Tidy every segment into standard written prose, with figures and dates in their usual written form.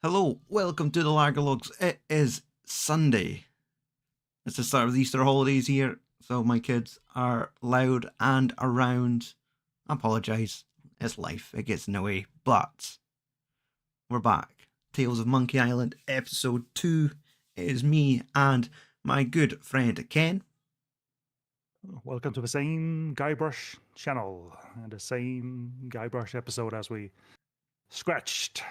Hello, welcome to the Lagerlogs. It is Sunday. It's the start of the Easter holidays here, so my kids are loud and around. I apologise. It's life. It gets in the way. But we're back. Tales of Monkey Island, episode 2. It is me and my good friend Ken. Welcome to the same Guybrush channel and the same Guybrush episode as we scratched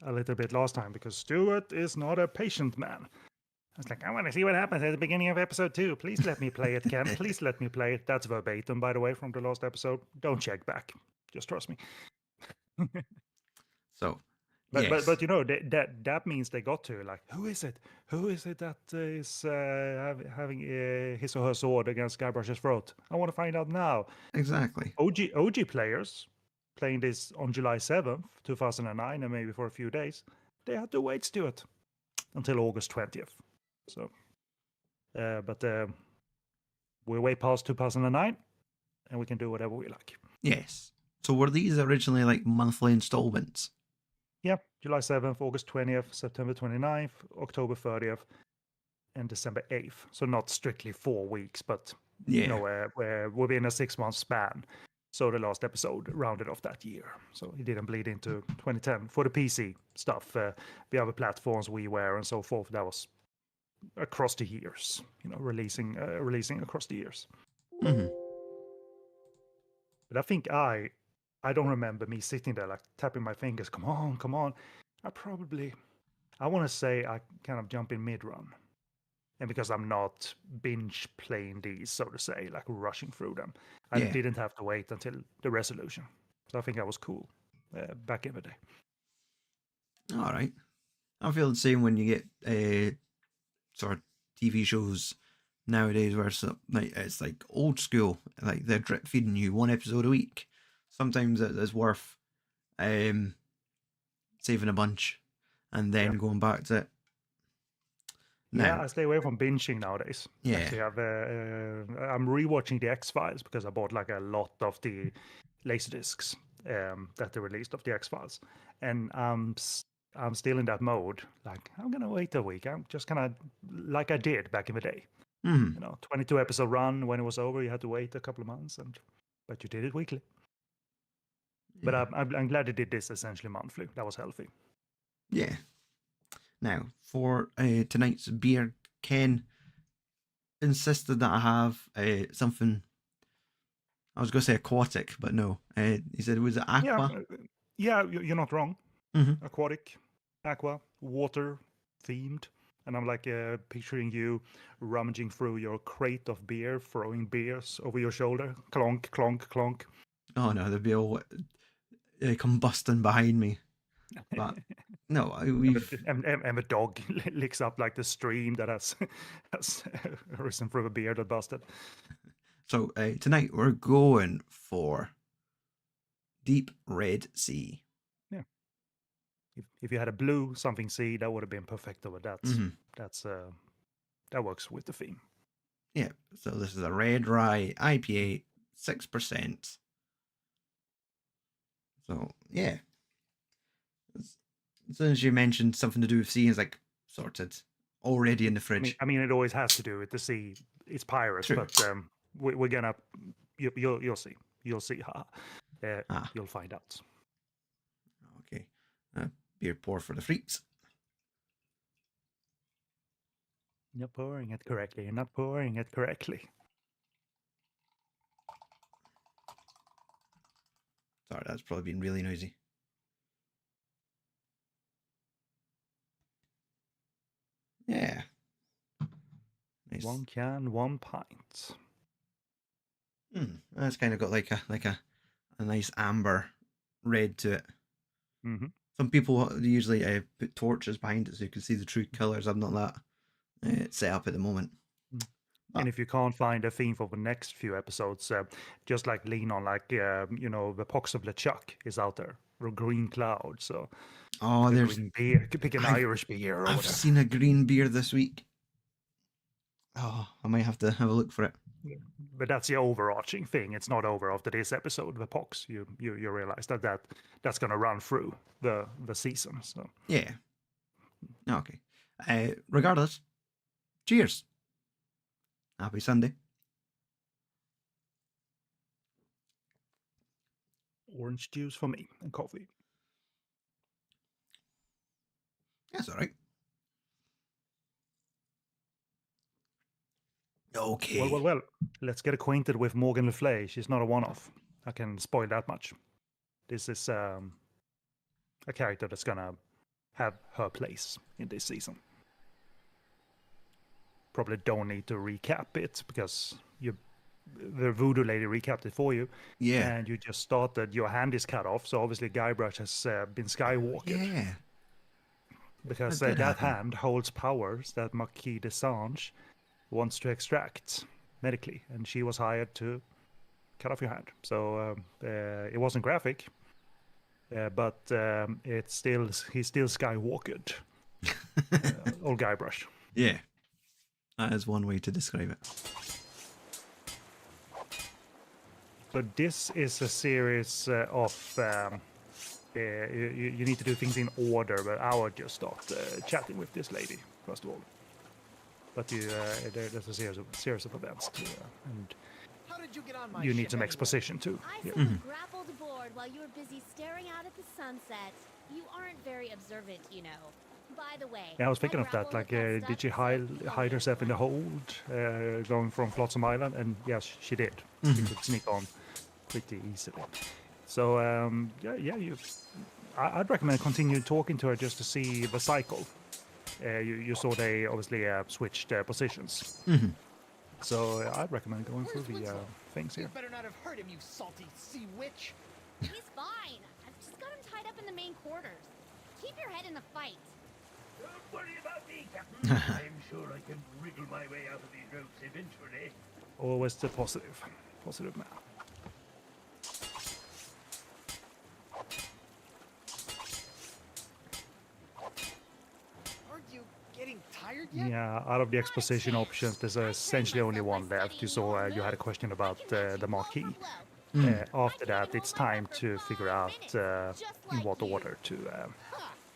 a little bit last time because Stuart is not a patient man. I was like, I want to see what happens at the beginning of episode 2. Please let me play it, Ken. Please let me play it. That's verbatim, by the way, from the last episode. Don't check back. Just trust me. So, But yes. but you know that means they got to like, who is it? Who is it that is having his or her sword against Guybrush's throat? I want to find out now. Exactly. OG players playing this on July 7th, 2009, and maybe for a few days, they had to wait, Stuart, until August 20th. So, but we're way past 2009, and we can do whatever we like. Yes. So were these originally like monthly installments? Yeah, July 7th, August 20th, September 29th, October 30th, and December 8th. So not strictly 4 weeks, but Yeah. you know, within a 6-month span. So the last episode rounded off that year. So it didn't bleed into 2010 for the PC stuff. The other platforms, WiiWare and so forth, that was across the years. You know, releasing across the years. Mm-hmm. But I think I don't remember me sitting there like tapping my fingers. Come on, come on. I want to say I kind of jump in mid-run. And because I'm not binge playing these, so to say, like rushing through them, I didn't have to wait until the resolution. So I think that was cool back in the day. All right. I feel the same when you get sort of TV shows nowadays where it's like old school, like they're drip feeding you one episode a week. Sometimes it's worth saving a bunch and then going back to it. Now, I stay away from binging nowadays. Yeah. Actually, I'm rewatching the X-Files because I bought like a lot of the laserdiscs that they released of the X-Files, and I'm still in that mode. Like, I'm gonna wait a week. I'm just gonna like I did back in the day. Mm-hmm. You know, 22 episode run. When it was over, you had to wait a couple of months, but you did it weekly. But I'm glad they did this essentially monthly. That was healthy. Yeah. Now, for tonight's beer, Ken insisted that I have something. I was going to say aquatic, but no. He said, was it aqua? Yeah, you're not wrong. Mm-hmm. Aquatic, aqua, water themed. And I'm like picturing you rummaging through your crate of beer, throwing beers over your shoulder. Clonk, clonk, clonk. Oh no, there'd be all combusting behind me. But no, we've... And the dog licks up like the stream that has risen through the beer that busted. So tonight we're going for Deep Red Sea. Yeah. If you had a blue something sea, that would have been perfecto. But that works with the theme. Yeah. So this is a red rye IPA, 6%. So yeah. As soon as you mentioned something to do with sea, it's like sorted, already in the fridge. I mean, it always has to do with the sea. It's pirates, true. But we're gonna. You'll see. You'll see. You'll find out. Okay. Beer pour for the freaks. You're pouring it correctly. You're not pouring it correctly. Sorry, that's probably been really noisy. Yeah. Nice. 1 can, 1 pint. That's kind of got like a nice amber red to it. Mm-hmm. Some people usually put torches behind it so you can see the true colours. I'm not that set up at the moment. And if you can't find a theme for the next few episodes, just like lean on the pox of LeChuck is out there. Or Green Cloud. So there's green beer. Pick an Irish beer. I've seen a green beer this week. Oh, I might have to have a look for it. Yeah. But that's the overarching thing. It's not over after this episode. The pox, you realize that's gonna run through the season. So yeah, Okay. Regardless, cheers. Happy Sunday. Orange juice for me and coffee. That's all right. Okay. Well. Let's get acquainted with Morgan LeFlay. She's not a one-off. I can spoil that much. This is a character that's gonna have her place in this season. Probably don't need to recap it because the voodoo lady recapped it for you. Yeah. And you just started. Your hand is cut off, so obviously Guybrush has been skywalked. Yeah. Because That did that happen. hand holds powers that Marquis de Sange wants to extract medically, and she was hired to cut off your hand. So it wasn't graphic, but he's still skywalked. Old Guybrush. Yeah. That is one way to describe it. So this is a series of you need to do things in order, but I would just start chatting with this lady first of all. But there's a series of events too, and How did you get on my you need ship some anyway? exposition too. I Yeah. saw you grappled aboard while you were busy staring out at the sunset. You aren't very observant, you know. By the way, Yeah, I was thinking of that. Like, did she hide herself in the hold, going from Flotsam Island? And yes, she did. She could sneak on pretty easily. So I'd recommend continue talking to her just to see the cycle. You saw they obviously switched positions. So I'd recommend going through Where's the Winslow? things You here. better not have hurt him, you salty sea witch. he's fine. I've just got him tied up in the main quarters. Keep your head in the fight. Don't worry about me, Captain. I'm sure I can wriggle my way out of these ropes eventually. Always the positive man. Aren't you getting tired yet? Yeah, out of the exposition options, there's essentially only one left. You saw you had a question about the Marquis. After that, it's time to figure out in what order to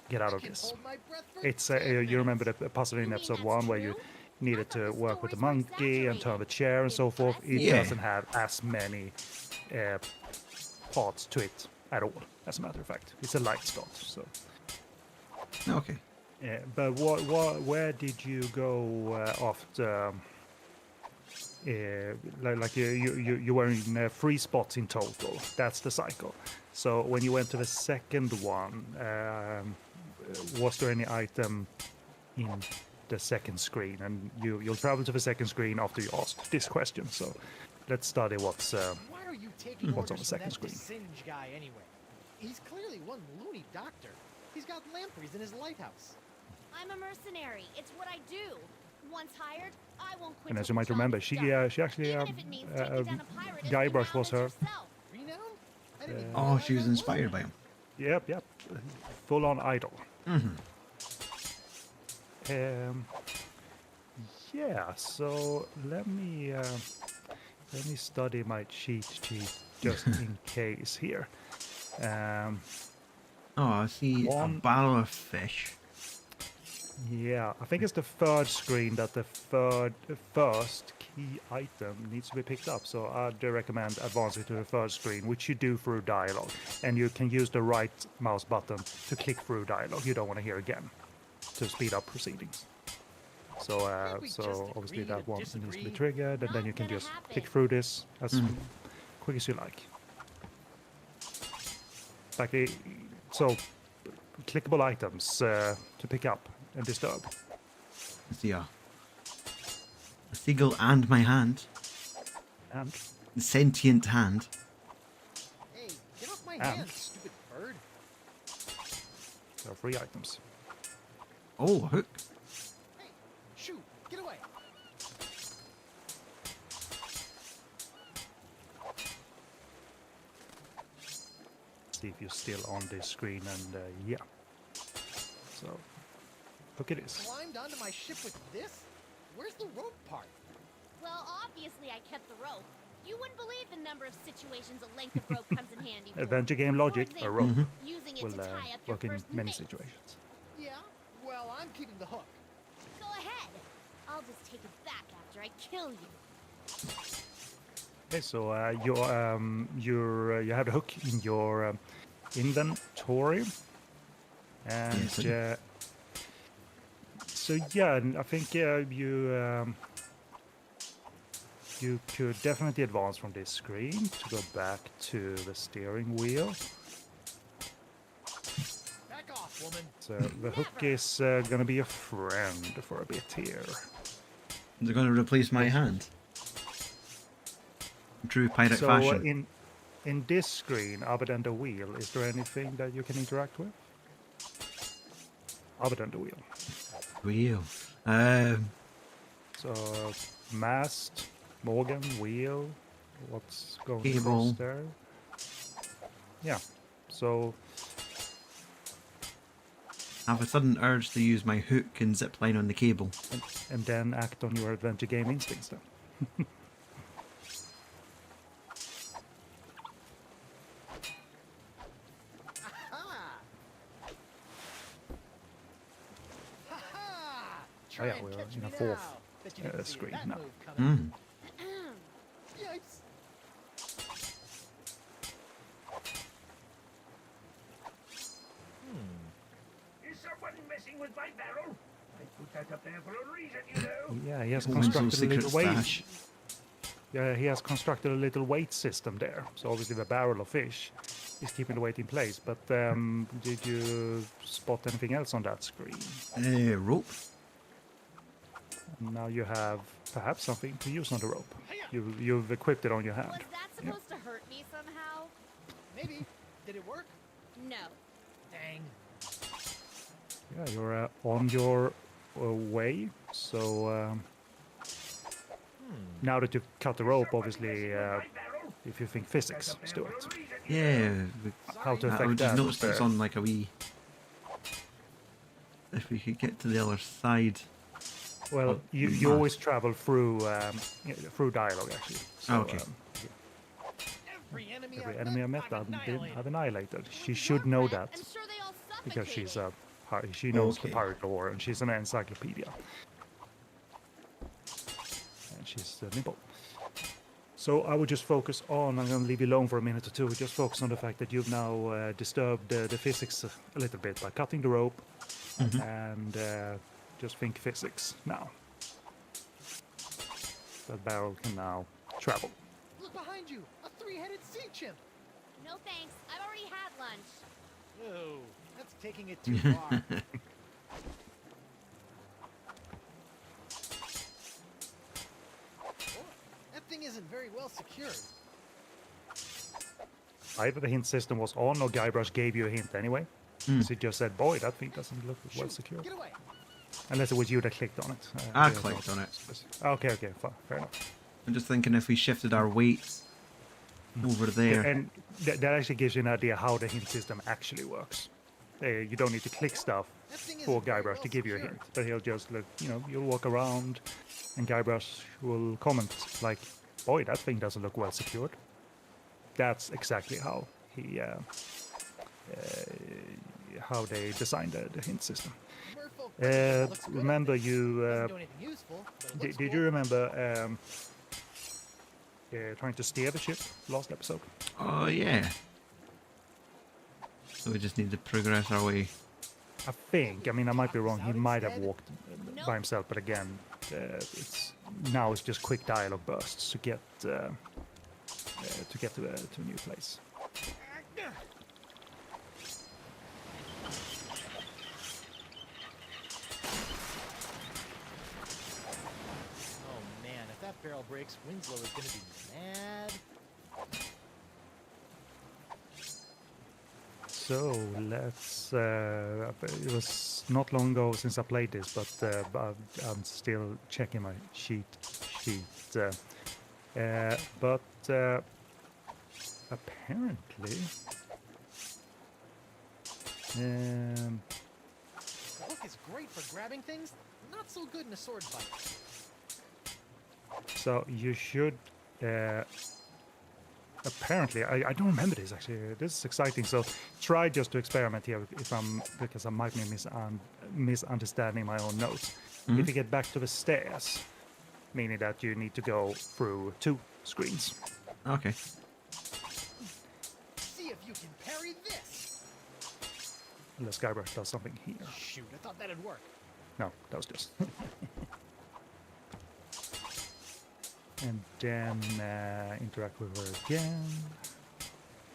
get out of I can this. hold my breath for It's 10 you remember the minutes. puzzle in episode 1 where you needed to work with the monkey and turn the chair and so forth. It Yeah. doesn't have as many parts to it at all. As a matter of fact, it's a light start. So, Okay. but where did you go after? Like you were in 3 spots in total. That's the cycle. So when you went to the second one, was there any item in the second screen? And you'll travel to the second screen after you ask this question. So let's study what's. Why are you taking What's on orders the from second that screen? Singe guy anyway? He's clearly one loony doctor. He's got lampreys in his lighthouse. I'm a mercenary. It's what I do. Once hired, I won't quit. And as till you the might job remember, is she done. actually Even if it means taking down a pirate as Guybrush renowned was as her. yourself. Renown? I didn't even Oh, realize she was I inspired by him. Yep, full on idol. Yeah, so let me study my cheat sheet just in case here. Oh, I see a One- barrel of fish. Yeah, I think it's the third screen that the first key item needs to be picked up. So I'd recommend advancing to the third screen, which you do through dialogue. And you can use the right mouse button to click through dialogue. You don't want to hear again to speed up proceedings. So, Can't we just obviously agree to that one needs to be disagree? triggered, and then you Not can gonna just happen. click through this as quick as you like. So clickable items to pick up and disturb. I see a seagull and my hand. And The sentient hand. Hey, get off my And- hand, stupid bird. there are 3 items. Oh, a hook. Hey, shoot, get away. See if you're still on this screen, and yeah. So, look at this. Climbed onto my ship with this? Where's the rope part? Well, obviously I kept the rope. You wouldn't believe the number of situations a length of rope comes in handy for. Adventure game logic, For a example, rope using it will to tie up your work in first many mate. situations. Yeah, well, keeping the hook. Go ahead. I'll just take it back after I kill you. Okay, so you have the hook in your inventory, and Yes, so yeah, I think you could definitely advance from this screen to go back to the steering wheel. Back off, woman. So the hook is gonna be a friend for a bit here. They're going to replace my hand. True pirate So fashion. in this screen, other than the wheel, is there anything that you can interact with? Other than the wheel. Wheel. So mast, Morgan, wheel, what's going Cable. across there? Yeah. So I have a sudden urge to use my hook and zip line on the cable. and then act on your adventure game instincts then. Aha! Ha-ha! Oh Try yeah, and we're catch in me a fourth now. Bet you didn't see screen that now. move coming. Mm. Yikes! Is someone messing with my barrel? I put that up there for a reason, you know. Yeah, he has Woman's little constructed a secret little weight. stash. Yeah, he has constructed a little weight system there. So obviously the barrel of fish is keeping the weight in place. But did you spot anything else on that screen? Rope. Now you have perhaps something to use on the rope. You've equipped it on your hand. Was that supposed to hurt me somehow? Maybe. Did it work? No. Dang. Yeah, you're on your way. So now that you've cut the rope, obviously, if you think physics, let's do it. Yeah. How to I affect just that? noticed it's on like a wee. If we could get to the other side. Well, you math. always travel through dialogue actually. So, Okay. every enemy I met, I've annihilated. She should Your know friend, that I'm sure they all because she's suffocated. she knows the Okay. pirate lore and she's an encyclopedia. And she's nimble. So I would just focus on. I'm going to leave you alone for a minute or two. Just focus on the fact that you've now disturbed the physics a little bit by cutting the rope, and just think physics now. That barrel can now travel. Look behind you! A three-headed sea chimp! No thanks. I've already had lunch. Whoa, that's taking it too far. Oh, that thing isn't very well secured. Either the hint system was on or Guybrush gave you a hint anyway. Because he just said, boy, that thing doesn't look well Shoot, secure. get away! Unless it was you that clicked on it. I don't clicked know. on it. Okay, fair enough. I'm just thinking if we shifted our weight over there. And that actually gives you an idea how the hint system actually works. You don't need to click stuff That thing for isn't very Guybrush well to give you a secured. hint. But he'll just look, you'll walk around and Guybrush will comment like, boy, that thing doesn't look well secured. That's exactly how how they designed the hint system. Merfolk everything looks good up Remember there. you, Doesn't do anything useful, but it looks did cool. you remember trying to steer the ship last episode? Oh yeah. So we just need to progress our way. I think. I mean, I might be wrong. He Out might have instead? walked Nope. by himself, but again, it's just quick dialogue bursts to get to a new place. Oh man, if that barrel breaks, Winslow is gonna be mad. So let's. It was not long ago since I played this, but I'm still checking my sheet. But apparently, The hook is great for grabbing things, not so good in a sword fight. so you should apparently, I don't remember this actually. This is exciting. So try just to experiment here because I might be misunderstanding my own notes. If you get back to the stairs, meaning that you need to go through 2 screens. Okay. See if you can parry this. Unless Guybrush does something here. Shoot, I thought that'd work. No, that was just. And then interact with her again.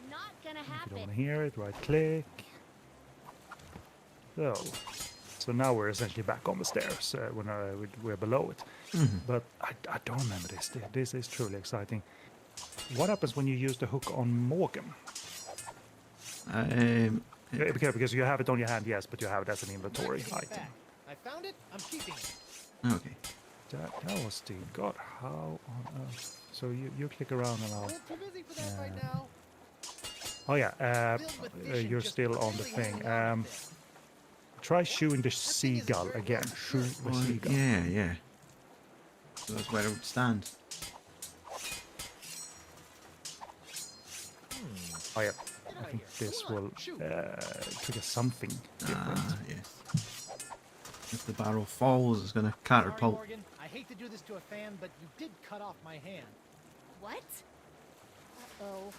Not gonna If you don't happen. want to hear it, right click. So now we're essentially back on the stairs when we're below it. But I don't remember this. This is truly exciting. What happens when you use the hook on Morgan? Because you have it on your hand, yes, but you have it as an inventory Give it item. back. I found it. I'm keeping it. Okay. That was the God. How on earth? So you click around and A I'll. little too busy for that right now. Oh yeah, Filled with fish and you're just still on the barely thing. hanging on a bit. Try shooting the thing isn't seagull very again. well Shoot the Well, seagull. yeah. So that's where it would stand. Oh yeah. Get I out think here. this Come on, will shoot. trigger something different. Ah, yes. If the barrel falls, it's going to Sorry, catapult. Morgan. I hate to do this to a fan, but you did cut off my hand. What? Uh-oh.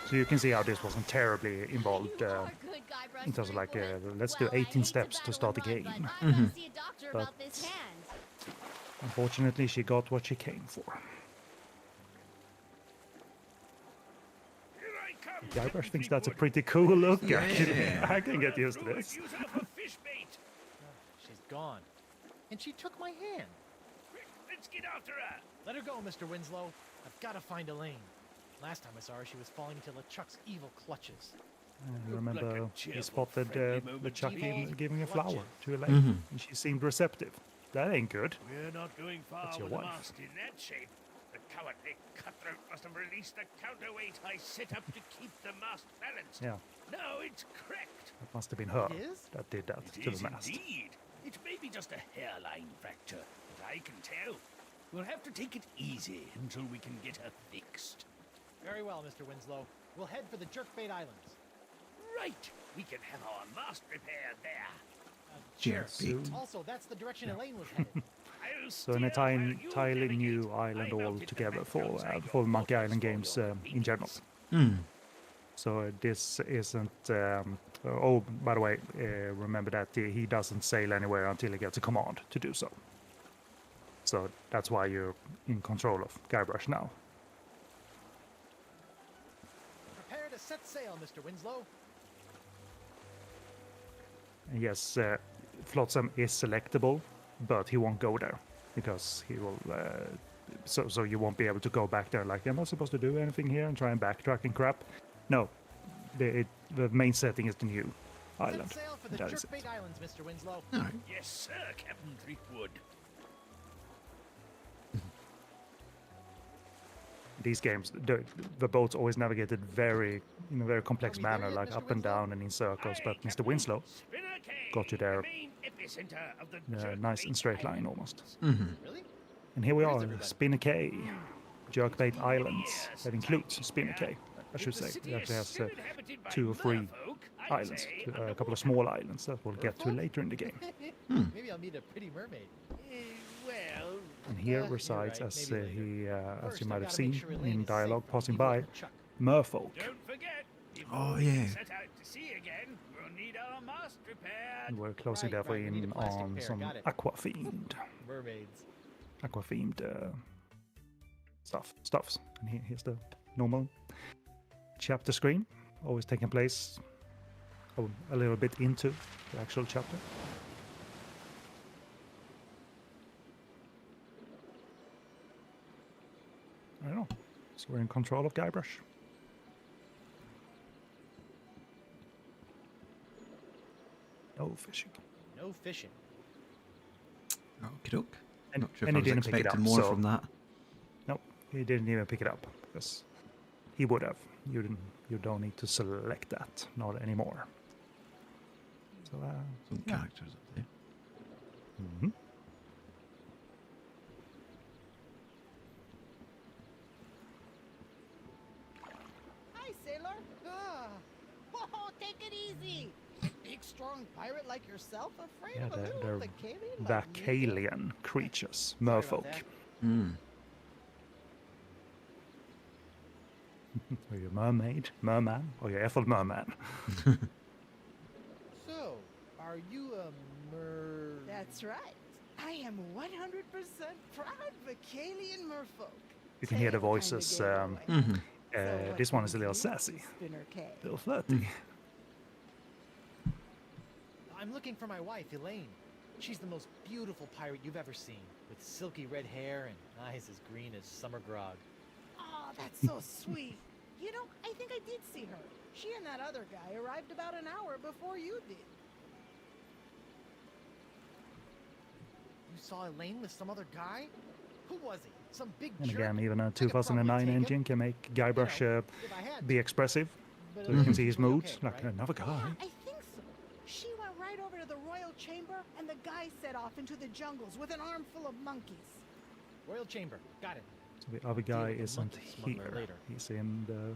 So you can see how this wasn't terribly involved. You are good, Guybrush in terms of like, Threepwood. let's do Well, I 18 hate steps to battle start the and run, game. but I've got to see a doctor But- about this hand. Unfortunately, she got what she came for. Here I come, Guybrush Captain thinks that's a Threepwood. pretty cool look, actually. Yeah. I can get used to Good this. use of a fish bait. She's gone. And she took my hand. Quick, let's get after her. Let her go, Mr. Winslow. I've got to find Elaine. Last time I saw her, she was falling into LeChuck's evil clutches. I Look remember like a he cheerful, spotted friendly moment LeChuck to me. giving a Watch flower it. to Elaine, and she seemed receptive. That ain't good. We're not going far That's your with a wife. mast in that shape. The cowardly cutthroat must have released the counterweight I set up to keep the mast balanced. Yeah, Now it's cracked. that must have been her It is? that did that It to is the mast. indeed. It may be just a hairline fracture, but I can tell. We'll have to take it easy until we can get her fixed. Very well, Mr. Winslow. We'll head for the Jerkbait Islands. Right. We can have our mast repaired there. Jerkbait. Also, that's the direction Elaine was headed. I'll So an steer while you entirely new navigate. island I mounted the altogether for backgrounds I the got Monkey orders Island for games your in general. maintenance. So this isn't. Oh, by the way, remember that he doesn't sail anywhere until he gets a command to do so. So that's why you're in control of Guybrush now. Prepare to set sail, Mr. Winslow. And yes, Flotsam is selectable, but he won't go there because he will. So you won't be able to go back there. Like, am I supposed to do anything here and try and backtrack and crap? No, the main setting is the new island. Set sail for the That is it. Jerkbait Islands, Mr. Winslow. Yes, sir, Captain Threepwood. These games, the boats always navigated in a very complex Are we there manner, yet, like Mr. up and Winslow? down and in circles. Aye, But Mr. Captain. Winslow, Spinner Cay, got you there, the main epicenter of the nice and Jerkbait straight line Islands. almost. Really? And here we Where is are, everybody? Spinner Cay, Jerkbait Islands. Yes, That includes thank you, Spinner sir. Cay, I If should the say. city It is actually has still inhabited by 2 or 3 merfolk, I'd islands, say a couple underwater. of small islands that we'll get to Merfolk? later in the game. Maybe I'll meet a pretty mermaid. Well, And here you're resides, right, as maybe later. he, as First, you I've might have gotta make seen sure Elaine in is safe dialogue from passing evil by, LeChuck. merfolk. don't forget, Oh, before we yeah. set out to sea again, we'll need our mast repaired. And we're closely Right, therefore right, we need in a plastic on pair, some got it. aqua-themed Mermaids. stuffs. And here's the normal chapter screen, always taking place a little bit into the actual chapter. I don't know. So we're in control of Guybrush. No fishing. No fishing. Okie doke. And- Not sure and if he I was didn't pick it expecting up, more so- from that. No, he didn't even pick it up because he would have. You don't need to select that, not anymore. So Some yeah. characters up there. Mhm. Take it easy. Big, strong pirate like yourself, afraid Yeah, of a little they're Vacalian like me? Vacalian creatures, Sorry about merfolk. that. Hmm. Are you a mermaid, merman, or you Ethel merman? So, are you a That's right. I am 100% proud Vacalian merfolk. You can hear the Tail kinda voices. gave it away. Mm-hmm. So what This one is a brings little you to sassy, Spinner Cay? a little flirty. I'm looking for my wife, Elaine. She's the most beautiful pirate you've ever seen, with silky red hair and eyes as green as summer grog. Oh, that's so sweet. You know, I think I did see her. She and that other guy arrived about an hour before you did. You saw Elaine with some other guy? Who was he? Some big And jerk? again, even a I could probably 2009 take him, engine can make Guybrush if I had be to. expressive, But so you can Elaine's see his usually moods, okay, like right? another guy. Yeah, I think so. She went right over to the royal chamber, and the guy set off into the jungles with an armful of monkeys. Royal Chamber. Got it. So the other guy with the isn't monkey smuggler here. later. He's in the.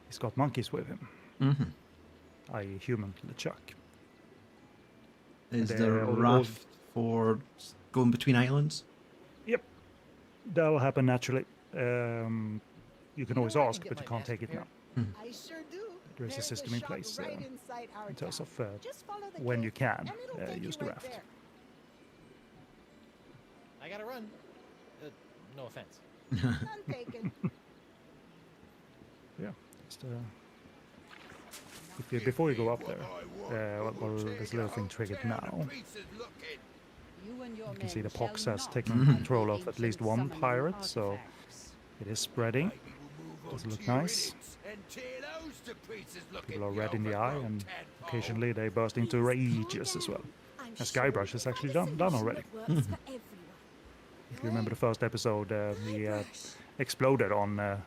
He's got monkeys with him, Mm-hmm. i.e., human LeChuck. Is And, there a all- raft for going between islands? Yep, that'll happen naturally. You can know always where I ask, can but get you my can't take it mask now. I sure do. There is a There's system in shop place right inside our in terms town. of Just follow the when cave, you can and it'll take use you the right raft. there. I gotta run. No offense. None taken. Yeah, just, before you go up there, well, there's a little thing triggered now. You can see the Pox has taken control of at least one pirate, so it is spreading. Doesn't look nice. People are red in the eye, and occasionally they burst into rages as well. As Guybrush has actually done already. If you remember the first episode, he exploded on the.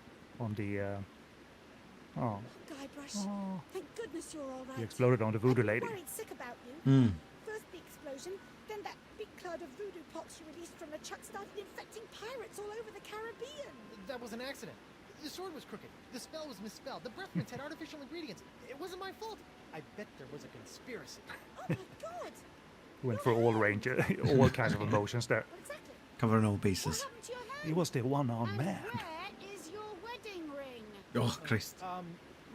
Oh, Guybrush, thank goodness you're all right. he exploded on the voodoo I've lady. been worried sick about you. Hmm. First the explosion, then that big cloud of voodoo pox you released from LeChuck started infecting pirates all over the Caribbean. That was an accident. The sword was crooked. The spell was misspelled. The breath mints had artificial ingredients. It wasn't my fault. I bet there was a conspiracy. Oh my god! Went for all range, all kinds of emotions there. What exactly? Covering all What bases. happened to your hand? He was the one-armed And man. where is your wedding ring? Oh, Christ.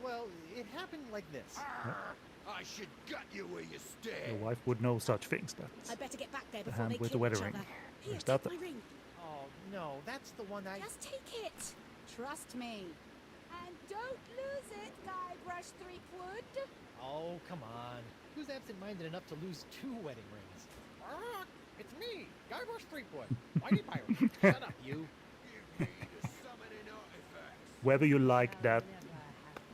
Well, it happened like this. I should gut you where you stand. Your wife would know such things. I That better get back there the before hand they with the kill wedding each ring. other. Here, Where's that take then? my ring. Oh, no, that's the one I... Just take it. Trust me. And don't lose it, Guybrush Threepwood. Oh, come on. Who's absent-minded enough to lose 2 wedding rings? It's me, Guybrush Threepwood. Mighty pirate. Shut up, you. Whether you like that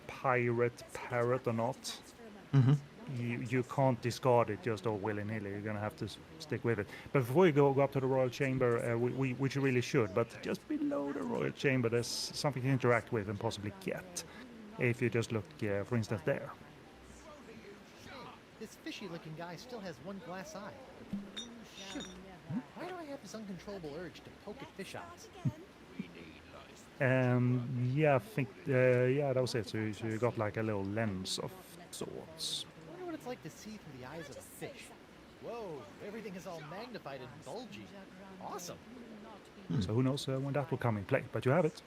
pirate parrot or not, Mm-hmm. you can't discard it just all willy-nilly. You're gonna have to stick with it. But before you go up to the royal chamber, which you really should, but just below the royal chamber, there's something to interact with and possibly get. If you just look, for instance, there. This fishy-looking guy still has one glass eye. Shoot. Why do I have this uncontrollable urge to poke at fish eyes? Yeah, I think, yeah, that was it. So you got like a little lens of sorts. I wonder what it's like to see through the eyes of a fish. Whoa, everything is all magnified and bulgy. Awesome. So who knows when that will come in play, but you have it.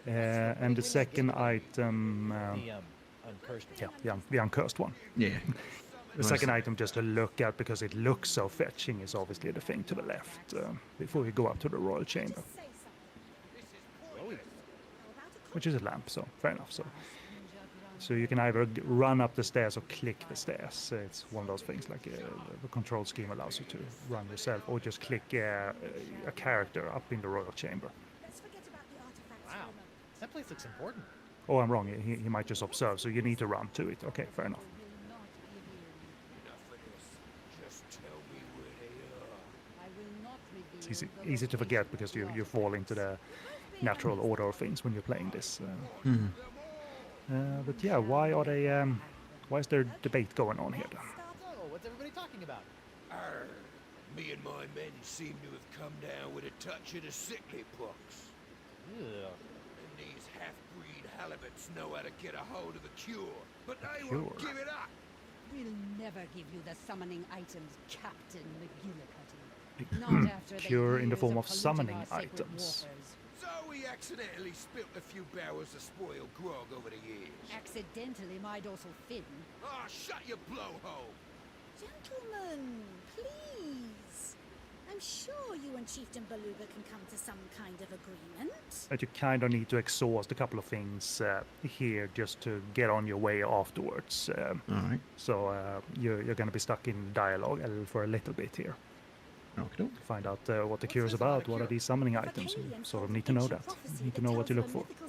And the second item, The uncursed. yeah, the uncursed one. Yeah. The second item just to look at because it looks so fetching is obviously the thing to the left before you go up to the royal chamber, which is a lamp, so fair enough. So you can either run up the stairs or click the stairs. It's one of those things like the control scheme allows you to run yourself or just click a character up in the royal chamber. Let's forget about the artifacts Wow, for a moment. that place looks important. Oh, I'm wrong. He might just observe, so you need to run to it. Okay, fair enough. It's easy to forget because you fall into the natural order of things when you're playing this. Mm-hmm. But yeah, why are they? Why is there debate going on here? Then? Oh, what's everybody talking about? Arr, me and my men seem to have come down with a touch of the sickly pox. Ugh. And these half-breed halibuts know how to get a hold of the cure, but they Cure. won't give it up. We'll never give you the summoning items, Captain McGillicutty. Not after Cure in the years form of polluting summoning our sacred items. waters. So we accidentally spilt a few barrels of spoiled grog over the years. Accidentally, my dorsal fin. Ah, shut your blowhole! Gentlemen, please. I'm sure you and Chieftain Beluga can come to some kind of agreement. But you kind of need to exhaust a couple of things here just to get on your way afterwards. All right. So you're going to be stuck in dialogue for a little bit here. Okay. Find out what the What's cure is this about a about. What are cure? these summoning items? You sort of need to know that. You need to know what you look for. It's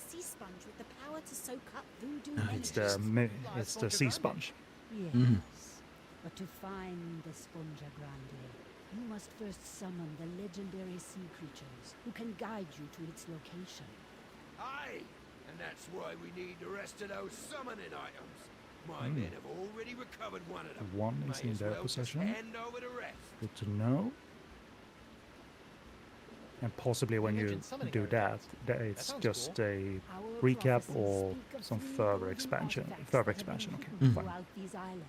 the sea sponge. Yes. Mhm. But to find the Spongia Grande, you must first summon the legendary sea creatures who can guide you to its location. Aye, and that's why we need the rest of those summoning items. My men have already recovered one of them. One is May in as their well just possession. hand over the rest. Good to know. And possibly when you mentioned summoning do that, artifacts. it's sounds just cool. a Our recap prophecies or speak of some 3 further golden expansion. artifacts Further that have been expansion. Okay, hidden fine. throughout these islands.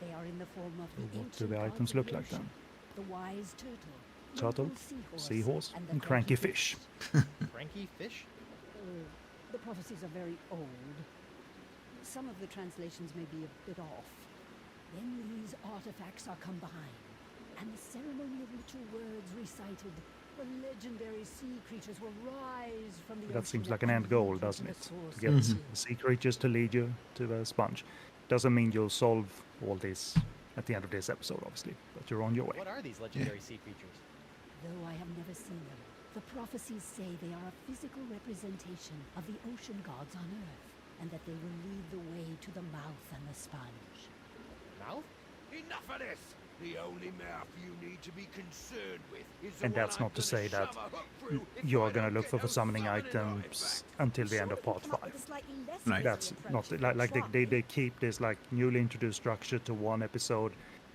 They are in the form of the What do ancient the gods items of look the like then? ocean, the wise Turtle, noble seahorse, the and cranky cranky fish. Cranky fish? The prophecies are very old. Some of the translations may be a bit off. When these artifacts are combined, and the ceremony of ritual words recited, the legendary sea creatures will rise from the That ocean seems like and an end goal, lead you doesn't to it? the source To get of the the sea creatures to lead you to the sponge. Doesn't mean you'll solve all this at the end of this episode, obviously, but you're on your way. What are these legendary sea creatures? Though I have never seen them, the prophecies say they are a physical representation of the ocean gods on Earth, and that they will lead the way to the mouth and the sponge. Mouth? Enough of this! The only mouth you need to be concerned with is the And one that's I'm not to gonna say that shove a hook through if you I are going to don't look get for the those summoning artifacts. items until the end of part 5. Right. That's not like they keep this like newly introduced structure to one episode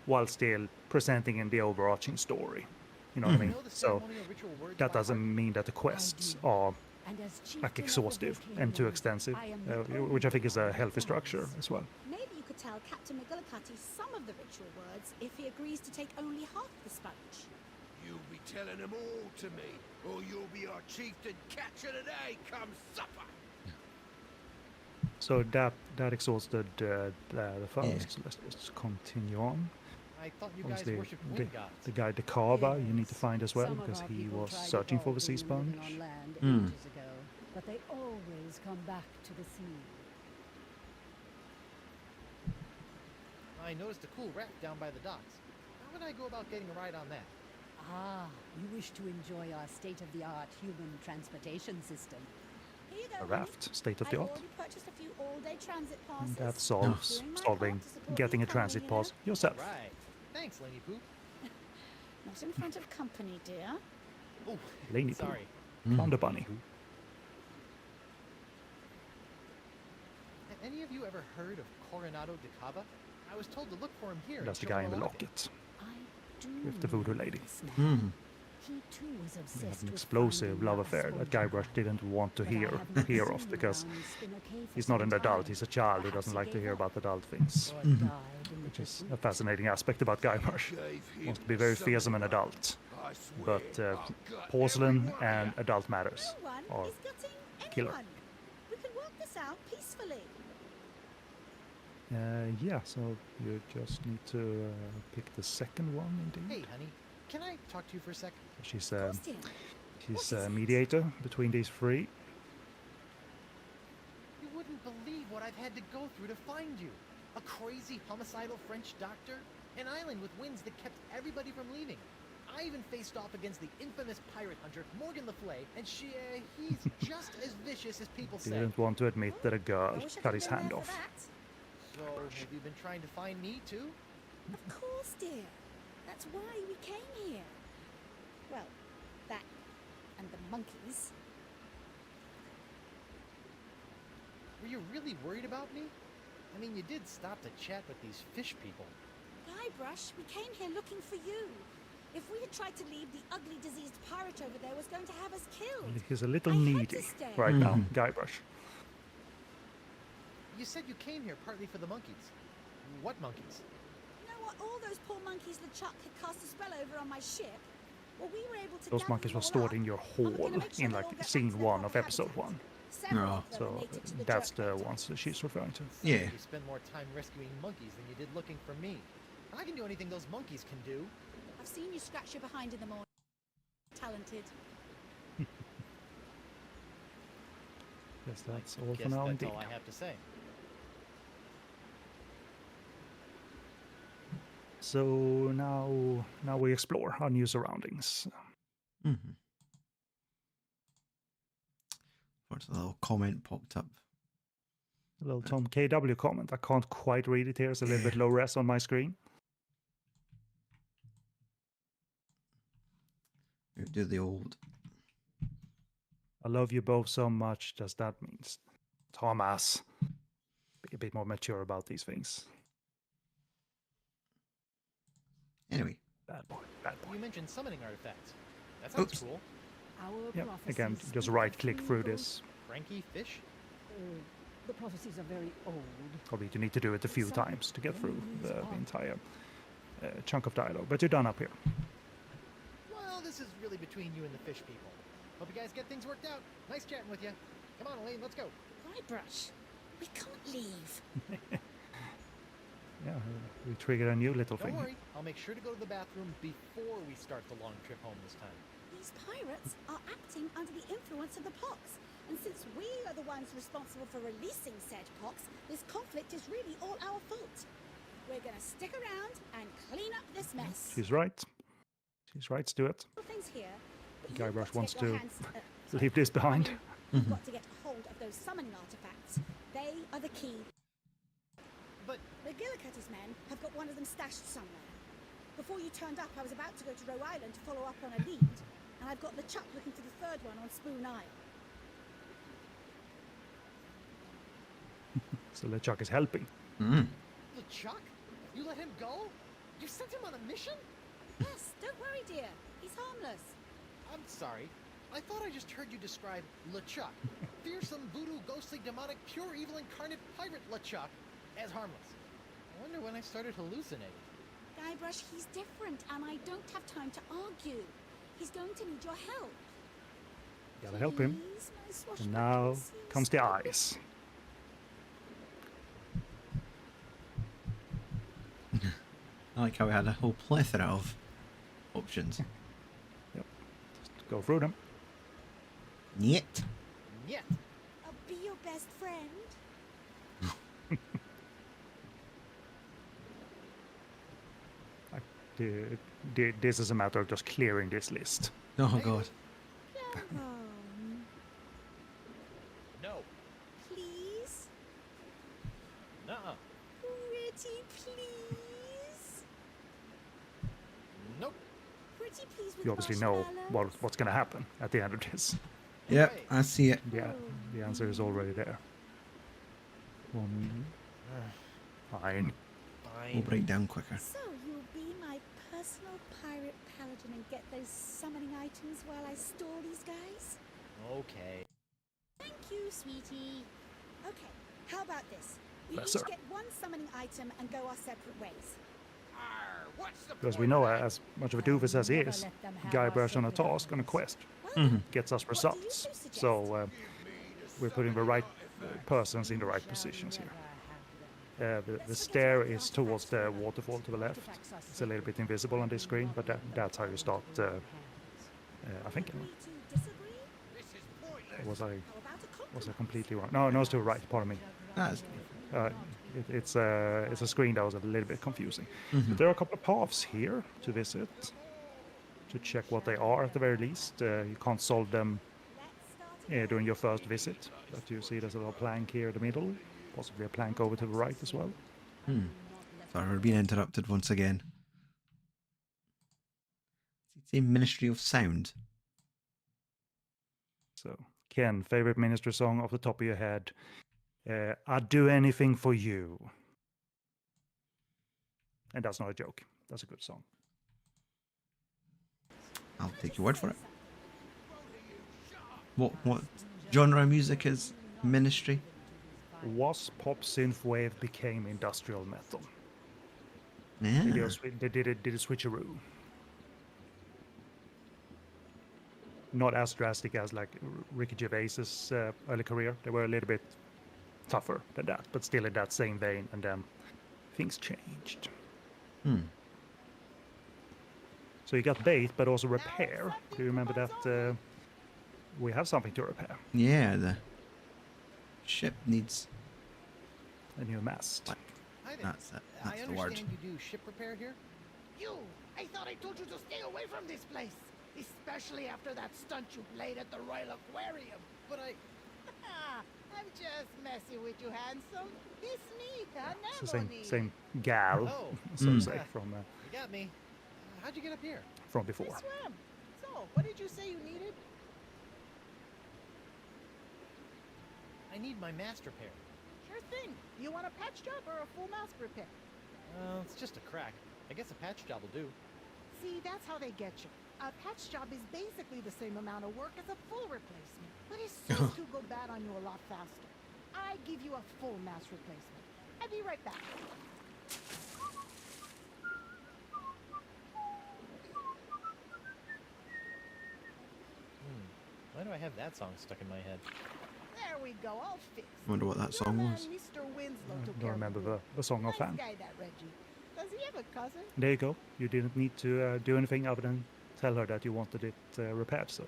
while still presenting in the overarching story. You know what I mean? Know the So ceremonial ritual words that by doesn't heart? mean that the quests are And as chieftain like of the exhaustive and too Volcanians, extensive, I am the only which I think is a one healthy who structure stands. as well. Maybe you could tell Captain McGillicutty some of the ritual words if he agrees to take only half the sponge. You'll be telling them all to me, or you'll be our chieftain catch of the day come supper. So that exhausted the first. Let's just continue on. I thought you guys Obviously, worshipped the, wind gods. the guy Decava you need to Yes, find as well some of because our he people was tried searching for the sea evolving sponge. and living on land Hmm. ages ago, but they always come back to the sea. I noticed a cool raft down by the docks. How would I go about getting a ride on that? Ah, you wish to enjoy our state-of-the-art human transportation system. Here you go, A honey. raft, state of I the art. already purchased a few all-day transit passes. And that solves Doing my solving part to support getting the a transit economy, you pass yourself. Right. Thanks, Laney Poo. Not in front of company, dear. Oh, Laney Poo. sorry. Thunder Bunny. Have any of you ever heard of Coronado de Cava? I was told to look for him here. in That's the guy in the Chilliwack. locket I do with the voodoo lady. this now. Hmm. He too was They obsessed have an with explosive finding love the affair that Spongia Guybrush God. didn't want to But I hear have not hear seen of him because around Spinner Cay for he's not some an adult, time. he's a child. He Perhaps doesn't he like to gave hear up. about adult things, So I Died in the which is a pursuit. fascinating aspect about Guybrush. Gave him Wants to be the very summoning fearsome and item. adult, I swear, but I've got porcelain every one of and ya. adult matters No one are is gutting killer. anyone. We can work this out peacefully. Yeah, so you just need to pick the second one indeed. Hey, honey, can I talk to you for a sec? She's Of course, dear. she's What is a it? mediator between these three. You wouldn't believe what I've had to go through to find you. A crazy homicidal French doctor, an island with winds that kept everybody from leaving. I even faced off against the infamous pirate hunter Morgan LeFlay, and he's just as vicious as people say. Didn't want to admit that a girl I wish I cut could his have been hand there off. for that. So, have you been trying to find me too? Of course, dear. That's why we came here. Well, that and the monkeys. Were you really worried about me? I mean, you did stop to chat with these fish people. Guybrush, we came here looking for you. If we had tried to leave, the ugly, diseased pirate over there was going to have us killed. He's a little I had to needy stay. right now, Mhm. Guybrush. you said you came here partly for the monkeys. What monkeys? You know what? All those poor monkeys LeChuck had cast a spell over on my ship. Well, we were able to Those gather monkeys them were all stored up, in your and we're hall gonna make sure in they like all get back scene to their 1 of proper episode habitat. 1. Several Oh. of them So are native to the that's jerk the vector. ones that she's referring to. Yeah. You spend more time rescuing monkeys than you did looking for me. I can do anything those monkeys can do. I've seen you scratch your behind in the morning. Talented. Yes, that's all Guess for now that's indeed. all I have to say. So now we explore our new surroundings. Mm-hmm. What's a little comment popped up? A little Tom KW comment. I can't quite read it here. It's a little bit low res on my screen. We do the old. I love you both so much. Does that mean Thomas? Be a bit more mature about these things. Anyway. Bad boy. Bad boy. You mentioned summoning artifacts. That sounds Oops. cool. Our Yeah. prophecies Again, just speak right of click three through goals. this. Cranky fish? The prophecies are very old. Probably you need to do it a few Some times to get through enemies the are- entire chunk of dialogue. But you're done up here. Well, this is really between you and the fish people. Hope you guys get things worked out. Nice chatting with you. Come on, Elaine, let's go. Guybrush, we can't leave. Yeah, we triggered a new little Don't thing. worry, I'll make sure to go to the bathroom before we start the long trip home this time. These pirates are acting under the influence of the pox. And since we are the ones responsible for releasing said pox, this conflict is really all our fault. We're gonna stick around and clean up this mess. She's right. She's right, Stuart. Things here, but you've Guybrush got to wants get your to hands, Leave this behind. You've got to get hold of those summoning artifacts. They are the key. But McGillicutty's men have got one of them stashed somewhere. Before you turned up, I was about to go to Roe Island to follow up on a lead, and I've got LeChuck looking for the third one on Spoon Isle. So LeChuck is helping. Mm. LeChuck? You let him go? You sent him on a mission? Yes, don't worry, dear. He's harmless. I'm sorry. I thought I just heard you describe LeChuck, fearsome, voodoo, ghostly, demonic, pure evil incarnate pirate LeChuck, as harmless. I wonder when I started hallucinating. Guybrush, he's different, and I don't have time to argue. He's going to need your help. Gotta help him. Please, my And now swashbuckling comes the sister. eyes. I like how we had a whole plethora of options. Just go through them. Yet. Yet. I'll be your best friend. This is a matter of just clearing this list. Oh god. No. Please? Nuh-uh. Pretty please? Nope. Pretty please with You obviously know marshmallows? what's going to happen at the end of this. Yep, Hey. I see it. Yeah, the answer is already there. Fine. We'll Fine. break down quicker. So you'll be my personal pirate paladin and get those summoning items while I stall these guys? Okay. Thank you, sweetie. Okay, how about this? We Yes, each sir. get one summoning item and go our separate ways. Arr, what's the Because we point know, of that? as much of a doofus as he Never is, let them have our Guybrush on a sacred task, on a items. quest, Well, Mm-hmm. gets us What do you results. two suggest? So Give me the we're putting the right artifact. persons in the right positions here. The stair is towards the waterfall to the left. It's a little bit invisible on this screen, but that's how you start. I think. agree to disagree? This is pointless. Or was I How about a was I compromise? completely wrong? No, it's to the right. Pardon me. That's It's a screen that was a little bit confusing. Mhm. But there are a couple of paths here to visit, to check what they are at the very least. You can't solve them Let's start again. during your first visit, but you see there's a little plank here in the middle, possibly a plank over to the right as well. Sorry, we're being interrupted once again. It's a Ministry of Sound. So, Ken, favorite ministry song off the top of your head? I'd do anything for you. And that's not a joke. That's a good song. I'll take your word for it. What genre of music is Ministry? was pop synthwave became industrial metal. Yeah. They did a switcheroo. Not as drastic as like Ricky Gervais's early career. They were a little bit tougher than that, but still in that same vein. And then things changed. So you got bait, but also repair. Do you remember that? We have something to repair. Yeah, the ship needs. A new mast. Hi there. That's it. I That's the word. understand you do ship repair here? You! I thought I told you to stay away from this place. Especially after that stunt you played at the Royal Aquarium. But I'm just messing with you, handsome. It's me, It's the Anemone. same gal, Oh. so to Mm. say, you got me. How'd you get up here? from I before. swam. So, what did you say you needed? I need my mast repair. Sure thing. You want a patch job or a full mast repair? It's just a crack. I guess a patch job will do. See, that's how they get you. A patch job is basically the same amount of work as a full replacement, but it's supposed to go bad on you a lot faster. I give you a full mast replacement. I'll be right back. Why do I have that song stuck in my head? There we go, all fixed. Wonder what that Your song man, was. Mr. Winslow I took don't care of remember the the song nice offhand. guy, that Reggie. Does he have a cousin? There you go. You didn't need to do anything other than tell her that you wanted it repaired. So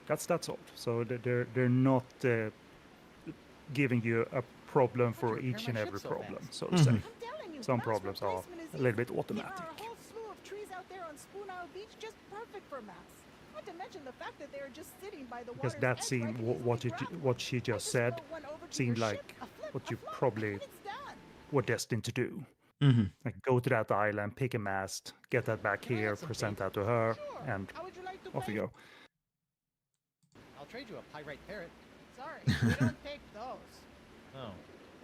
that's all. So they're not giving you a problem for repair each my and ship every so problem, fast? so to say. I'm telling you, Some mast problems are replacement is a little bit easy. automatic. There are a whole slew of trees out there on Spoon Isle Beach just perfect for masts. Not to mention the fact that they are just sitting by the Because water's that edge seemed where I can what easily grab one. what she I just said float one over to seemed your like ship, a flip, what a you flop, probably and it's done. were destined to do. Mm-hmm. Like go to that island, pick a mast, get that back Can I here, have some present bait? that to her, Sure. and How would you like to off play? you go. I'll trade you a pyrite parrot. Sorry, we don't take those. Oh.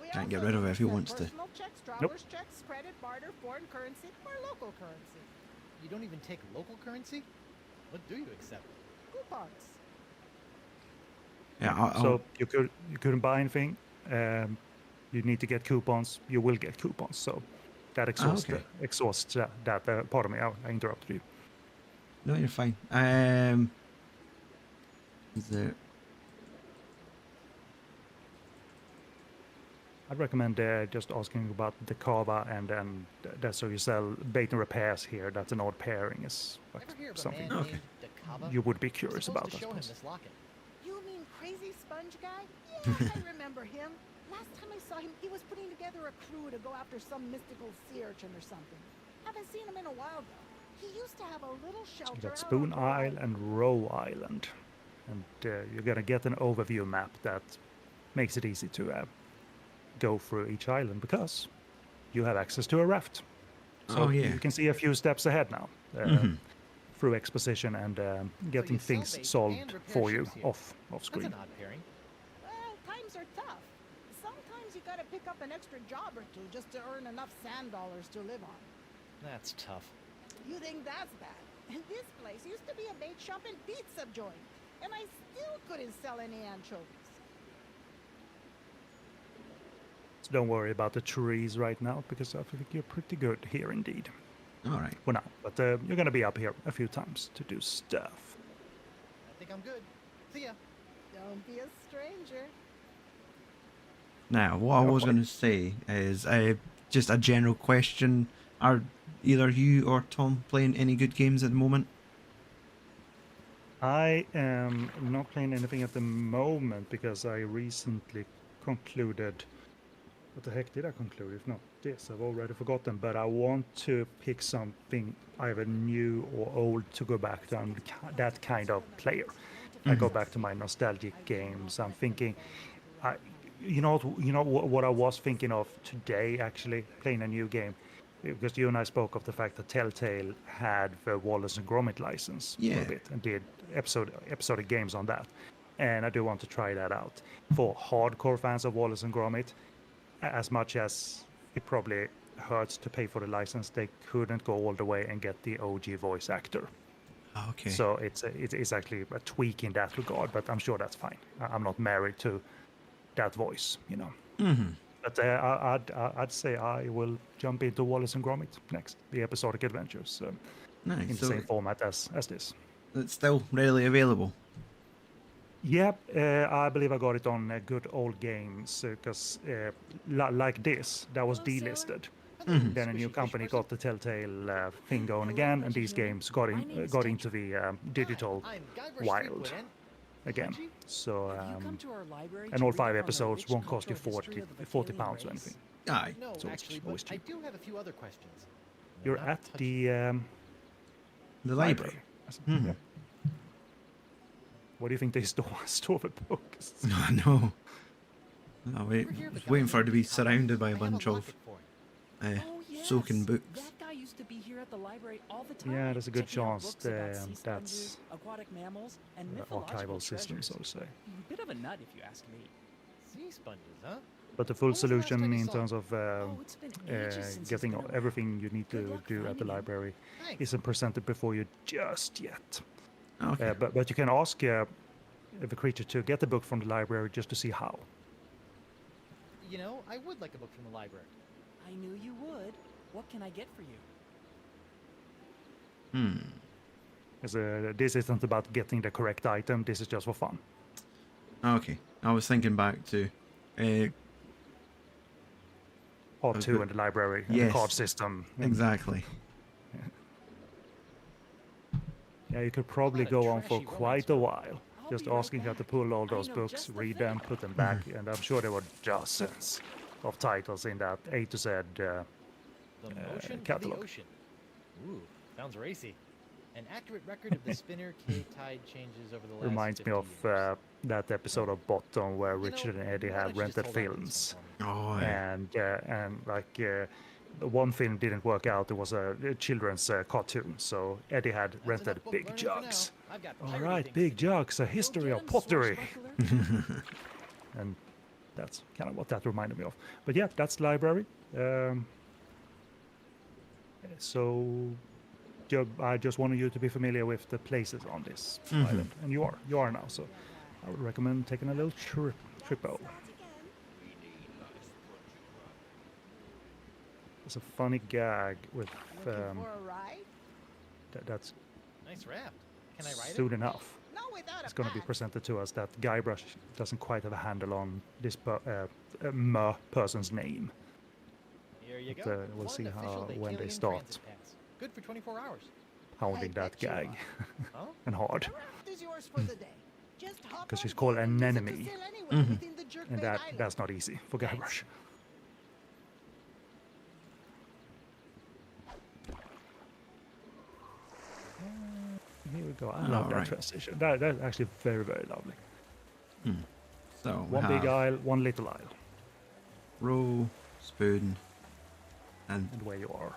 We Can't get also rid of it don't if he accept wants to. Personal checks, traveler's checks, credit, barter, foreign currency, or local currency. You don't even take local currency? What do you accept? Coupons. Yeah. So you couldn't buy anything. You need to get coupons. You will get coupons. So that exhausts okay. that part of me. I interrupted you. No, you're fine. Is there? I'd recommend just asking about the Kava, and then that's so you sell bait and repairs here. That's an odd pairing. Is like Ever hear of a something man Okay. named Dakava? you would be curious Supposed about. to I show him suppose. this locket. You mean Crazy Sponge Guy? Yeah, I remember him. Last time I saw him, he was putting together a crew to go after some mystical sea urchin or something. Haven't seen him in a while, though. He used to have a little So shelter you got out Spoon on Roe Isle and Roe Island, and you're gonna get an overview map that makes it easy to go through each island because you have access to a raft. So Oh, yeah. you can see a few steps ahead now through exposition and getting you sell things bait solved and repair for you ships here. off That's screen. an odd pairing. Well, times are tough. Sometimes you gotta pick up an extra job or two just to earn enough sand dollars to live on. That's tough. You think that's bad? And this place used to be a bait shop and pizza joint, and I still couldn't sell any anchovies. So don't worry about the trees right now because I think you're pretty good here indeed All right. for now. But you're gonna be up here a few times to do stuff. I think I'm good. See ya. Don't be a stranger. Now, what I was going to say is just a general question. Are either you or Tom playing any good games at the moment? I am not playing anything at the moment because I recently concluded. What the heck did I conclude? If not this, I've already forgotten. But I want to pick something either new or old to go back to. I'm that kind of player. I go back to my nostalgic games. I'm thinking, you know what I was thinking of today, actually playing a new game, because you and I spoke of the fact that Telltale had the Wallace and Gromit license for Yeah. a bit and did episodic games on that, and I do want to try that out for hardcore fans of Wallace and Gromit. As much as it probably hurts to pay for the license, they couldn't go all the way and get the OG voice actor. Okay. So it's actually a tweak in that regard, but I'm sure that's fine. I'm not married to that voice, you know. Mm-hmm. But I'd say I will jump into Wallace and Gromit next, the episodic adventures, Nice. in the So same format as this. it's still readily available. Yeah, I believe I got it on Good Old Games because, like this, that was delisted. Then a new company got the Telltale thing going again, and these games got into the digital wild again. So, and all 5 episodes won't cost you 40 pounds or anything. Aye. No, So it's actually, always but I cheap. do have a few other questions. You're Not at touched. the The library. Yeah. What do you think they store for books? I know. I Over here, was the waiting guy for it to be in the house. surrounded by I a have bunch locket of for him. soaking books. That guy used to be here at the library all the time. Yeah, there's a good checking out chance books about sea that's sponges, aquatic mammals, and mythological archival system, treasures. so to say. Bit of a nut, if you ask me. Sea sponges, huh? But the full When was the last solution time you in saw terms it? of It's been ages since he's getting been around. everything you need Good to luck do at the finding him. library Thanks. isn't presented before you just yet. Okay. But you can ask the creature to get the book from the library just to see how. You know, I would like a book from the library. I knew you would. What can I get for you? Because this isn't about getting the correct item. This is just for fun. Okay. I was thinking back to Part Okay. 2 in the library and the Yes. card system. exactly. Yeah, you could probably What a go on for trashy romance quite a book. while. I'll Just be right asking her to back. pull all I those know books, just the read thing. them, put them back, and I'm sure there were dozens of titles in that A to Z. The Motion of the catalog. Ocean. Ooh, sounds racy. An accurate record of the Spinner Cay tide changes over the last Reminds me 50 of years. that episode of Bottom where You know, Richard and Eddie why have don't you just rented hold on to this films, one for me? Oh, yeah. and one film didn't work out. It was a children's cartoon, so Eddie had That's rented enough book big learning for now. jugs. I've got All pirating right, things big to do. jugs, a history Go of get 'em, pottery, swashbuckler. and that's kind of what that reminded me of. But yeah, that's the library. So I just wanted you to be familiar with the places on this island, and you are now. So I would recommend taking a little trip out. Start again. There's a funny gag with Looking for a ride? that's Nice raft. Can I ride soon it? enough. No, without It's a going to be pass. presented to us that Guybrush doesn't quite have a handle on this person's name. Here you But, go. we'll One see official when they Dacalian start. transit pass. Good for 24 hours. Hounding I that bet you gag Huh? and hard, The raft is yours for the day. Just hop 'Cause on she's called board and use it to Anemone. sail anywhere within the Jerkbait and Island. that's not easy for Guybrush. Here we go. I love that Alright. transition. That's actually very, very lovely. So we One big have isle, one little isle, row, spoon, and and where you are.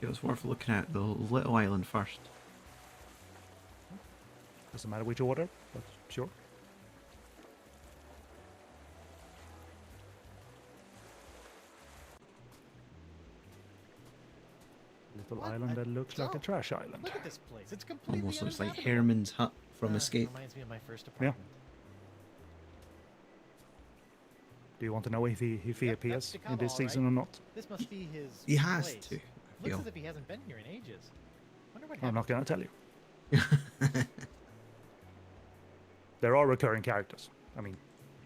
it was worth looking at the little island first. Doesn't matter which order, but sure. Little What island a that looks like a dump. trash island. Look at this place. It's completely Almost looks like uninhabitable. Herman's hut from Escape. Reminds me of my first Yeah. apartment. Do you want to know if he Yep, appears that's in Takaba, this all season right. or not? This must be his. He has place. to. I Looks feel. as if he hasn't been here in ages. Wonder what I'm not happened. going to tell you. There are recurring characters. I mean,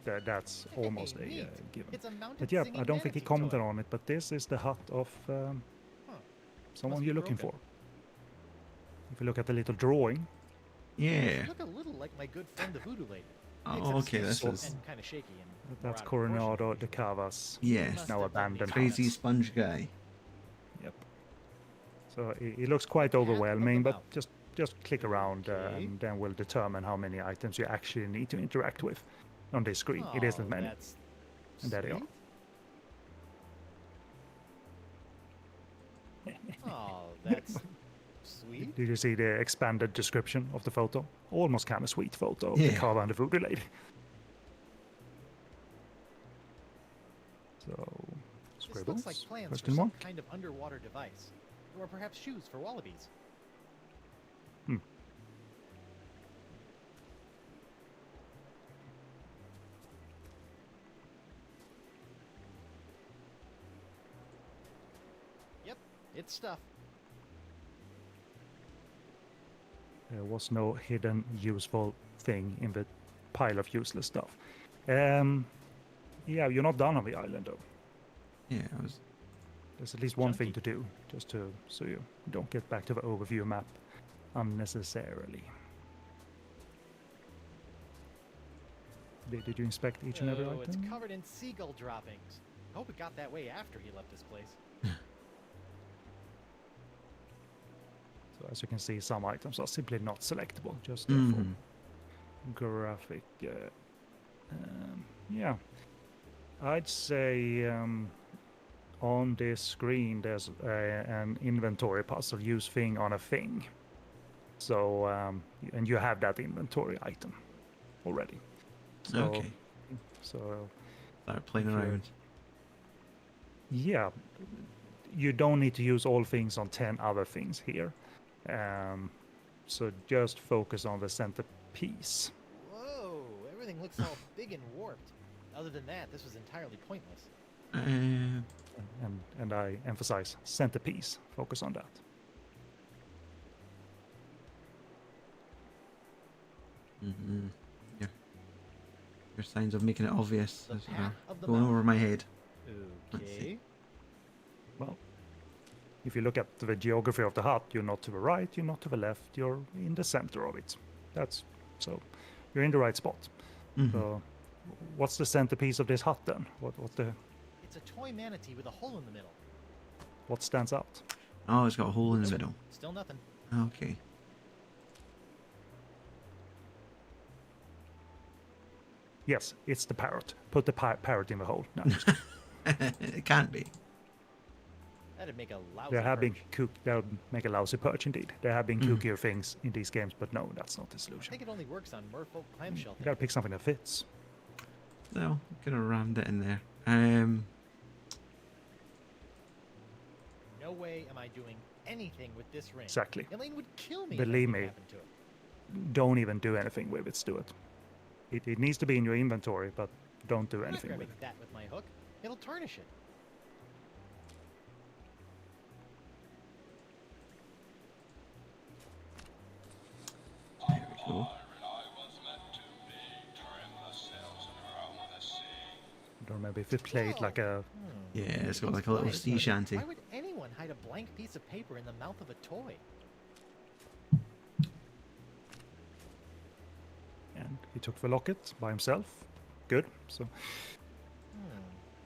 that's Hey, almost a neat. given. It's a mounted But yeah, singing I don't think he manatee commented toy. on it, but this is the hut of Huh. someone Must you're be looking broken. for. If you look at the little drawing, Yeah. You look a little like my good friend the Voodoo Lady. Oh, Except okay. stiff This sort is and kind of shaky and more that's out of proportion Coronado than de usual. Cavas, yes. Must now have done abandoned. these Crazy donuts. sponge guy. Yep. So he looks quite Half of overwhelming, them but out. just click around Okay. and then we'll determine how many items you actually need to interact with on this screen. It Oh, isn't many. that's And there they are. sweet. Oh, that's sweet. Did you see the expanded description of the photo? Almost kind of sweet photo of the Yeah. Cava and the Voodoo Lady. So, This scribbles? looks like plans for Question some mark? kind of underwater device, or perhaps shoes for wallabies. It's stuff. There was no hidden useful thing in the pile of useless stuff. Yeah, you're not done on the island though. Yeah, I was. There's at least one thing to do, just to so you don't get back to the overview map unnecessarily. Did you inspect each and every item? It's covered in seagull droppings. I hope it got that way after he left this place. So as you can see, some items are simply not selectable, just Mhm. for graphic. Yeah, I'd say on this screen there's an inventory puzzle. Use thing on a thing. So and you have that inventory item already. So, Okay. So Start playing if you're- around. yeah, you don't need to use all things on 10 other things here. So just focus on the centerpiece. Whoa, everything looks all big and warped. Other than that, this was entirely pointless. And I emphasize centerpiece. Focus on that. Mm-hmm. Yeah. There's signs of making it obvious. The as they path are of the going mountain. over my head. Let's Okay. see. Well, if you look at the geography of the hut, you're not to the right, you're not to the left, you're in the center of it. That's so you're in the right spot. Mhm. So what's the centerpiece of this hut then? What's the It's a toy manatee with a hole in the middle. what stands out? Oh, it's got a hole in the middle. Still nothing. Okay. Yes, it's the parrot. Put the parrot in the hole. No, I'm just kidding. It can't be. That'd make a lousy There have been perch. that'll make a lousy perch indeed. There have been kookier things in these games, but no, that's not the I solution. think it only works on merfolk clamshell You gotta pick something that fits. No, could have rammed it in there. No way am I doing anything with this ring. Exactly. Elaine would kill me. Believe if anything me. happened to it. Don't even do anything with it, Stuart. It needs to be in your inventory, but don't do I'm not anything grabbing with it. that with my hook. It'll tarnish it. There we go. I don't remember if it played like a. Yeah, it's got like a little sea shanty. Why would anyone hide a blank piece of paper in the mouth of a toy? And he took the locket by himself. Good. So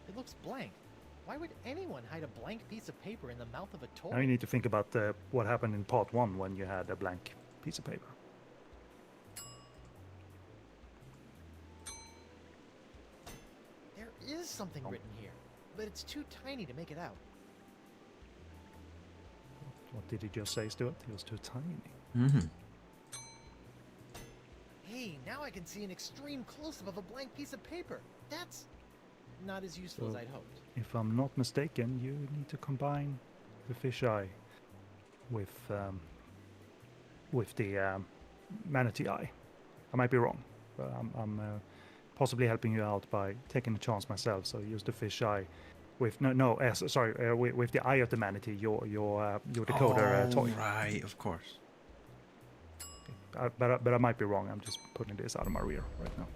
It looks blank. Why would anyone hide a blank piece of paper in the mouth of a toy? now you need to think about what happened in part 1 when you had a blank piece of paper. There is something written here, but it's too tiny to make it out. What did he just say, Stuart? He was too tiny. Mm-hmm. Hey, now I can see an extreme close-up of a blank piece of paper. That's not as useful as So- I'd hoped. If I'm not mistaken, you need to combine the fisheye with the manatee eye. I might be wrong, but I'm possibly helping you out by taking a chance myself. So use the fisheye with with the eye of the manatee, your decoder toy. Right, of course. But I might be wrong. I'm just putting this out of my rear right now.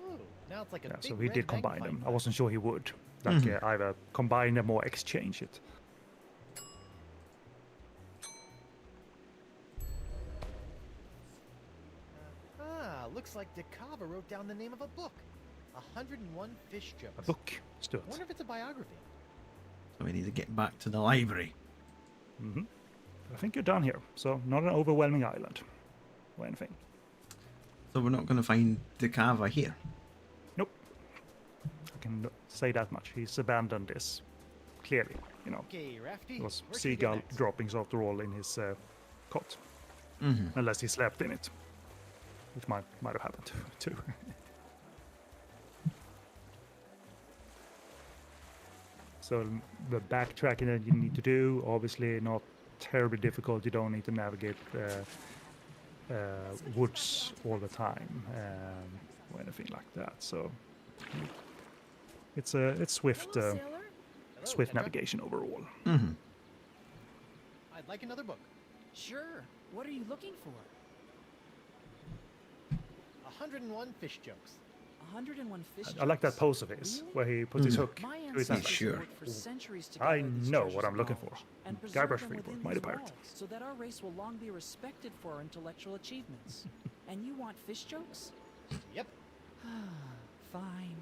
Ooh, now it's like a Yeah, big so he red did combine magnifying them. I glass. wasn't sure he would. Like either combine them or exchange it. Looks like DeCava wrote down the name of a book. 101 Fish Jokes. A book, Stuart. I wonder if it's a biography. So we need to get back to the library. hmm I think you're done here. So not an overwhelming island or anything. So we're not going to find DeCava here. Nope. I can say that much. He's abandoned this. Clearly, you know. Okay, Rafty. It was where should we go seagull next? droppings after all in his cot. Mm-hmm. Unless he slept in it. Which might have happened too. So the backtracking that you need to do, obviously not terribly difficult. You don't need to navigate woods all the time or anything like that. So it's swift Hello, sailor. swift Kendra. navigation overall. Mm-hmm. I'd like another book. Sure. What are you looking for? 101 fish jokes. 101 fish I like that jokes. pose of his, Really? where he puts his hook My to his ancestors hand. Sure. worked for centuries to I gather these know treasures what I'm of looking for. knowledge and Guybrush preserve them Freeport, within Mighty these Pirate. walls, so that our race will long be respected for our intellectual achievements. And you want fish jokes? Yep. Fine.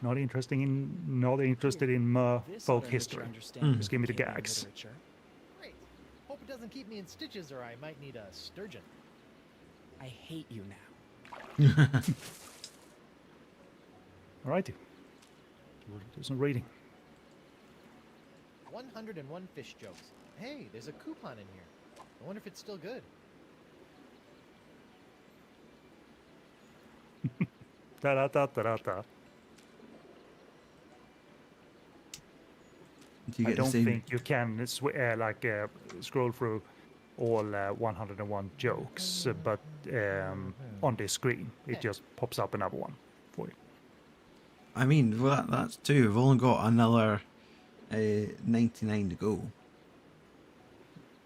Not interested in This folk ought to hurt your history. understanding Just of give me the Akkadian gags. literature. Great. Hope it doesn't keep me in stitches, or I might need a sturgeon. I hate you now. Alrighty. We'll do some reading. 101 fish jokes. Hey, there's a coupon in here. I wonder if it's still good. Da-da-da-da-da-da. Do you I get the don't same? think you can scroll through all 101 jokes, but on this screen it just pops up another one for you. I mean, well, that's two. We've only got another 99 to go.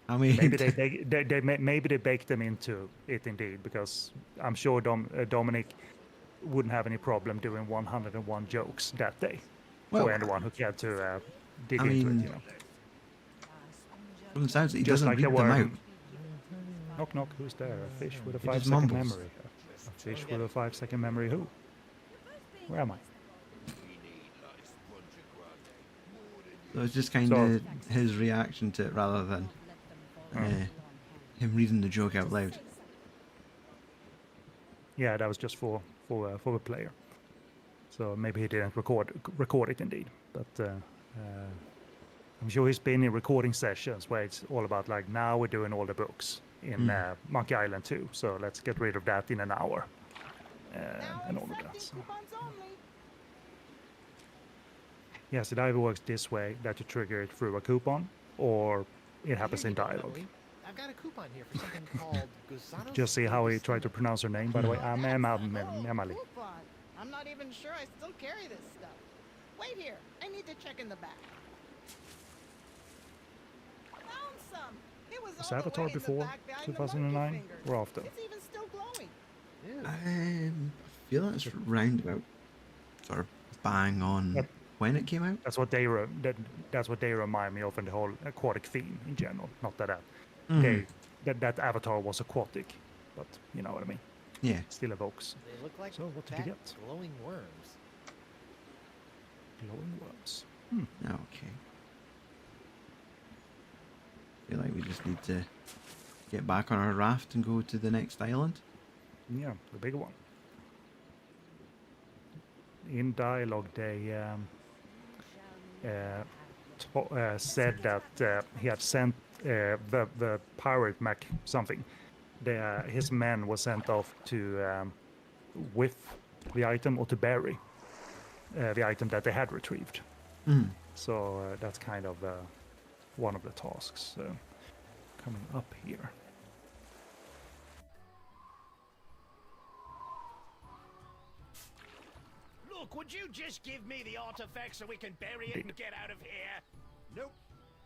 I mean, Maybe maybe they baked them into it indeed, because I'm sure Dominic wouldn't have any problem doing 101 jokes that day. Well, for anyone who cared to dig I into mean, it, you know. from the sounds, he Just doesn't like read there them were. out. Knock knock, who's there? A fish with a He just 5-second mumbles. memory. A fish with a 5-second memory. Who? Where am I? So it's just kind of his reaction to it rather than him reading the joke out loud. Yeah, that was just for the player. So maybe he didn't record it indeed. But I'm sure he's been in recording sessions where it's all about like, now we're doing all the books in Monkey Island 2, so let's get rid of that in an hour and all of that. So. Yes, it either works this way, that you trigger it through a coupon, or it happens in dialogue. I've got a coupon here for something called Gusano's Just see how he tried to Spinner. pronounce her name, by the way. I'm Emily. Coupon. I'm not even sure I still carry this stuff. Wait here. I need to check in the back. Found some. It was Was all the Avatar way in the before back behind the monkey 2009 fingers. or after? It's even still glowing. Ew. I feel that's round about sort of bang on Yep. when it came out. That's what they remind me of in the whole aquatic theme in general. Not that Mhm. that Avatar was aquatic, but you know what I mean. Yeah. Still evokes They look like So, what did you fat, get? glowing worms. glowing worms. Okay. Feel like we just need to get back on our raft and go to the next island. Yeah, the bigger one. In dialogue, they said that he had sent the pirate Mac something. His men were sent off to whiff the item or to bury the item that they had retrieved. Mm. So that's kind of one of the tasks coming up here. Look, would you just give me the artifact so we can bury it and get out of here? Nope.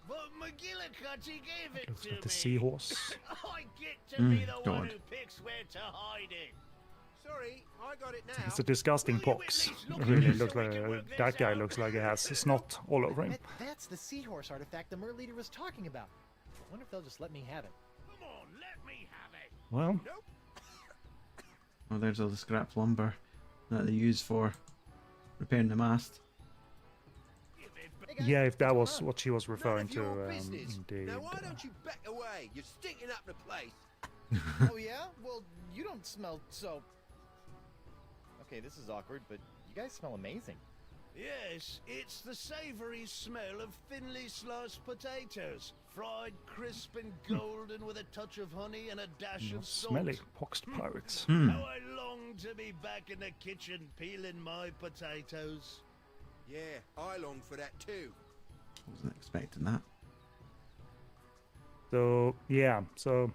But McGillicutty gave it Looks to like the me. seahorse. I get to be the one God. who picks where to hide it. Sorry, I got it now. It's a disgusting Will you at pox. least look It at really it looks so we like can work this that guy out? looks like he has snot all over him. That's the seahorse artifact the mer leader was talking about. I wonder if they'll just let me have it. Come on, let me have it. Well, Nope. Oh, there's all the scrap lumber that they use for repairing the mast. Give it back. Hey guys, yeah, if that what's was going on? what she was referring None of to, your business. indeed. Now why don't you back away? You're stinking up the place. Oh yeah? Well, you don't smell so... Okay, this is awkward, but you guys smell amazing. Yes, it's the savory smell of thinly sliced potatoes, fried crisp and golden with a touch of honey and a dash of salt. Smelly poxed pirates. Hmm. How I long to be back in the kitchen peeling my potatoes. Yeah, I long for that too. Wasn't expecting that. So yeah, so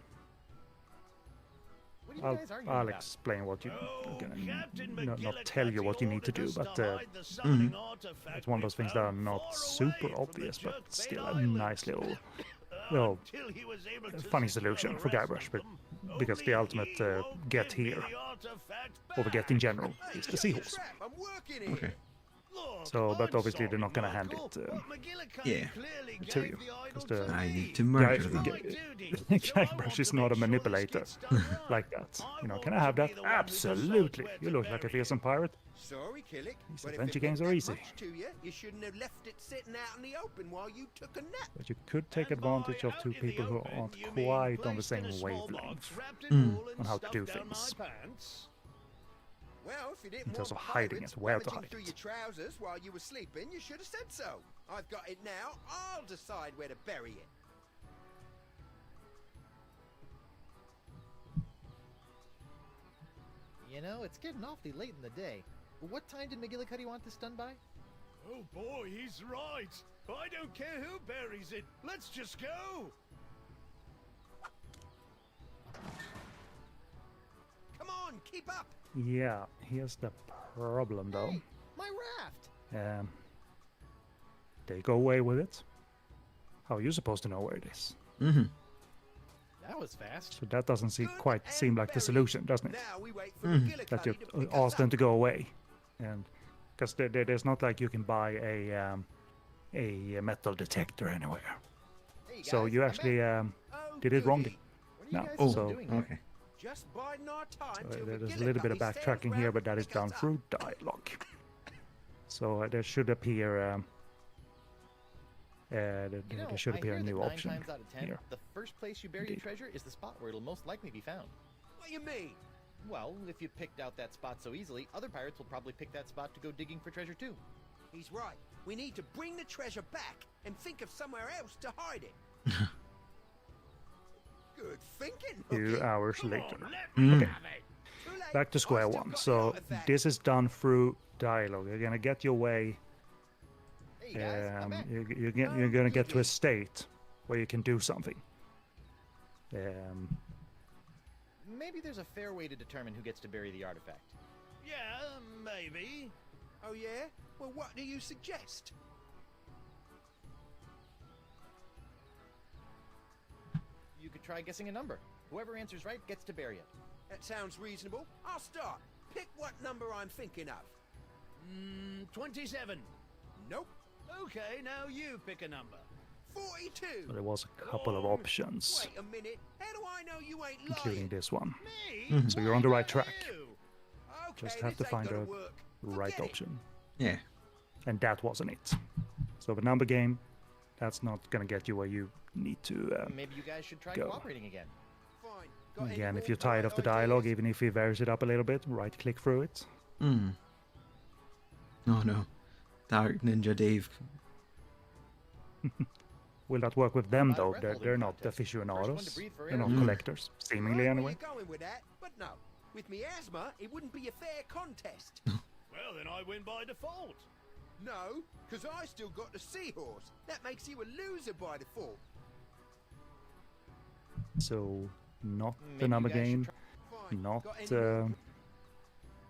What What are you I'll, guys arguing I'll about? explain what you Oh, Captain not tell you what you need to do, ordered us but to hide the summoning artifact it's one of those we things that are found not far super away from obvious, the but Jerk still Bait a Islands. nice little Until he was able to funny secure solution the for rest Guybrush, of but them. because the Only ultimate he won't get give me here, the artifact or the get in back. general, Hey, is the shut your seahorse. trap, I'm working Okay. here. Look, So, but I'm obviously they're sorry, not gonna hand Michael, it, but McGillicutty Yeah. clearly to gave you, the idol 'cause to the- I me. need to murder Guy- them. My duty, so I Guybrush want is to not make a sure this manipulator gets done right. like that. I Can want I have to be that? the one who decides Absolutely. where You to look like a bury fearsome it. pirate. Sorry, Killick, These but if adventure it games meant are that easy. much to you, you shouldn't have left it sitting out in the open while you took a nap. But you could take And by advantage of out two in the people who open, aren't you mean quite on the placed in same a small wavelength box wrapped in Mm. wool and on how to do stuffed down my things. pants. Well, if you didn't In terms want of hiding pirates it, where to rummaging hide through it. your trousers while you were sleeping, you should have said so. I've got it now. I'll decide where to bury it. You know, it's getting awfully late in the day. What time did McGillicutty want this done by? Oh boy, he's right. I don't care who buries it. Let's just go. Come on, keep up. Yeah, here's the problem though. Hey, my raft! They go away with it. How are you supposed to know where it is? Mm-hmm. That was fast. So that doesn't Good quite and seem like the very. solution, doesn't it? Now we wait for Mm. McGillicutty That you to pick us ask them up. to go away, and because there's not like you can buy a metal detector anywhere. Hey So guys, you I'm actually back. Oh, did it wrong. goody. What are you no. guys Oh, still doing here? okay. Just biding our time So till there's a little bit of McGillicutty backtracking stands here, round but that to is pick done us up. through dialogue. So there should appear You know, there should I appear hear a that new 9 option times out of 10, here. the first place you bury Indeed. your treasure is the spot where it'll most likely be found. What do you mean? Well, if you picked out that spot so easily, other pirates will probably pick that spot to go digging for treasure too. He's right. We need to bring the treasure back and think of somewhere else to hide it. Good thinking. Few Hooky. hours Come later. on, let me Mm. have it. Too late. Back to I've square still one. got the So artifact. this is done through dialogue. You're gonna get your way. Hey guys, I'm back. You're gonna get to a state where you can do something. Maybe there's a fair way to determine who gets to bury the artifact. Yeah, maybe. Oh yeah? Well, what do you suggest? You could try guessing a number. Whoever answers right gets to bury it. That sounds reasonable. I'll start. Pick what number I'm thinking of. 27. Nope. Okay, now you pick a number. 42. So there was a couple of Wrong. options, Wait a minute. How do I know you ain't including lying? this one. Me? So you're on the Why right track. you? Okay, Just have this to find ain't gonna a work. right Forget it. option. Yeah. And that wasn't it. So the number game, that's not gonna get you where you need to. Maybe you guys should try go. cooperating again. Fine. Got any Again, if more you're tired of the bright dialogue, ideas? even if he varies it up a little bit, right click through it. Mm. Oh no. Dark Ninja Dave. Will that work with them About a though? breath They're holding not contest. First one to aficionados. breathe for They're not air. collectors, seemingly Right, anyway. where you're going with that, but no. With me asthma, it wouldn't be a fair contest. Well, then I win by default. No, because I still got the seahorse. That makes you a loser by default. So not Maybe the you number guys should game, try- Fine. not Got any more?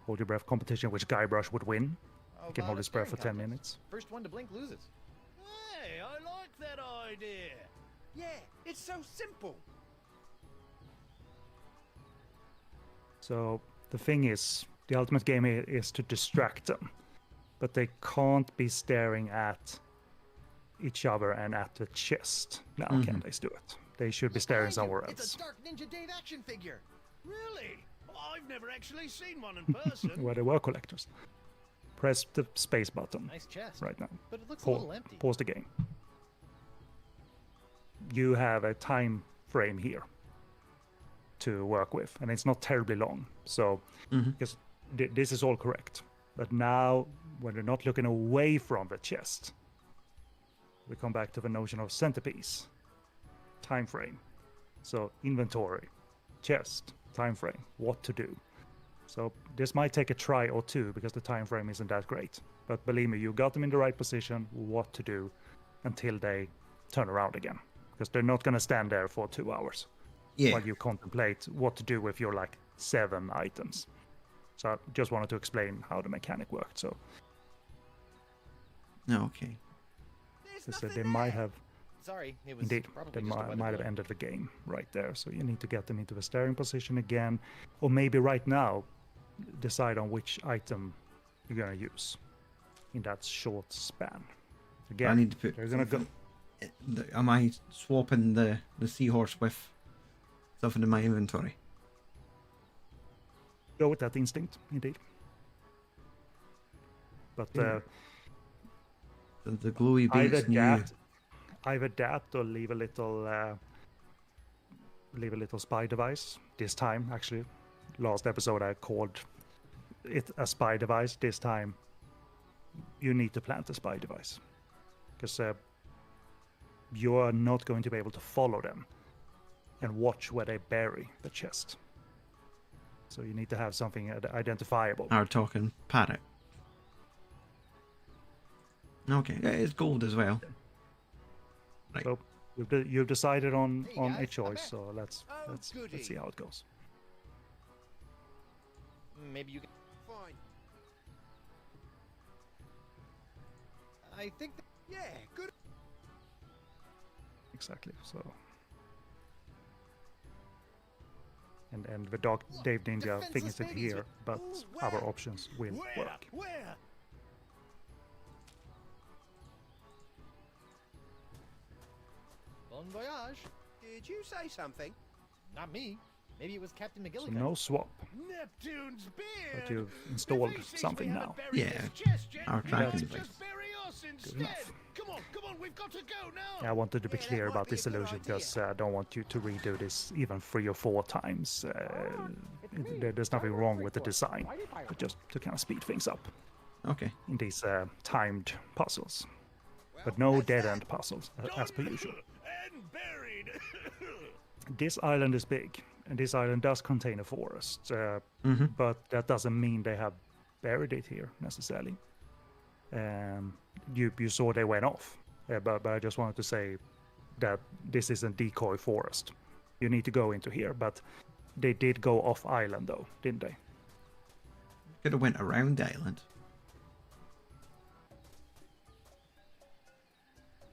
hold your breath competition, which Guybrush would win. How He can about hold a his breath for staring 10 contest? minutes. First one to blink loses. Hey, I like that idea. Yeah, it's so simple. So the thing is, the ultimate game is to distract them, but they can't be staring at each other and at the chest. Now can they do it? They should be Look staring behind you. somewhere It's else. a Dark Ninja Dave action figure. Really? I've never actually seen one in person. Where they were collectors. Press the space button Nice chest. right now. But it looks a Pause, little empty. pause the game. You have a time frame here to work with, and it's not terribly long. So, because this is all correct. But now, when they're not looking away from the chest, we come back to the notion of centerpiece, time frame. So, inventory, chest, time frame, what to do. So this might take a try or two because the time frame isn't that great. But believe me, you got them in the right position, what to do, until they turn around again. Because they're not going to stand there for 2 hours Yeah. while you contemplate what to do with your like 7 items. So I just wanted to explain how the mechanic worked. So Okay. so they might have Sorry, it was indeed probably they just a weather might have balloon. ended the game right there. So you need to get them into the steering position again, or maybe right now decide on which item you're gonna use in that short span. Again, I need to put. they're gonna go. Am I swapping the seahorse with stuff into my inventory? Go with that instinct, indeed. But Yeah. The glowy beats new. either that or leave a little spy device. This time, actually, last episode I called it a spy device. This time, you need to plant a spy device because you are not going to be able to follow them and watch where they bury the chest. So you need to have something identifiable. Are talking parrot. Okay, yeah, it's gold as well. Right. So you've decided on Hey, guys, a I'm choice. back. So let's goody. see how it goes. Maybe you can. Fine. I think. Yeah, good. Exactly. So. And the dog Dave Ninja defenseless thinks it babies here, with- but Ooh, our where? options will Where? work. Where? Bon voyage. Did you say something? Not me. Maybe it was Captain So McGillicutty. no swap, Neptune's beard. but you've installed If he thinks something we now. haven't buried Yeah, his chest yet, our he tracking might device. just bury us instead. enough. Come on, we've got to go now. I wanted to be Yeah, that clear might about be a this good solution idea. because I don't want you to redo this even 3 or 4 times. There's nothing wrong with the design, but just to kind of speed things up Okay. in these timed puzzles. Well, But no that's dead that. end puzzles, as per usual. And buried. This island is big, and this island does contain a forest, Mm-hmm. but that doesn't mean they have buried it here necessarily. You saw they went off, but I just wanted to say that this is a decoy forest. You need to go into here, but they did go off island though, didn't they? Could have went around the island.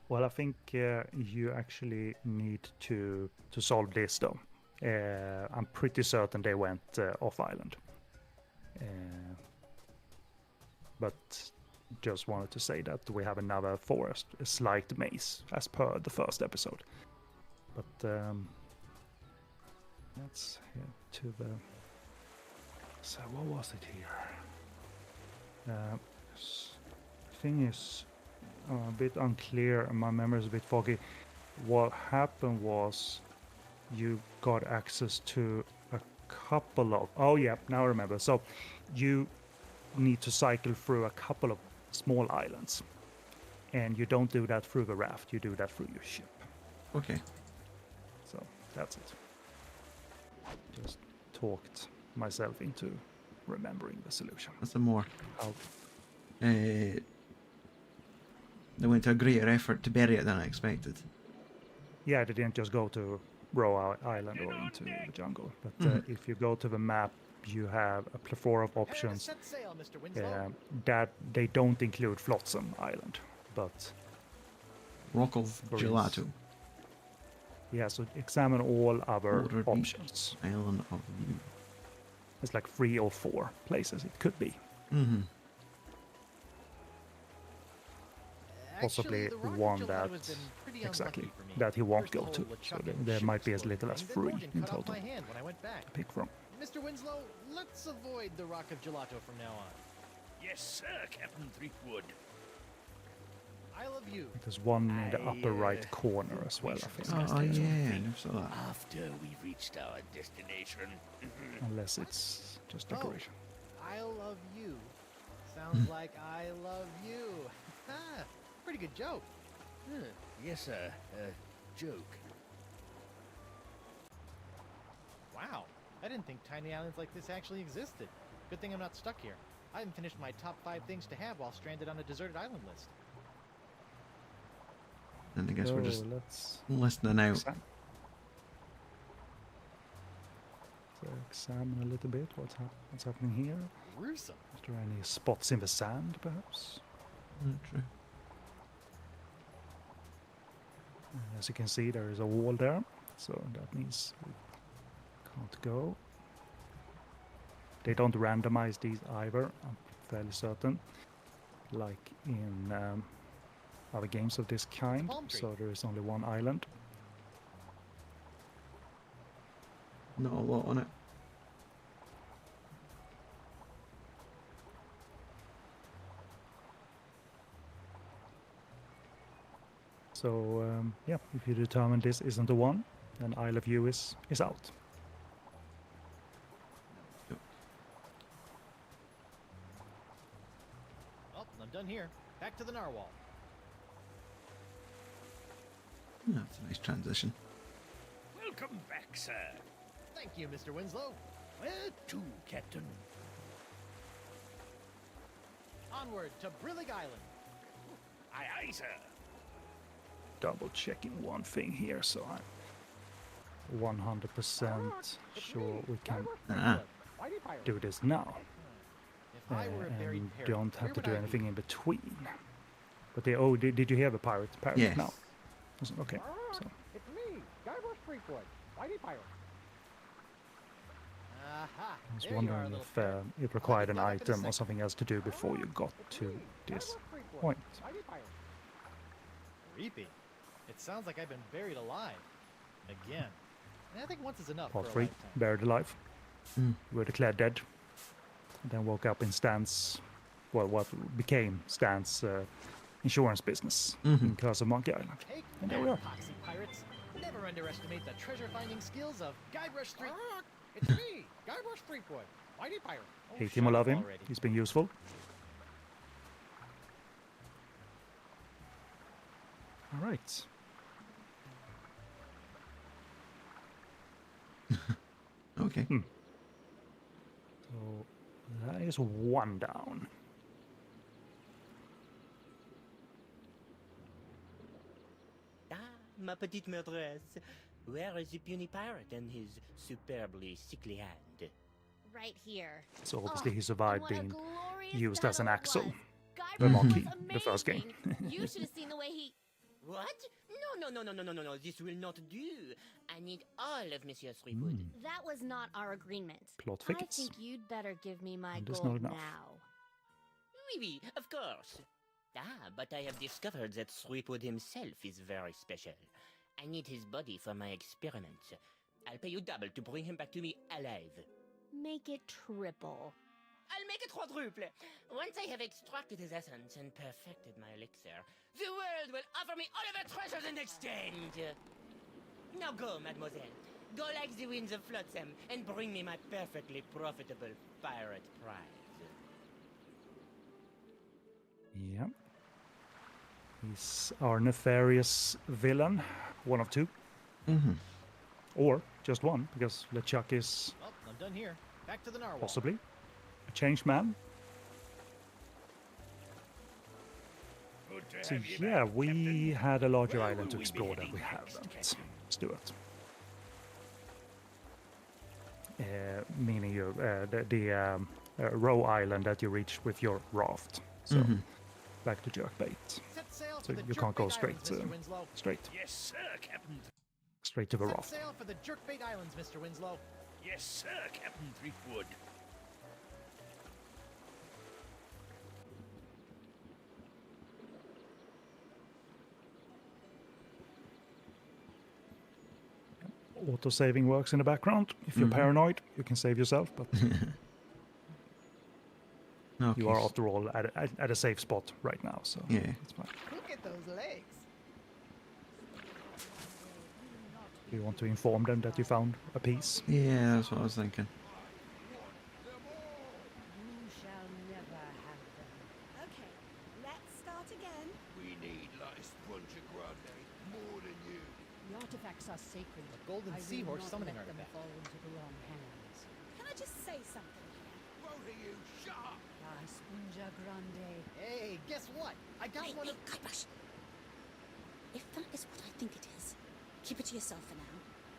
Well, I think you actually need to solve this though. I'm pretty certain they went off island. But just wanted to say that we have another forest, a slight maze, as per the first episode. But let's head to the. So what was it here? Thing is a bit unclear, and my memory is a bit foggy. What happened was you got access to a couple of. Oh yeah, now I remember. So you need to cycle through a couple of small islands, and you don't do that through the raft. You do that through your ship. Okay. So that's it. Just talked myself into remembering the solution. That's some more. How They went to a greater effort to bury it than I expected. Yeah, they didn't just go to Roe Island or into the jungle. But if you go to the map, you have a plethora of Prepare to options set sail, Mr. Winslow. that they don't include Flotsam Island. But Rock of Breeze. Gelato. yeah, so examine all other Water Beach. options. Island of View. It's like 3 or 4 places it could be. Mm-hmm. Possibly Actually, the Rock of one Gelato that has been pretty exactly unlucky for me. that he won't First go the to. whole So LeChuck there, and there ship might be as little exploding, as then 3 Morgan in cut off total my hand when I went back. to pick from. Mr. Winslow, let's avoid the Rock of Gelato from now on. Yes, sir, Captain Threepwood. I love you. There's one in the upper right corner as well, I think. Oh, yeah, I never saw that. After we've reached our destination. Unless it's just Oh. decoration. I love you. Sounds like I love you. Ha! Pretty good joke. Yes, sir. Joke. Wow. I didn't think tiny islands like this actually existed. Good thing I'm not stuck here. I haven't finished my top 5 things to have while stranded on a deserted island list. And I guess we're just let's listening out. exam- examine a little bit what's happening here. Gruesome. Is there any spots in the sand, perhaps? Not true. As you can see, there is a wall there, so that means we can't go. They don't randomize these either, I'm fairly certain, like in other games of this kind, palm tree. so there is only one island. Not a lot on it. So yeah, if you determine this isn't the one, then Isle of You is out. Oh, I'm done here. Back to the narwhal. That's a nice transition. Welcome back, sir. Thank you, Mr. Winslow. Where to, Captain? Onward to Brillig Island. Aye, aye, sir. Double checking one thing here, so I'm 100% sure we can do this now. If I were a buried And parrot, don't where have to would do I be? anything in between. But did you hear the pirate? Yes. No. Okay. So It's me, Guybrush Threepwood, Whitey Pirate. Aha! I was there you are, wondering little if parrot. it required an Glad I got up in a item or second. something else to do before you got to this Threepwood, point. Whitey Pirate. Creepy. It sounds like I've been buried alive. Again. And I think once is enough Part for a 3, lifetime. buried alive. Mm. You were declared dead. Then woke up in Stan's, well, what became Stan's insurance business in Curse of Monkey Island. Take And there we that, are. Foxy Pirates. Never underestimate the treasure-finding skills of Guybrush Threepwood. It's me, Guybrush Threepwood, Whitey Pirate. Oh, Hate him or shut love up him, already. he's been useful. All right. Okay. So that is one down. Ah, ma petite maîtresse. Where is the puny pirate and his superbly sickly hand? Right here. So obviously he And survived what a being glorious used as an battle it axle. was. The Guybrush monkey, was the first game. amazing. You should have seen the way he... What? No, this will not do. I need all of Monsieur Threepwood. That was not our agreement. Plot I thickets. think you'd better give me my And it's gold not enough. now. Oui, of course. Ah, but I have discovered that Threepwood himself is very special. I need his body for my experiments. I'll pay you double to bring him back to me alive. Make it triple. I'll make it quadruple. Once I have extracted his essence and perfected my elixir, the world will offer me all of the treasures in exchange. Now go, mademoiselle. Go like the winds of Flotsam and bring me my perfectly profitable pirate prize. Yeah. He's our nefarious villain, one of two. Or just one, because LeChuck is Oh, I'm done here. Back to the narwhal. possibly a changed man. Good to So have you yeah, back, we Captain. had a larger Where island to will we be explore than heading we have. next, Let's Captain? do it. Meaning you, the Roe Island that you reach with your raft. So back to jerkbait. Set sail So for the you can't go Jerkbait straight Islands, to Mr. Winslow. straight Yes, sir, Captain. straight to the Set raft. sail for the Jerkbait Islands, Mr. Winslow. Yes, sir, Captain Threepwood. Auto saving works in the background. If you're paranoid, you can save yourself, but Okay. you are after all at a safe spot right now, so Yeah. it's fine. Look at those legs. Do you want to inform them that you found a piece? Yeah, that's what I was thinking. You shall never have them. Okay, let's start again. We need like Sponge Grande more than you. The artifacts are sacred. The golden I will seahorse not summoning let them artifact. fall into the wrong hands. Can I just say something here? Both of you, shut up! La Sponja Grande. Hey, guess what? I got one of... Guybrush. If that is what I think it is, keep it to yourself for now.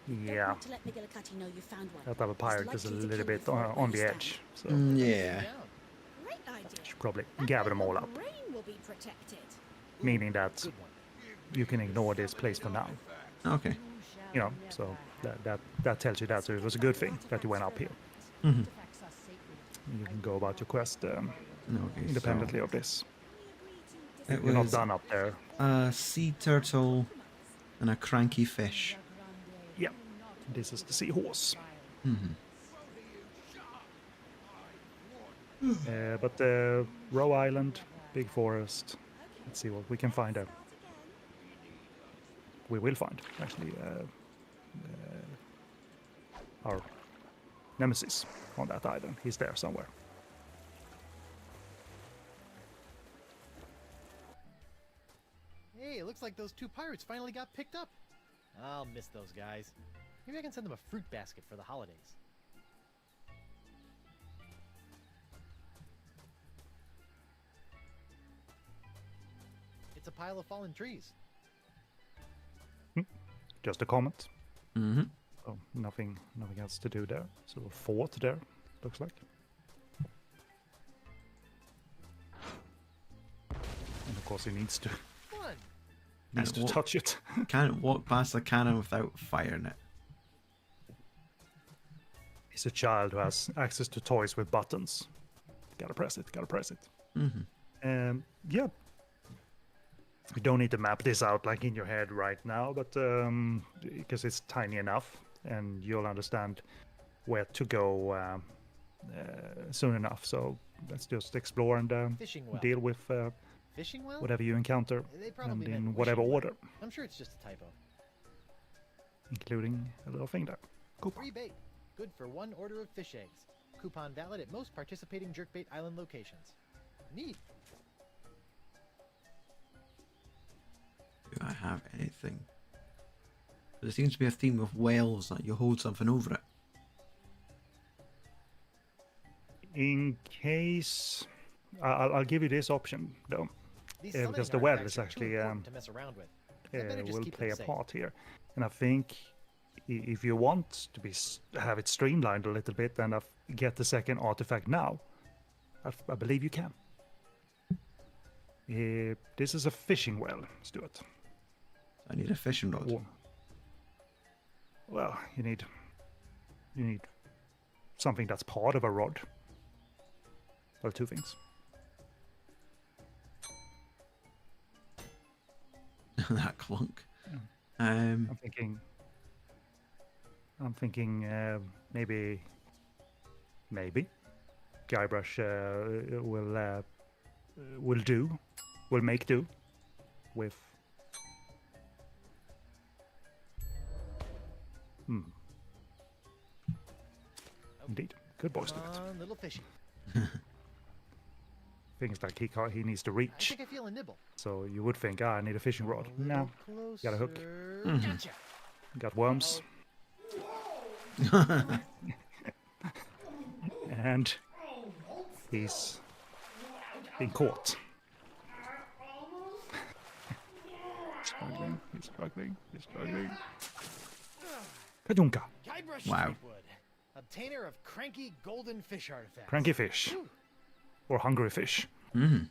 Yeah, Want to let McGillicutty know you found one. that type of pirate is a likely to little kill bit you for it on when the you edge. So Yeah. Great idea. should probably That gather way them your all up, brain will be protected. meaning that Good one. you can ignore this place for now. Okay. You know, so that tells you that. So it was a good thing that you went up here. Mhm. You can go about your quest Okay. independently of this. It You're not was done up there. a sea turtle and a cranky fish. Yeah, this is the seahorse. Mhm. But Roe Island, big forest. Let's see what we can find there. We will find, actually, our nemesis on that island. He's there somewhere. Hey, it looks like those two pirates finally got picked up. I'll miss those guys. Maybe I can send them a fruit basket for the holidays. It's a pile of fallen trees. Just a comment. Mhm. So nothing else to do there. So a fort there, looks like. And of course he needs to Fun! Can't touch it. Can't walk past a cannon without firing it. He's a child who has access to toys with buttons. Gotta press it, gotta press it. Mhm. Yeah. You don't need to map this out like in your head right now, but because it's tiny enough and you'll understand where to go soon enough. So let's just explore and Fishing well. deal with Fishing well? whatever you encounter, They and probably meant in wishing whatever well. order, I'm sure it's just a typo. including a little thing there. Coupon. Free bait. Good for 1 order of fish eggs. Coupon valid at most participating jerkbait island locations. Neat. Do I have anything? There seems to be a theme of whales that you hold something over it. In case, I'll give you this option though, These because summoning the weather artifacts is are too actually important to mess around with. I better just will keep play them a safe. part here. And I think if you want to have it streamlined a little bit and get the second artifact now, I believe you can. This is a fishing well, Stuart. I need a fishing rod. Well, you need something that's part of a rod. Well, 2 things. That clunk. I'm thinking maybe Guybrush will make do with. Indeed, good boy, Stuart. Come on, little fishy. Things like he needs to I reach. think I feel a nibble. So you would think, I need a fishing rod. A No, little got a hook. closer. Gotcha. got worms. And he's been caught. He's struggling. Kadunka. Guybrush Wow. Fleetwood, obtainer of Cranky golden fish artifacts. Cranky fish. Whew. Or hungry fish. Mhm.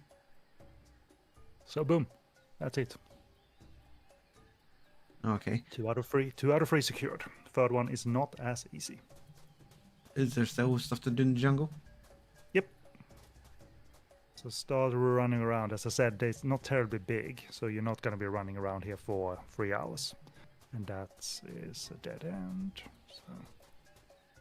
So boom. That's it. Okay. 2 out of 3. 2 out of 3 secured. Third one is not as easy. Is there still stuff to do in the jungle? Yep. So start running around. As I said, it's not terribly big, so you're not going to be running around here for 3 hours. And that is a dead end. So.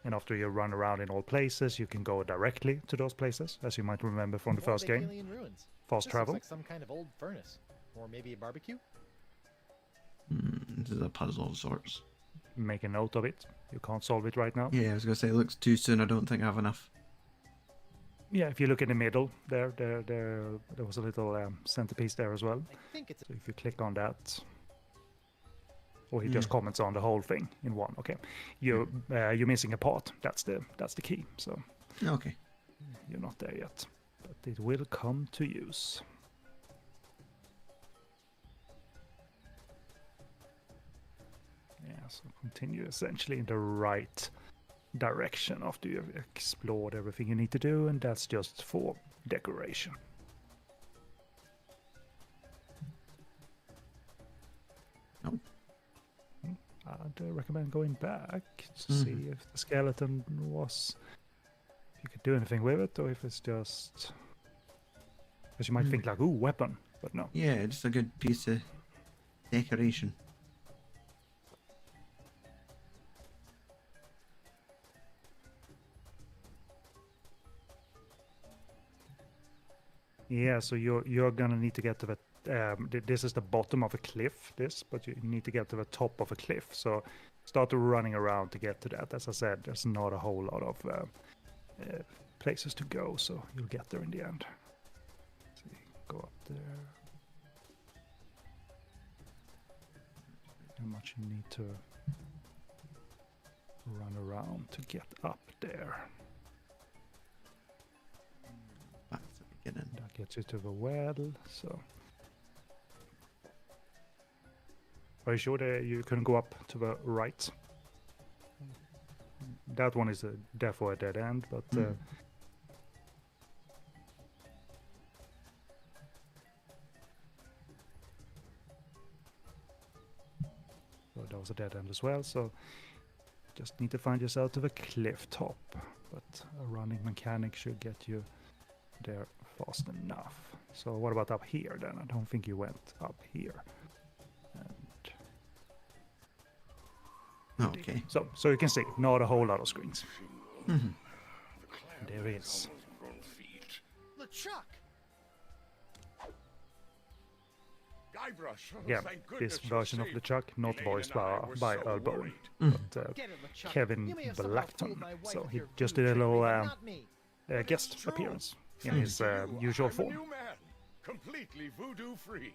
And after you run around in all places, you can go directly to those places, as you might remember from the first game. Alien ruins. Fast This travel. looks like some kind of old furnace. Or maybe a barbecue? This is a puzzle of sorts. Make a note of it. You can't solve it right now. Yeah, I was gonna say it looks too soon. I don't think I have enough. Yeah, if you look in the middle, there was a little centerpiece there as well. I think it's So if you click on that, or he just comments on the whole thing in one. Okay, you're missing a part. That's the key. So Okay. you're not there yet, but it will come to use. Yeah. So continue essentially in the right direction after you've explored everything you need to do, and that's just for decoration. Oh. I'd recommend going back to see if the skeleton was... If you could do anything with it, or if it's just... Because you might think like, ooh, weapon, but no. Yeah, just a good piece of decoration. Yeah, so you're gonna need to get to the... this is the bottom of a cliff, but you need to get to the top of a cliff. So start running around to get to that. As I said, there's not a whole lot of places to go, so you'll get there in the end. So you go up there. How much you need to run around to get up there. Back to the beginning. That gets you to the well, so... Are you sure that you can go up to the right? That one is therefore a dead end, but... So that was a dead end as well, so... Just need to find yourself to the cliff top. But a running mechanic should get you there fast enough. So what about up here then? I don't think you went up here. Okay. So you can see, not a whole lot of screens. There is. LeChuck! Guybrush, Yeah, thank this goodness you're version of safe. LeChuck, not Elaine voiced and I were by so Earl Bowen, worried. but Get it, LeChuck. Kevin You may have somehow Blackton. fooled my wife So with he your just voodoo did a trickery, little but not me. guest True. appearance in Thanks his to you, usual I'm a form. new man, completely voodoo free.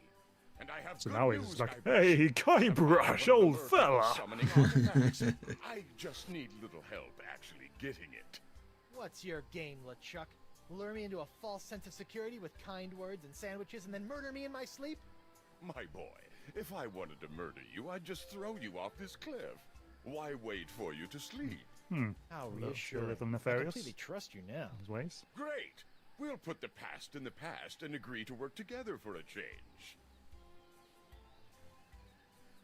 And I have So good now news, he's like, Guybrush. hey, Guybrush, I'm old perfect at fella. summoning artifacts. I just need little help actually getting it. What's your game, LeChuck? Lure me into a false sense of security with kind words and sandwiches and then murder me in my sleep? My boy, if I wanted to murder you, I'd just throw you off this cliff. Why wait for you to sleep? How Little reassuring. little I nefarious. completely trust you now. His ways. Great! We'll put the past in the past and agree to work together for a change.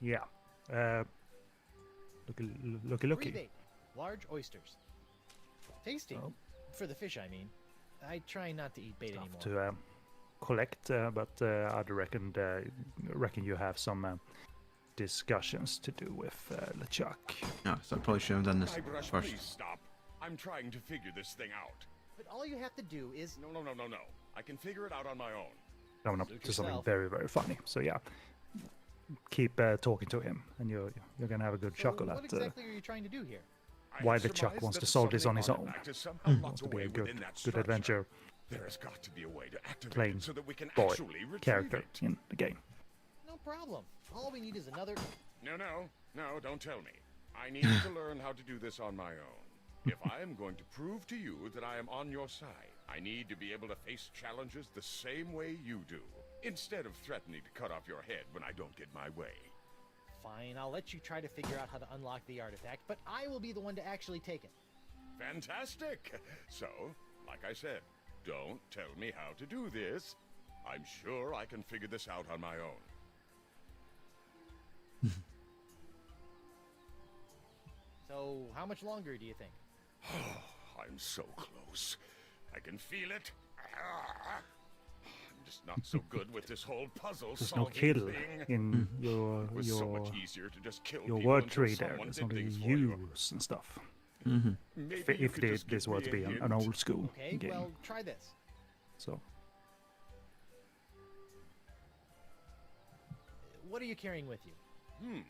Yeah. Looky. Rebate. Large oysters. Tasty. Oh. For the fish, I mean. I try not to eat bait anymore. To collect, but I'd reckon you have some discussions to do with LeChuck. No, so I probably should have done this Guybrush, first. please stop. I'm trying to figure this thing out. But all you have to do is... No. I can figure it out on my own. Coming up Suit to something yourself. very, very funny. So yeah, keep talking to him, and you're gonna have a good So chuckle what at exactly are you trying to do here? I why have LeChuck surmised wants that to solve this on summoning his own. artifact is somehow Wants to locked be a away good within that good structure. adventure There has got to be a way to activate playing it so that we can boy actually retrieve character it. in the game. No problem. All we need is another... No, don't tell me. I need to learn how to do this on my own. If I am going to prove to you that I am on your side, I need to be able to face challenges the same way you do, instead of threatening to cut off your head when I don't get my way. Fine, I'll let you try to figure out how to unlock the artifact, but I will be the one to actually take it. Fantastic! So, like I said, don't tell me how to do this. I'm sure I can figure this out on my own. So, how much longer do you think? I'm so close. I can feel it. I'm just not so good with this whole puzzle There's no solving kill thing. in your It was so much easier to just kill your people word until tree there. someone There's did only things for you. use and stuff. Maybe you If could just this give were me to be a an hint. old school Okay, game, well, try this. so What are you carrying with you?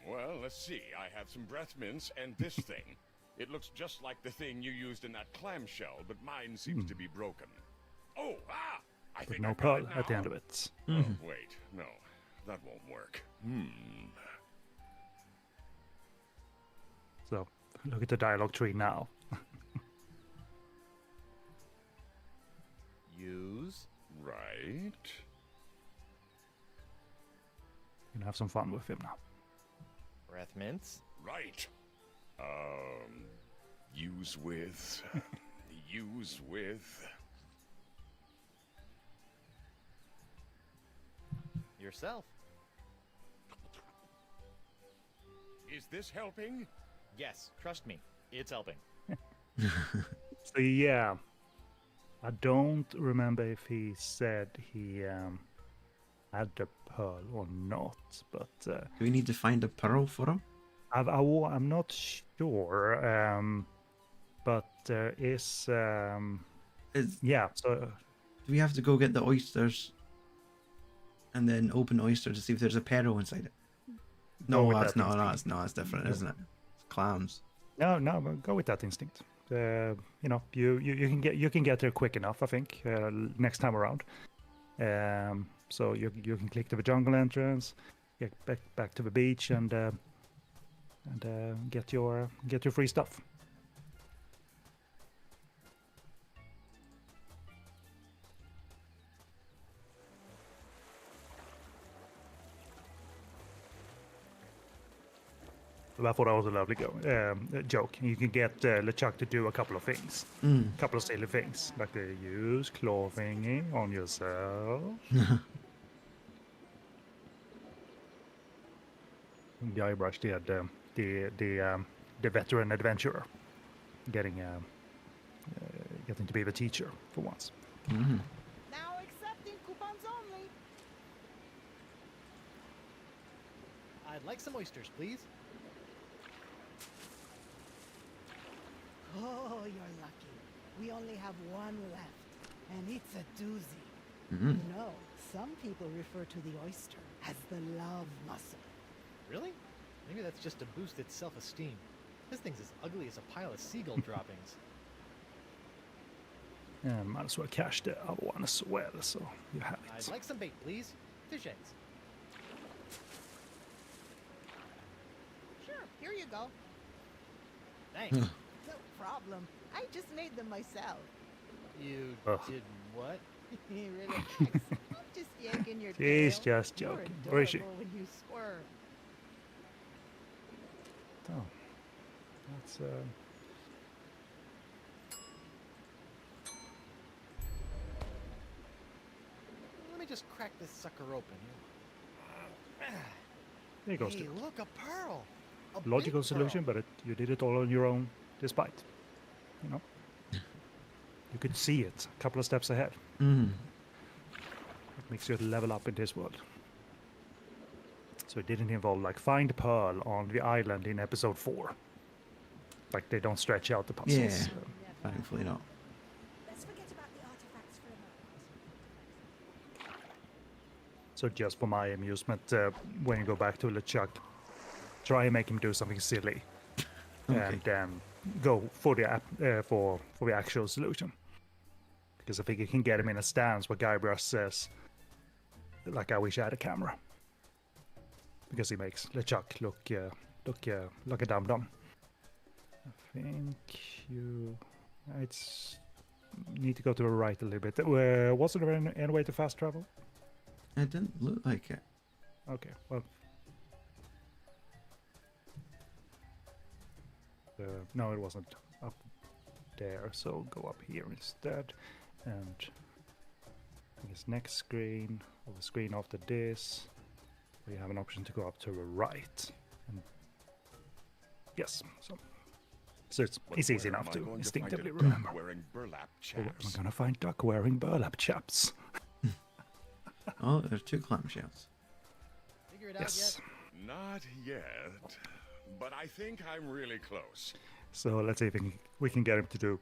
Well, let's see. I have some breath mints and this thing. It looks just like the thing you used in that clamshell, but mine seems to be broken. Oh, I with think no I've got pearl it at the now. end of it. Oh, wait, no, that won't work. So look at the dialogue tree now. Use. Right. You can have some fun with him now. Breath mints. Right. Use with. Use with. Yourself. Is this helping? Yes, trust me, it's helping. So yeah, I don't remember if he said he had the pearl or not, but Do we need to find a pearl for him? I'm not sure. But there is yeah. So Do we have to go get the oysters and then open the oyster to see if there's a pearl inside it? No, with that's that not. instinct. No, that's different, isn't it? It's clams. no, but go with that instinct. You know, you can get there quick enough, I think. Next time around. So you can click to the jungle entrance, get back to the beach, and get your free stuff. So I thought that was a lovely joke. You can get LeChuck to do a couple of things, a couple of silly things, like use claw thingy on yourself. Guybrush did the veteran adventurer, getting to be the teacher for once. Mm-hmm. Now accepting coupons only. I'd like some oysters, please. Oh, you're lucky. We only have one left, and it's a doozy. Mm-hmm. You know, some people refer to the oyster as the love muscle. Really? Maybe that's just to boost its self-esteem. This thing's as ugly as a pile of seagull droppings. Might as well cash the other one as well, so you have it. I'd like some bait, please. Fish eggs. Sure, here you go. Thanks. No problem. I just made them myself. You Ugh. did what? Relax. I'm just yanking your She's tail. just You're joking. Where is she? adorable when you swerve. Oh, that's Let me just crack this sucker open. there you go. Hey, Stuart. look, a pearl. A big Logical pearl. solution, but you did it all on your own, despite. You know, you could see it a couple of steps ahead. Mm. It makes you level up in this world. So it didn't involve like find pearl on the island in episode 4. Like they don't stretch out the puzzles. Yeah. So. Thankfully not. Let's forget about the artifacts for a moment. So just for my amusement, when you go back to LeChuck, try and make him do something silly, Okay. and then go for the actual solution. Because I think you can get him in a stance where Guybrush says, "Like I wish I had a camera," because he makes LeChuck look like a dum dum. I think you need to go to the right a little bit. Wasn't there any way to fast travel? It didn't look like it. Okay, well. No, it wasn't up there, so go up here instead. And I guess next screen, or the screen after this, we have an option to go up to the right. And yes, so it's easy Where enough am I to going instinctively find a duck remember. wearing burlap Where am chaps? I going to find duck wearing burlap chaps? Oh, there's 2 clamshells. Figure it out Yes. yet? Not yet, but I think I'm really close. So let's see if we can get him to do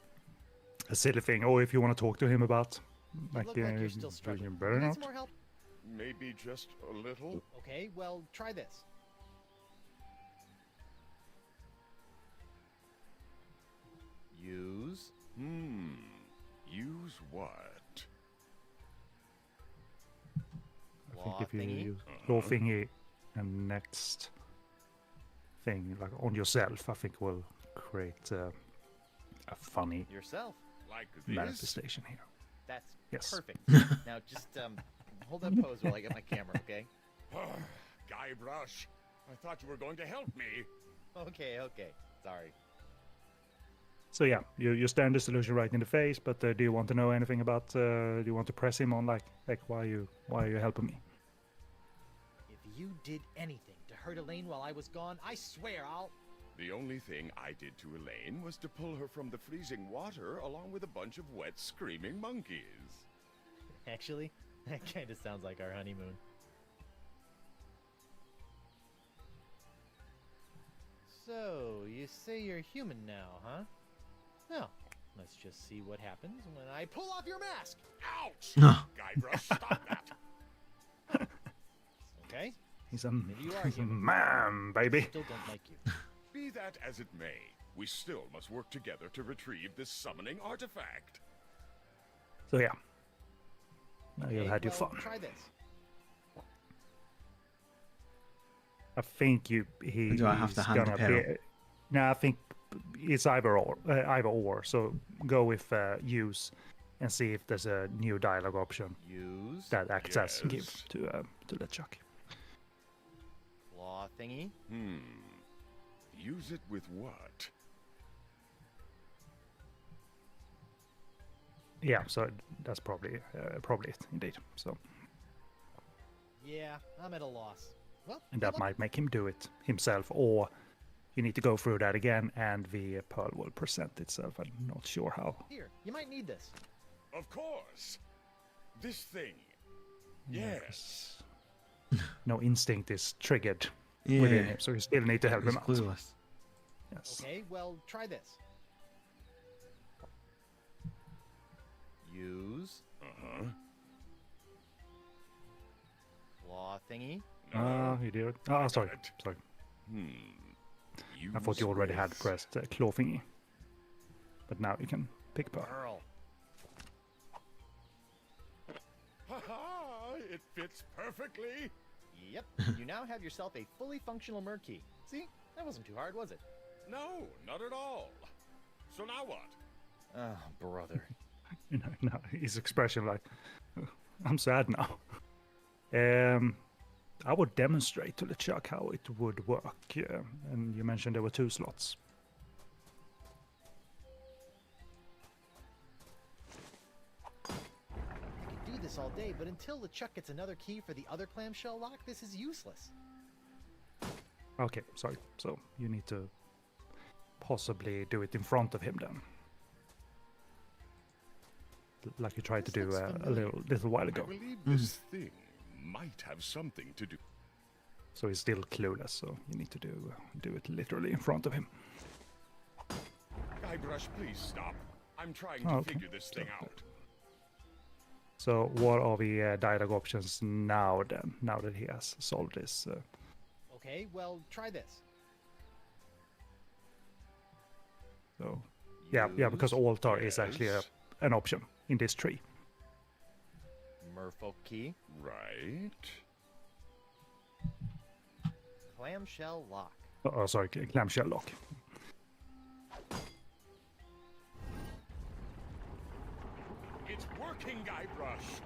a silly thing, or if you want to talk to him about You like look like you're still doing struggling. your You burnout. need some more help? Maybe just a little. Okay, well, try this. Use. Use what? I think Claw if you thingy? use claw thingy and next thing like on yourself, I think will create a funny Yourself. Like this? manifestation here. That's Yes. perfect. Now just hold that pose while I get my camera, okay? Guybrush, I thought you were going to help me. Okay, sorry. So yeah, you stand this illusion right in the face. But do you want to know anything about? Do you want to press him on like why are you helping me? If you did anything to hurt Elaine while I was gone, I swear I'll... The only thing I did to Elaine was to pull her from the freezing water along with a bunch of wet, screaming monkeys. Actually, that kind of sounds like our honeymoon. So, you say you're human now, huh? Well, let's just see what happens when I pull off your mask! Ouch! No. Guybrush, stop that! Okay, He's a maybe you are human. man, baby. Still don't like you. Be that as it may, we still must work together to retrieve this summoning artifact. So yeah, now Okay, you've had your well, fun. Try this. I think he's Do I have to hand the gonna pedal? be. No, I think it's either or. So go with use, and see if there's a new dialogue option Use that acts as give Yes. to LeChuck. claw thingy. Use it with what? Yeah, so that's probably it indeed. So Yeah, I'm at a loss. Well, and good that luck. might make him do it himself, or you need to go through that again, and the pearl will present itself. I'm not sure how. Here, you might need this. Of course! This thing. Yes. No instinct is triggered Yeah. within him, so you still need to help He's him out. clueless. Yes. Okay, well, try this. Use Uh-huh. claw thingy. Ah, you did it. Ah, sorry. it. Sorry. Use I thought you already had with- pressed claw thingy. But now you can pick pearl. Pearl. Ha-ha! It fits perfectly! Yep. You now have yourself a fully functional Murky. See? That wasn't too hard, was it? No, not at all. So now what? Oh, brother. No, his expression like, I'm sad now. I would demonstrate to LeChuck how it would work. And you mentioned there were 2 slots. I could do this all day, but until LeChuck gets another key for the other clamshell lock, this is useless. Okay, sorry. So you need to possibly do it in front of him then. Like you tried to This do looks a familiar. little while I ago. believe this thing might have something to do. So he's still clueless, so you need to do it literally in front of him. Guybrush, please stop. I'm trying to Oh, okay. figure this thing out. So what are the dialogue options now then, now that he has solved this? Okay, well, try this. So yeah, because Use altar is actually Yes. an option in this tree. Merfolk key. Right. Clamshell lock. Oh, sorry, clamshell lock. It's working, Guybrush!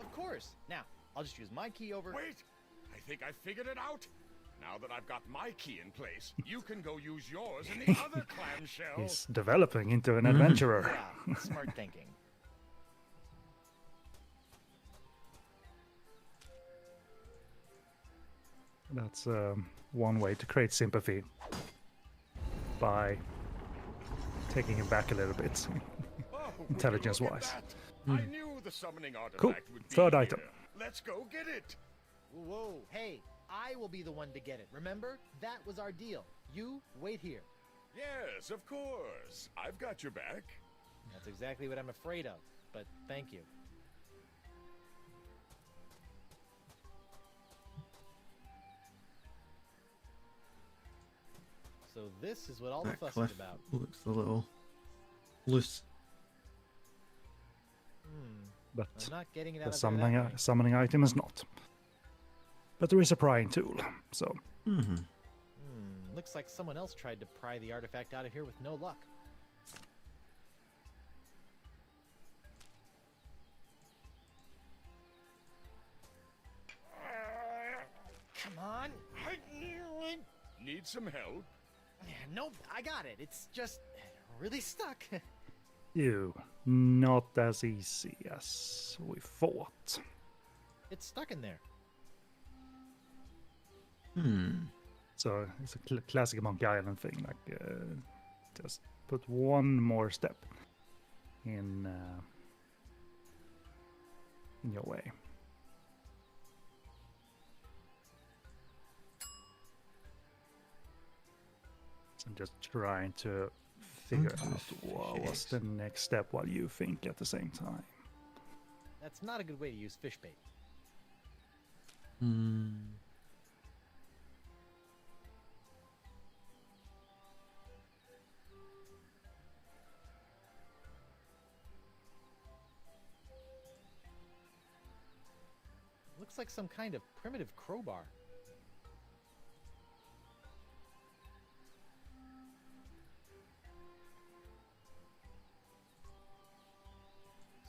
Of course. Now, I'll just use my key over... Wait! I think I figured it out! Now that I've got my key in place, you can go use yours in the other clamshell! He's developing into an adventurer. Yeah, smart thinking. That's one way to create sympathy by taking him back a little bit. Oh, would you Intelligence-wise. look at that? I knew the summoning artifact Cool. would be Third here. item. Let's go get it! Whoa, hey, I will be the one to get it, remember? That was our deal. You wait here. Yes, of course. I've got your back. That's exactly what I'm afraid of, but thank you. So this is what all the That fuss cliff is about. looks a little loose. But I'm not getting it the out of there that way. summoning item is not. But there is a prying tool, so Looks like someone else tried to pry the artifact out of here with no luck. Come on. Need some help? Nope, I got it. It's just really stuck. Ew, not as easy as we thought. It's stuck in there. So it's a classic Monkey Island thing. Like, just put one more step in your way. So I'm just trying to figure out what was the next step while you think at the same time. That's not a good way to use fish bait. Looks like some kind of primitive crowbar.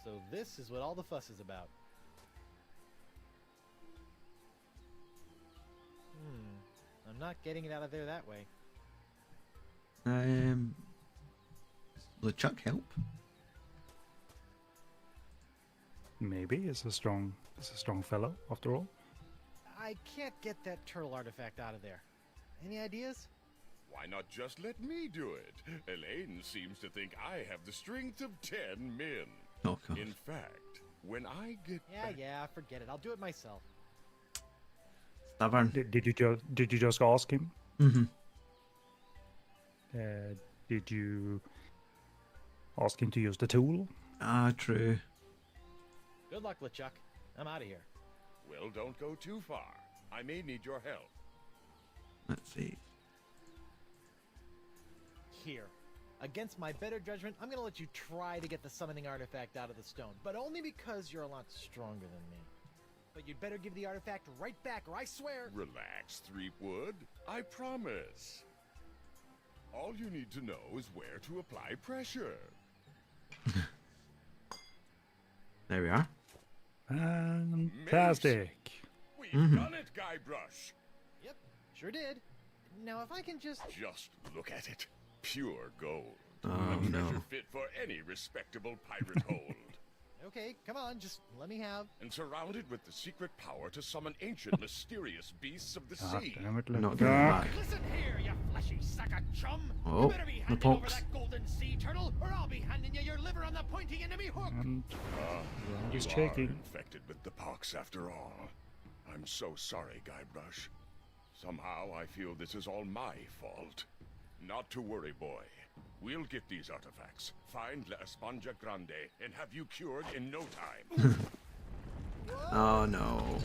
So this is what all the fuss is about. I'm not getting it out of there that way. LeChuck help? Maybe it's a strong fellow after all. I can't get that turtle artifact out of there. Any ideas? Why not just let me do it? Elaine seems to think I have the strength of 10 men. Oh, God. In fact, when I get back... Yeah, forget it. I'll do it myself. Stubborn. Did you just ask him? Did you ask him to use the tool? Ah, true. Good luck, LeChuck. I'm out of here. Well, don't go too far. I may need your help. Let's see. Here. Against my better judgment, I'm gonna let you try to get the summoning artifact out of the stone, but only because you're a lot stronger than me. But you'd better give the artifact right back, or I swear... Relax, Threepwood. I promise. All you need to know is where to apply pressure. There we are. Fantastic. We've done it, Guybrush. Yep, sure did. Now if I can just... Just look at it. Pure gold. Oh, A treasure no. fit for any respectable pirate hold. Okay, come on, just let me have... And surrounded with the secret power to summon ancient, mysterious beasts of the sea. Damn it, Not LeChuck. going back. Listen here, you fleshy sack of chum! Oh, You better be the handing over pox. that golden sea turtle, or I'll be handing you your liver on the pointy end of me hook! And You just are checking. infected with the pox after all. I'm so sorry, Guybrush. Somehow I feel this is all my fault. Not to worry, boy. We'll get these artifacts, find La Esponja Grande, and have you cured in no time. Oh, no.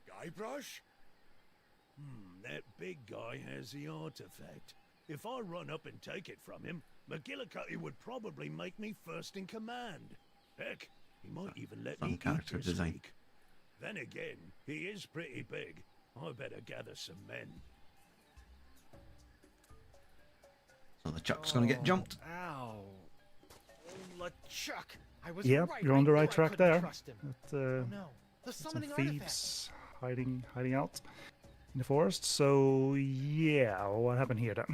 Guybrush? That big guy has the artifact. If I run up and take it from him, McGillicutty would probably make me first in command. Heck, he might even let Some me eat character this design. week. Then again, he is pretty big. I better gather some men. So LeChuck's gonna get jumped. Ow. Oh, LeChuck! I was yeah, right. you're on the I knew right I track couldn't there. trust him. But, Oh no. The some summoning artifact. thieves hiding out in the forest. So yeah, what happened here then?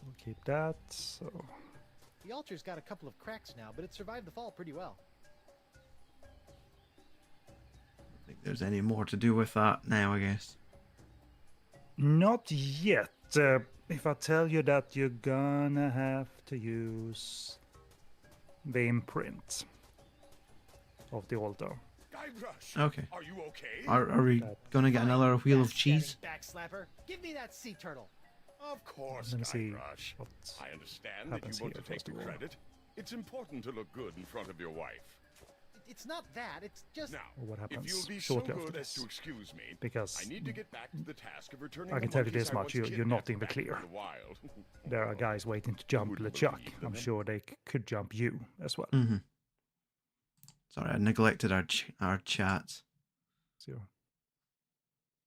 We'll keep that. So The altar's got a couple of cracks now, but it survived the fall pretty well. I think there's any more to do with that now, I guess. not yet. If I tell you that you're gonna have to use the imprint of the altar. Guybrush! Okay. Are you okay? Are we gonna get another wheel of cheese? Backslapper, give me that sea turtle. Of course, Let me see Guybrush. what I understand that happens you want here to take first the of all. credit. It's important to look good in front of your wife. It's not that, it's just... Now, What if happens you'll be so shortly after good as this. to excuse me, Because I need to get back to the task of returning I can the tell you monkeys this I much, once you're not kidnapped in the back clear. from the wild. There are guys waiting to jump Wouldn't LeChuck. believe I'm them. sure they could jump you as well. Mm-hmm. Sorry, I neglected our chat. So,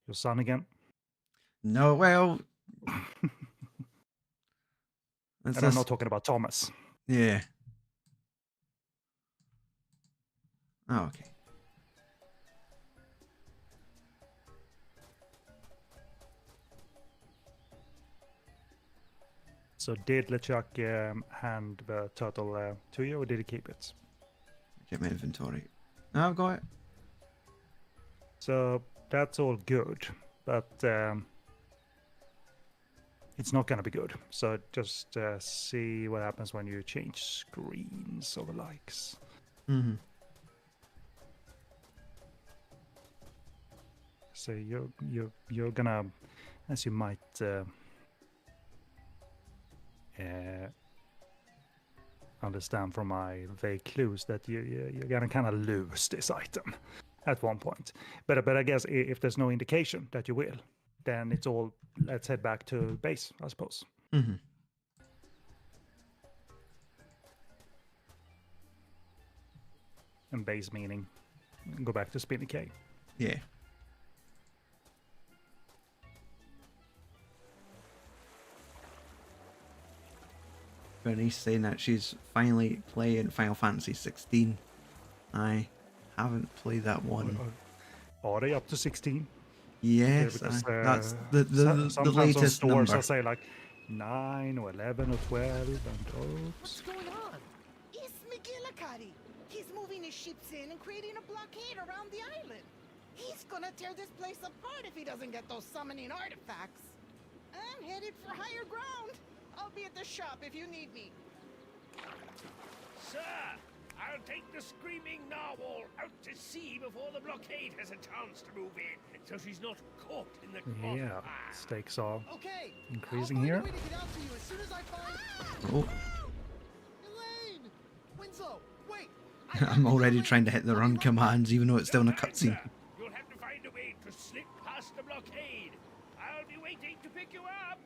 your son again? No, well, And I'm not talking about Thomas. Yeah. Oh, okay. So did LeChuck hand the turtle to you, or did he keep it? Check my inventory. No, I've got it. So that's all good, but it's not gonna be good. So just see what happens when you change screens or the likes. Mm-hmm. So you're gonna, as you might understand from my vague clues, that you're gonna kind of lose this item at one point. But I guess if there's no indication that you will, then it's all, let's head back to base, I suppose. Mm-hmm. And base meaning go back to Spinner Cay. Yeah. Bernice saying that she's finally playing Final Fantasy 16. I haven't played that one. Are they up to 16? Yes, because, that's the sometimes on latest stores number. I'll say like 9 or 11 or 12 and What's going on? It's McGillicutty. He's moving his ships in and creating a blockade around the island. He's gonna tear this place apart if he doesn't get those summoning artifacts. I'm headed for higher ground. I'll be at the shop if you need me. Sir, I'll take the screaming narwhal out to sea before the blockade has a chance to move in, so she's not caught in the yeah, crossfire. stakes are Okay. increasing I'll find here. a way to get out to you as soon as I find. Oh, Elaine! Winslow, wait! I'm already trying to hit the run commands, even though it's still in a cutscene. You'll have to find a way to slip past the blockade. I'll be waiting to pick you up.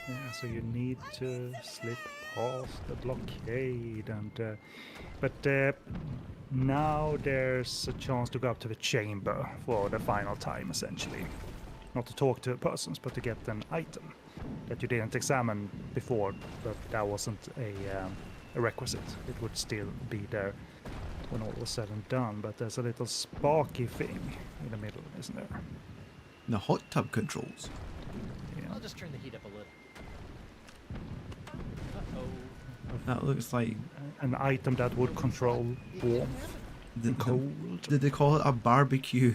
Yeah, so you need to slip past the blockade, and but now there's a chance to go up to the chamber for the final time, essentially. Not to talk to persons, but to get an item that you didn't examine before, but that wasn't a requisite. It would still be there when all was said and done, but there's a little sparky thing in the middle, isn't there? The hot tub controls. Yeah. I'll just turn the heat up a little. Uh-oh. That looks like. An item that would control warmth and cold. Did they call it a barbecue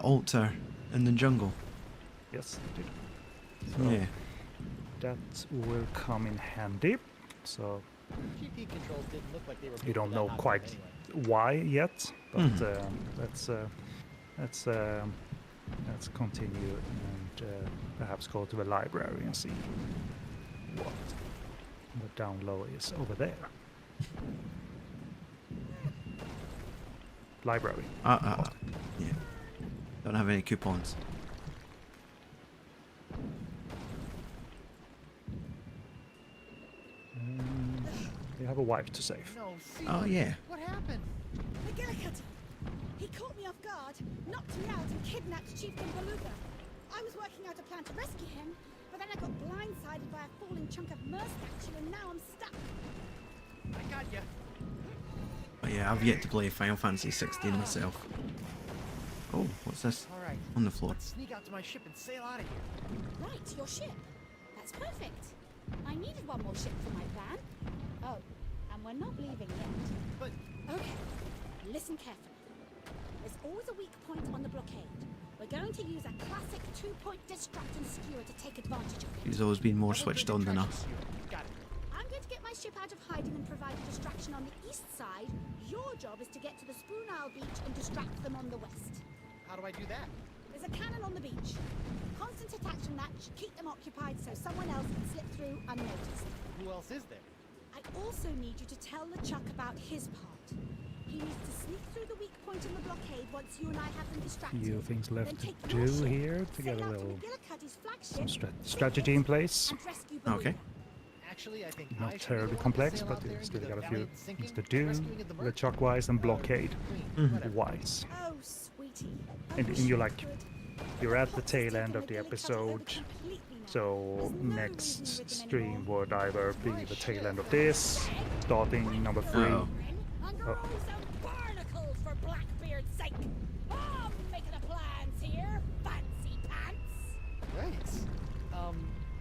altar in the jungle? Yes, they did. So Yeah. that will come in handy. So GP controls didn't look like they were. you don't that know hot quite anyway. why yet, but Mhm. let's continue and perhaps go to the library and see what the down low is over there. Library. Yeah. Don't have any coupons. They have a wife to save. No, see. Oh yeah. What happened? McGillicutty! He caught me off guard, knocked me out, and kidnapped Chieftain Beluga. I was working out a plan to rescue him, but then I got blindsided by a falling chunk of Mer statue, and now I'm stuck. I got you. But yeah, I've yet to play Final Fantasy 16 myself. Oh, what's this All right. on the floor? Let's sneak out to my ship and sail out of here. Right, your ship. That's perfect. I needed one more ship for my plan. Oh, and we're not leaving yet. But Okay, listen carefully. There's always a weak point on the blockade. We're going to use a classic two-point distract and skewer to take advantage of it. He's always been more switched on than us. got it. I'm going to get my ship out of hiding and provide a distraction on the east side. Your job is to get to the Spoon Isle beach and distract them on the west. How do I do that? There's a cannon on the beach. Constant attack from that should keep them occupied so someone else can slip through unnoticed. Who else is there? I also need you to tell LeChuck about his part. He needs to sneak through the weak point in the blockade once you and I have them distracted. Few things Then left to take your do ship, here to get sail a out to little McGillicutty's flagship, some strategy in place. and rescue Beluga. Okay. Actually, I think I Not should be the terribly one to complex, sail but out there you and still do the got a few valiant sinking things to and do. rescuing of the merc. LeChuck wise and Or blockade queen, whatever. wise. Oh, sweetie. And wish you're you like, could. you're The at the plot has tail taken end of the McGillicutty over episode, completely now. so There's no next reason you're with them stream anymore. would either be the tail end of this, starting number 3. Uh-oh. Under Oh. some barnacles for Blackbeard's sake. I'm making the plans here, fancy pants. Right.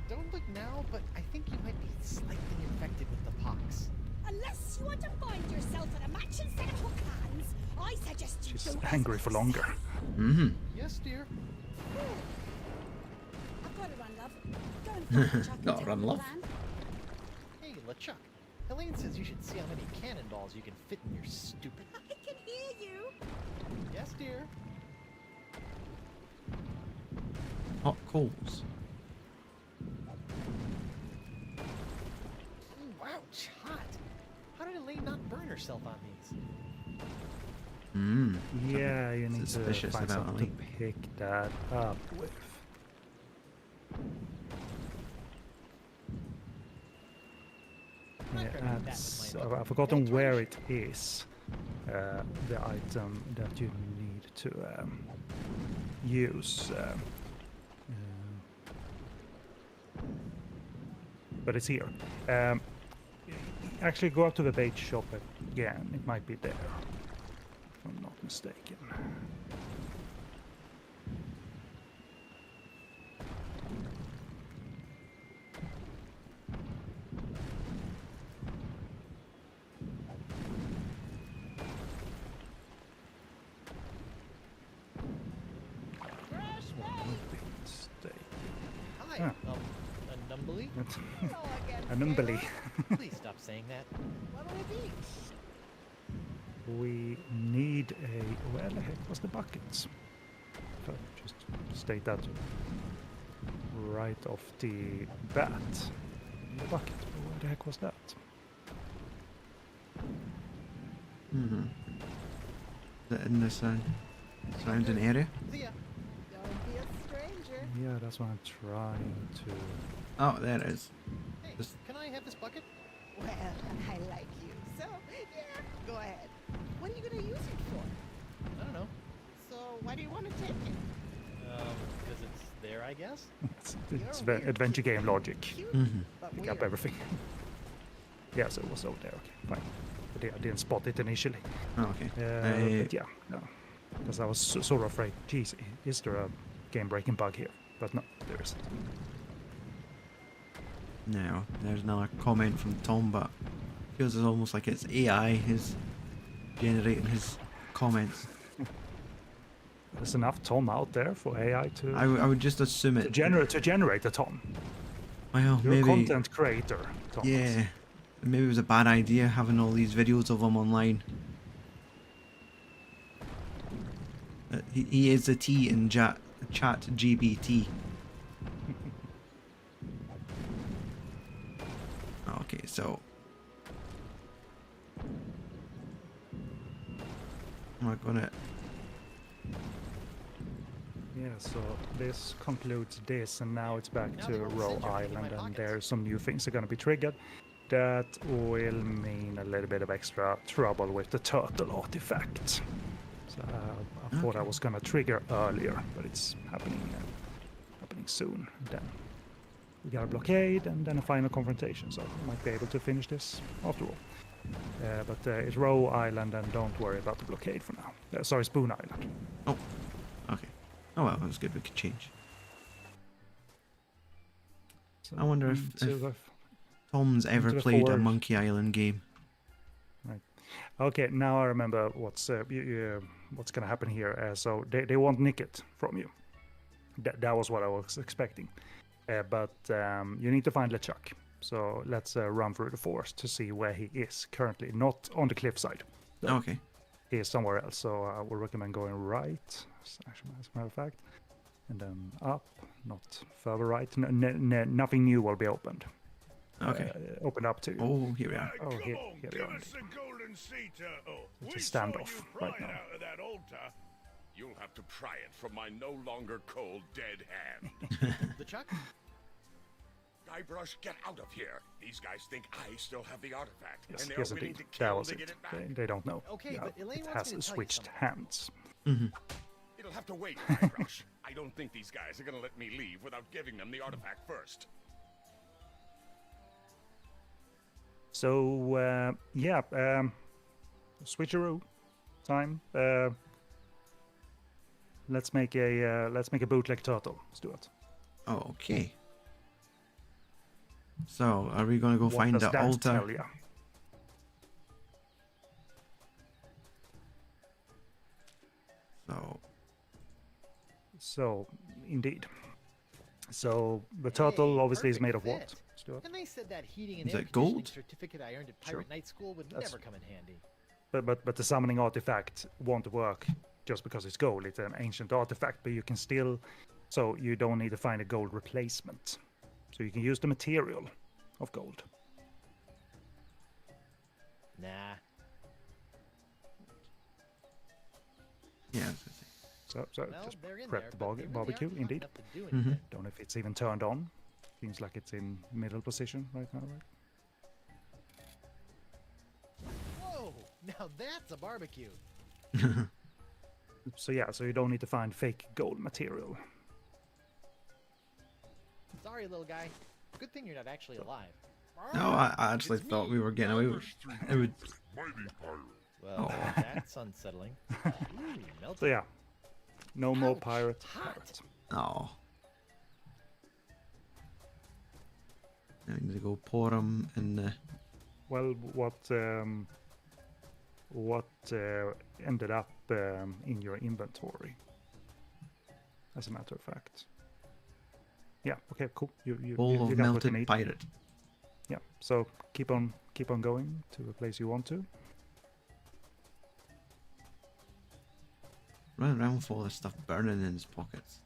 Don't look now, but I think you might be slightly infected with the pox. Unless you want to find yourself in a matching set of hook hands, I suggest you She's don't angry for longer. Mm-hmm. Yes, dear. I've got to run, love. Go and find LeChuck and Gotta tell run, him the love. plan. Hey, LeChuck. Helene says you should see how many cannonballs you can fit in your stupid... I can hear you. Yes, dear. Hot coals. Ouch, hot. How did Elaine not burn herself on these? Mm. Yeah, you need to Suspicious find about something Ali. to pick that up with. I'm not Yeah, gonna do that that's, with my I've forgotten Well, where try it is. The item that you need to use. But it's here. Actually, go up to the bait shop again. It might be there, if I'm not mistaken. Hi, Ah. a numbly? An umbly. Please stop saying that. What'll it be? We need a... Where the heck was the buckets? If I just state that right off the bat. The bucket. Where the heck was that? Mm-hmm. Is it in this surrounding area? See ya. Don't be a stranger. Yeah, that's what I'm trying to... Oh, there it is. Hey, Just- can I have this bucket? Well, I like you. So, yeah, go ahead. What are you going to use it for? I don't know. So, why do you want to take it? Because it's there, I guess? it's adventure game logic. Cute, Mm-hmm. but Pick weird. up everything. Yeah, so it was over there. Okay, fine. But I didn't spot it initially. Oh, okay. But yeah, no. Because I was sort of afraid, geez, is there a game-breaking bug here? But no, there isn't. Now, there's another comment from Tom, but feels almost like it's AI is generating his comments. There's enough Tom out there for AI to I would just assume it. generate a Tom. Well, You're a maybe. content creator, Tom. Yeah. Maybe it was a bad idea having all these videos of him online. He is a T in chat GBT. Okay, so we're gonna. Yeah, so this concludes this, and now it's back Now to they won't Roe send you anything in Island, my and pockets. there's some new things that are going to be triggered. That will mean a little bit of extra trouble with the turtle artifact. So I thought I was going to trigger earlier, but it's happening soon. Then we got a blockade, and then a final confrontation, so we might be able to finish this after all. But it's Roe Island, and don't worry about the blockade for now. Sorry, Spoon Island. Oh, okay. Oh well, that was good. We could change. So I wonder if Tom's ever into the played a forward. Monkey Island game. Okay, now I remember what's going to happen here. So they won't nick it from you. That was what I was expecting. But you need to find LeChuck. So let's run through the forest to see where he is currently. Not on the cliffside. though. Okay. He is somewhere else. So I would recommend going right, actually, as a matter of fact. And then up, not further right. Nothing new will be opened. Okay. Open up to. Oh, here we are. Oh, Come here on, we give are. us the golden sea turtle. It's We a saw standoff you right prying now. out of that altar. You'll have to pry it from my no longer cold dead hand. LeChuck? Guybrush, get out of here. These guys think I still have the artifact, Yes, and they're yes, willing indeed. to That kill was to it. get it back. They don't know. Okay, Yeah, but Elaine it wants has me to tell you switched something. hands. Mm-hmm. It'll have to wait, Guybrush. I don't think these guys are gonna let me leave without giving them the artifact first. So yeah, switcheroo time. Let's make a bootleg turtle. Let's do it. Okay. So, are we going to go What find does the that altar? tell ya? So, indeed. So, the turtle Hey, obviously is perfect made of fit. what, Stuart? And I said that heating and Is air it conditioning gold? certificate I earned at Sure. Pirate Night School would That's- never come in handy. But the summoning artifact won't work just because it's gold. It's an ancient artifact, but you can still... So, you don't need to find a gold replacement. So, you can use the material of gold. Nah. Yeah. So Well, just they're in prep there, the but they really barbecue, aren't hot indeed. enough to do Mhm. anything. Don't know if it's even turned on. Seems like it's in middle position right now, right? Whoa! Now that's a barbecue. So yeah, so you don't need to find fake gold material. Sorry, little guy. Good thing you're not actually alive. No, I actually It's thought me, we were getting away with it. Would... Well, Oh. that's unsettling. Ooh, melted. So yeah, no more Ouch, pirate. hot. pirate. Oh. I need to go pour them in the... Well, what ended up in your inventory? As a matter of fact. Yeah. Okay. Cool. You bowl you of got what you melted need. pirate. Yeah. So keep on going to the place you want to. Running around with all this stuff burning in his pockets.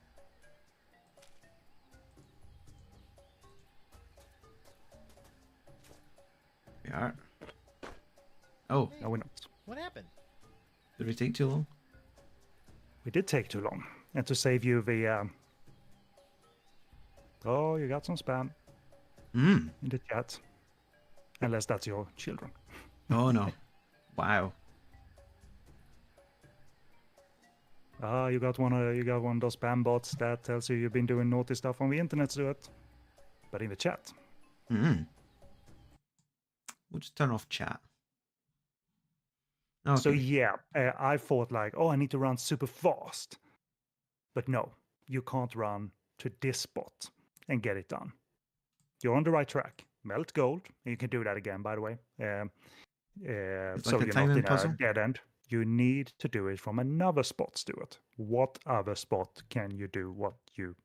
We are. Oh, Hey, No, we're not. what happened? did we take too long? We did take too long, and to save you the. Oh, you got some spam Hmm. in the chat. Unless that's your children. Oh no. Wow. Ah, you got one of those spam bots that tells you you've been doing naughty stuff on the internet, Stuart. But in the chat. Hmm. We'll just turn off chat. Okay. So yeah, I thought like, oh, I need to run super fast. But no, you can't run to this spot and get it done. You're on the right track. Melt gold, and you can do that again, by the way. It's So like a you're not timing in puzzle? a dead end. You need to do it from another spot, Stuart. What other spot can you do what you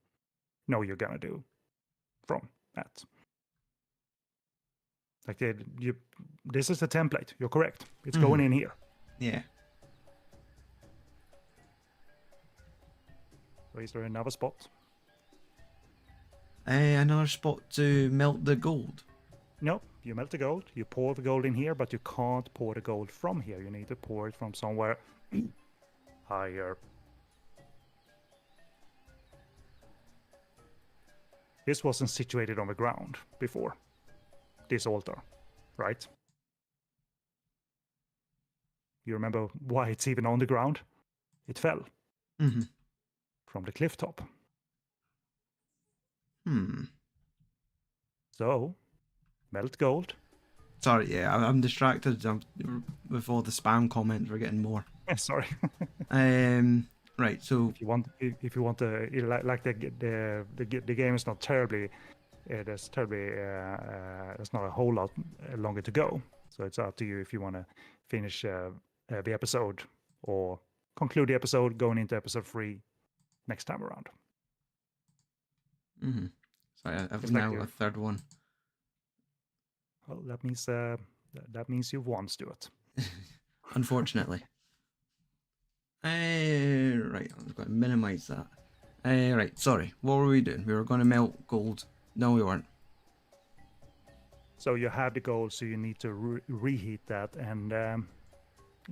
know you're gonna do from that? Like this is the template. You're correct. It's going in here. Yeah. So is there another spot? Another spot to melt the gold. No, you melt the gold. You pour the gold in here, but you can't pour the gold from here. You need to pour it from somewhere higher. This wasn't situated on the ground before. This altar, right? You remember why it's even on the ground? It fell Mm-hmm. from the cliff top. Hmm. So, melt gold. Sorry, yeah, I'm distracted. With all the spam comments, we're getting more. Sorry. Right. So if you want to like the game is not terribly there's not a whole lot longer to go, so it's up to you if you want to finish the episode or conclude the episode going into episode 3 next time around. Mm-hmm. Sorry, I've It's now like a third one. Well, that means you've won, Stuart. Unfortunately. Right, I'm going to minimize that. Right, sorry. What were we doing? We were going to melt gold. No, we weren't. So you have the gold, so you need to reheat that and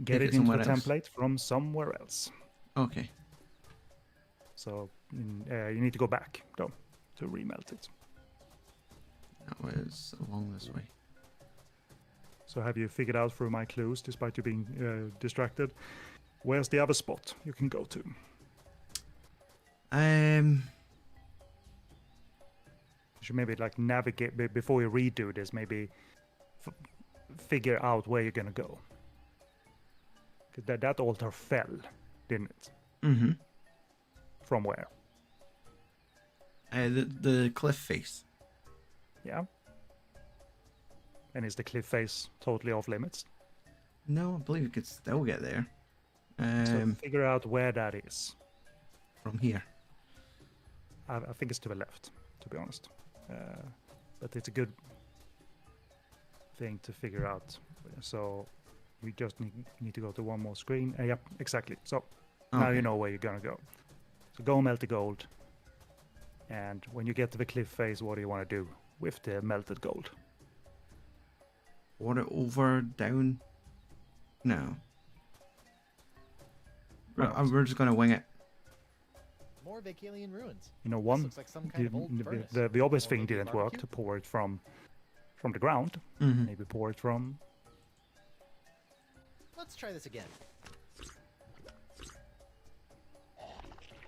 get Take it it into the somewhere else. template from somewhere else. Okay. So you need to go back, though, to remelt it. That was along this way. So have you figured out through my clues, despite you being distracted, where's the other spot you can go to? Um. You should maybe like navigate before you redo this. Maybe figure out where you're gonna go. Because that altar fell, didn't it? Mm-hmm. From where? The cliff face. Yeah. And is the cliff face totally off limits? No, I believe you could still get there. So figure out where that is. From here. I think it's to the left, to be honest. But it's a good thing to figure out. So we just need to go to one more screen. Yep, exactly. So now you know where you're gonna go. So go melt the gold. And when you get to the cliff face, what do you want to do with the melted gold? Water over, down? No. We're just gonna wing it. More Vacalian ruins. You know, This one, looks like some kind of old furnace. the obvious Or thing maybe a didn't work barbecue? to pour it from the ground. Mm-hmm. Maybe pour it from. Let's try this again.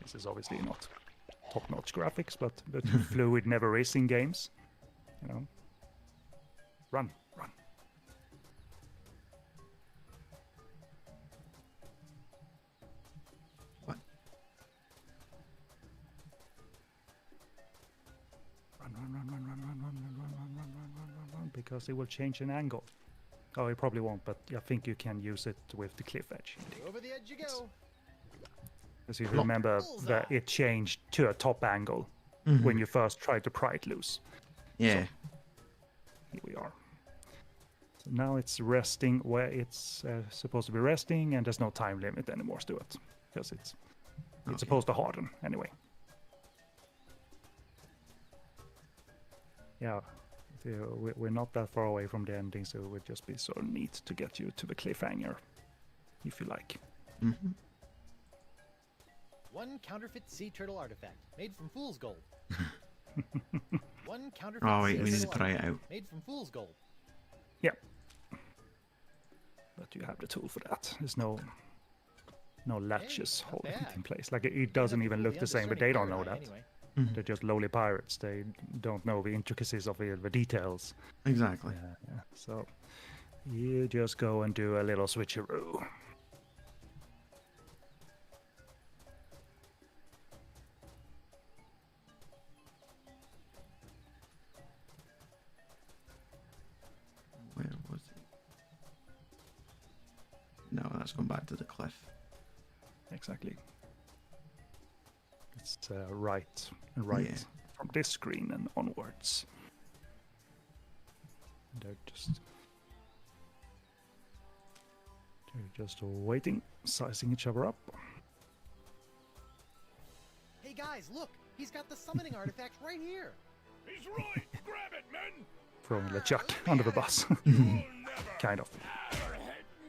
This is obviously not top-notch graphics, but fluid never is in games. You know. Run. What? Run, because it will change an angle. Oh, it probably won't, but I think you can use it with the cliff edge. Over the edge you go. Because you remember that it changed to a top angle when you first tried to pry it loose. Yeah. So, here we are. So now it's resting where it's supposed to be resting, and there's no time limit anymore to it. Because it's supposed to harden anyway. Yeah, we're not that far away from the ending, so it would just be so neat to get you to the cliffhanger, if you like. Mm-hmm. One counterfeit sea turtle artifact made from fool's gold. One counterfeit Oh wait, sea we need to turtle try it artifact out. made from fool's gold. Yeah. But you have the tool for that. There's no latches not holding it bad. in place. Like it doesn't even look the same, but they don't know that. Anyway. They're just lowly pirates. They don't know the intricacies of the details. Exactly. Yeah. So you just go and do a little switcheroo. Where was it? No, that's gone back to the cliff. Exactly. It's right Yeah. from this screen and onwards. They're just waiting, sizing each other up. Hey guys, look! He's got the summoning artifact right here. He's right! Grab it, men! Throwing LeChuck under the bus. You'll never Kind of.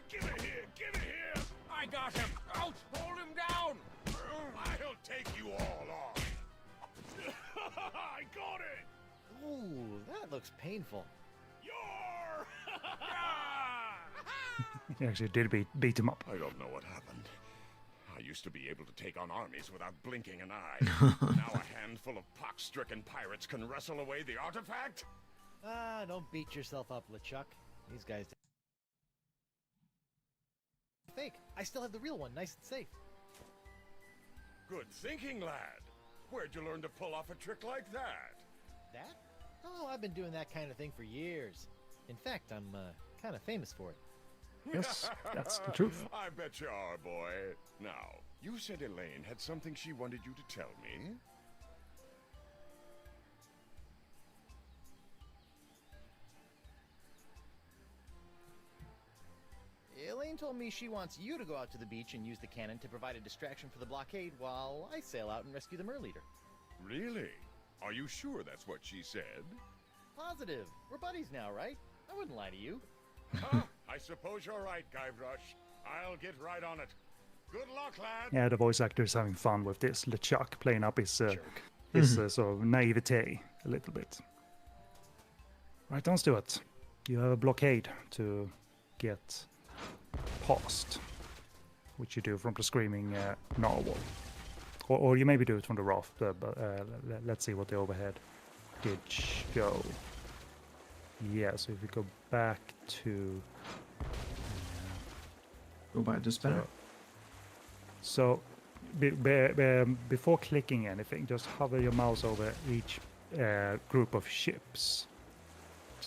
Give it here! Give it here! I got him! Out! Hold him down! I'll take you all on! I got it! Ooh, that looks painful. You're... He actually did beat him up. I don't know what happened. I used to be able to take on armies without blinking an eye. Now a handful of pox-stricken pirates can wrestle away the artifact? Ah, don't beat yourself up, LeChuck. These guys... Fake. I still have the real one, nice and safe. Good thinking, lad. Where'd you learn to pull off a trick like that? That? Oh, I've been doing that kind of thing for years. In fact, I'm kind of famous for it. Yes, that's the truth. I bet you are, boy. Now, you said Elaine had something she wanted you to tell me? Elaine told me she wants you to go out to the beach and use the cannon to provide a distraction for the blockade while I sail out and rescue the Mer Leader. Really? Are you sure that's what she said? Positive. We're buddies now, right? I wouldn't lie to you. I suppose you're right, Guybrush. I'll get right on it. Good luck, lad. Yeah, the voice actor is having fun with this. LeChuck playing up his sort of naivete a little bit. Right, let's do it. You have a blockade to get past, which you do from the screaming narwhal. Or you maybe do it from the raft, but let's see what the overhead did show. Yeah, so if we go back to... Go back to spinner. So before clicking anything, just hover your mouse over each group of ships.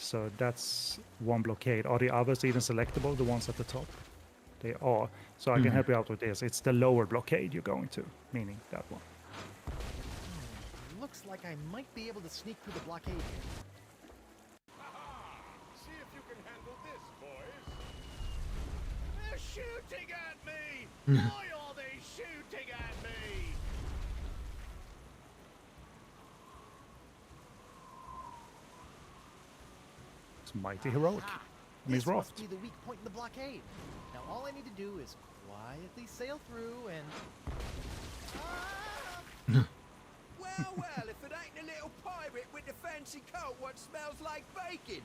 So that's one blockade. Are the others even selectable, the ones at the top? They are. So I can help you out with this. It's the lower blockade you're going to, meaning that one. Looks like I might be able to sneak through the blockade here. See if you can handle this, boys. They're shooting at me! Why are they shooting at me? It's mighty heroic. Aha! And he's This must Roft. be the weak point in the blockade. Now all I need to do is quietly sail through and... Well, if it ain't a little pirate with the fancy coat what smells like bacon.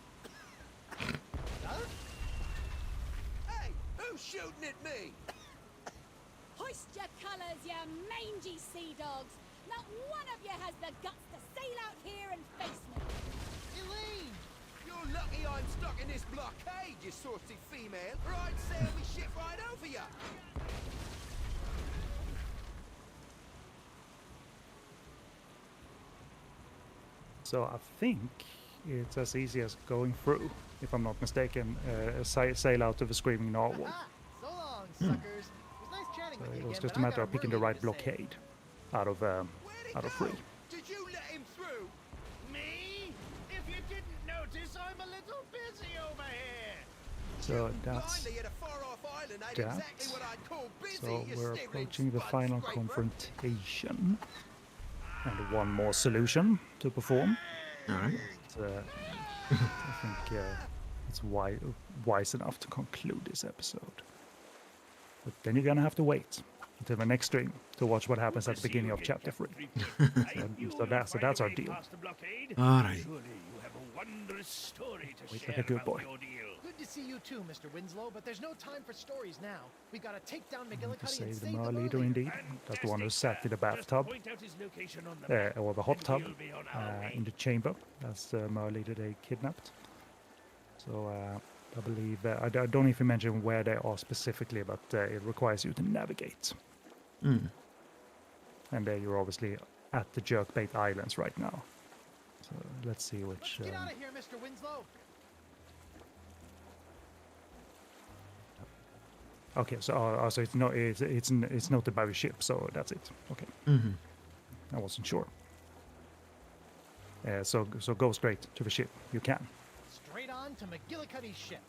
Huh? Hey, who's shooting at me? Hoist your colours, you mangy sea dogs! Not one of you has the guts to sail out here and face me! Elaine! You're lucky I'm stuck in this blockade, you saucy female, or I'd sail me ship right over ya. So I think it's as easy as going through, if I'm not mistaken, sail out of a screaming narwhal. Aha! So long, suckers. It was nice chatting So with you it was again, just but a I matter got of picking the really right to say. blockade out of Where'd he out of go? three. Did you let him through? Me? If you didn't notice, I'm a little busy over here. So that's Blindly at a far-off island ain't that. exactly what I'd call busy, So you we're snivelling approaching the spud final scraper. confrontation. And one more solution to perform. All right. I think it's wise enough to conclude this episode. But then you're gonna have to wait until the next stream to watch what happens at the beginning of chapter 3. So that's our deal. All right. Surely you have a wondrous story to Wait share like a good about boy. the ordeal. Good to see you too, Mr. Winslow, but there's no time for stories now. We've got to take down To McGillicutty and save the save Mer the leader, Mer indeed. That's the one who sat in the bathtub, Point out his location on the map, or the hot and tub, we'll be on our way. in the chamber. That's the Mer leader they kidnapped. So I believe I don't know if you mentioned where they are specifically, but it requires you to navigate. Mm. And you're obviously at the Jerkbait Islands right now. So let's see which. Let's get out of here, Mr. Winslow. Okay, so so it's noted by the ship, so that's it. Okay, Mm-hmm. I wasn't sure. So go straight to the ship. You can. Straight on to McGillicutty's ship.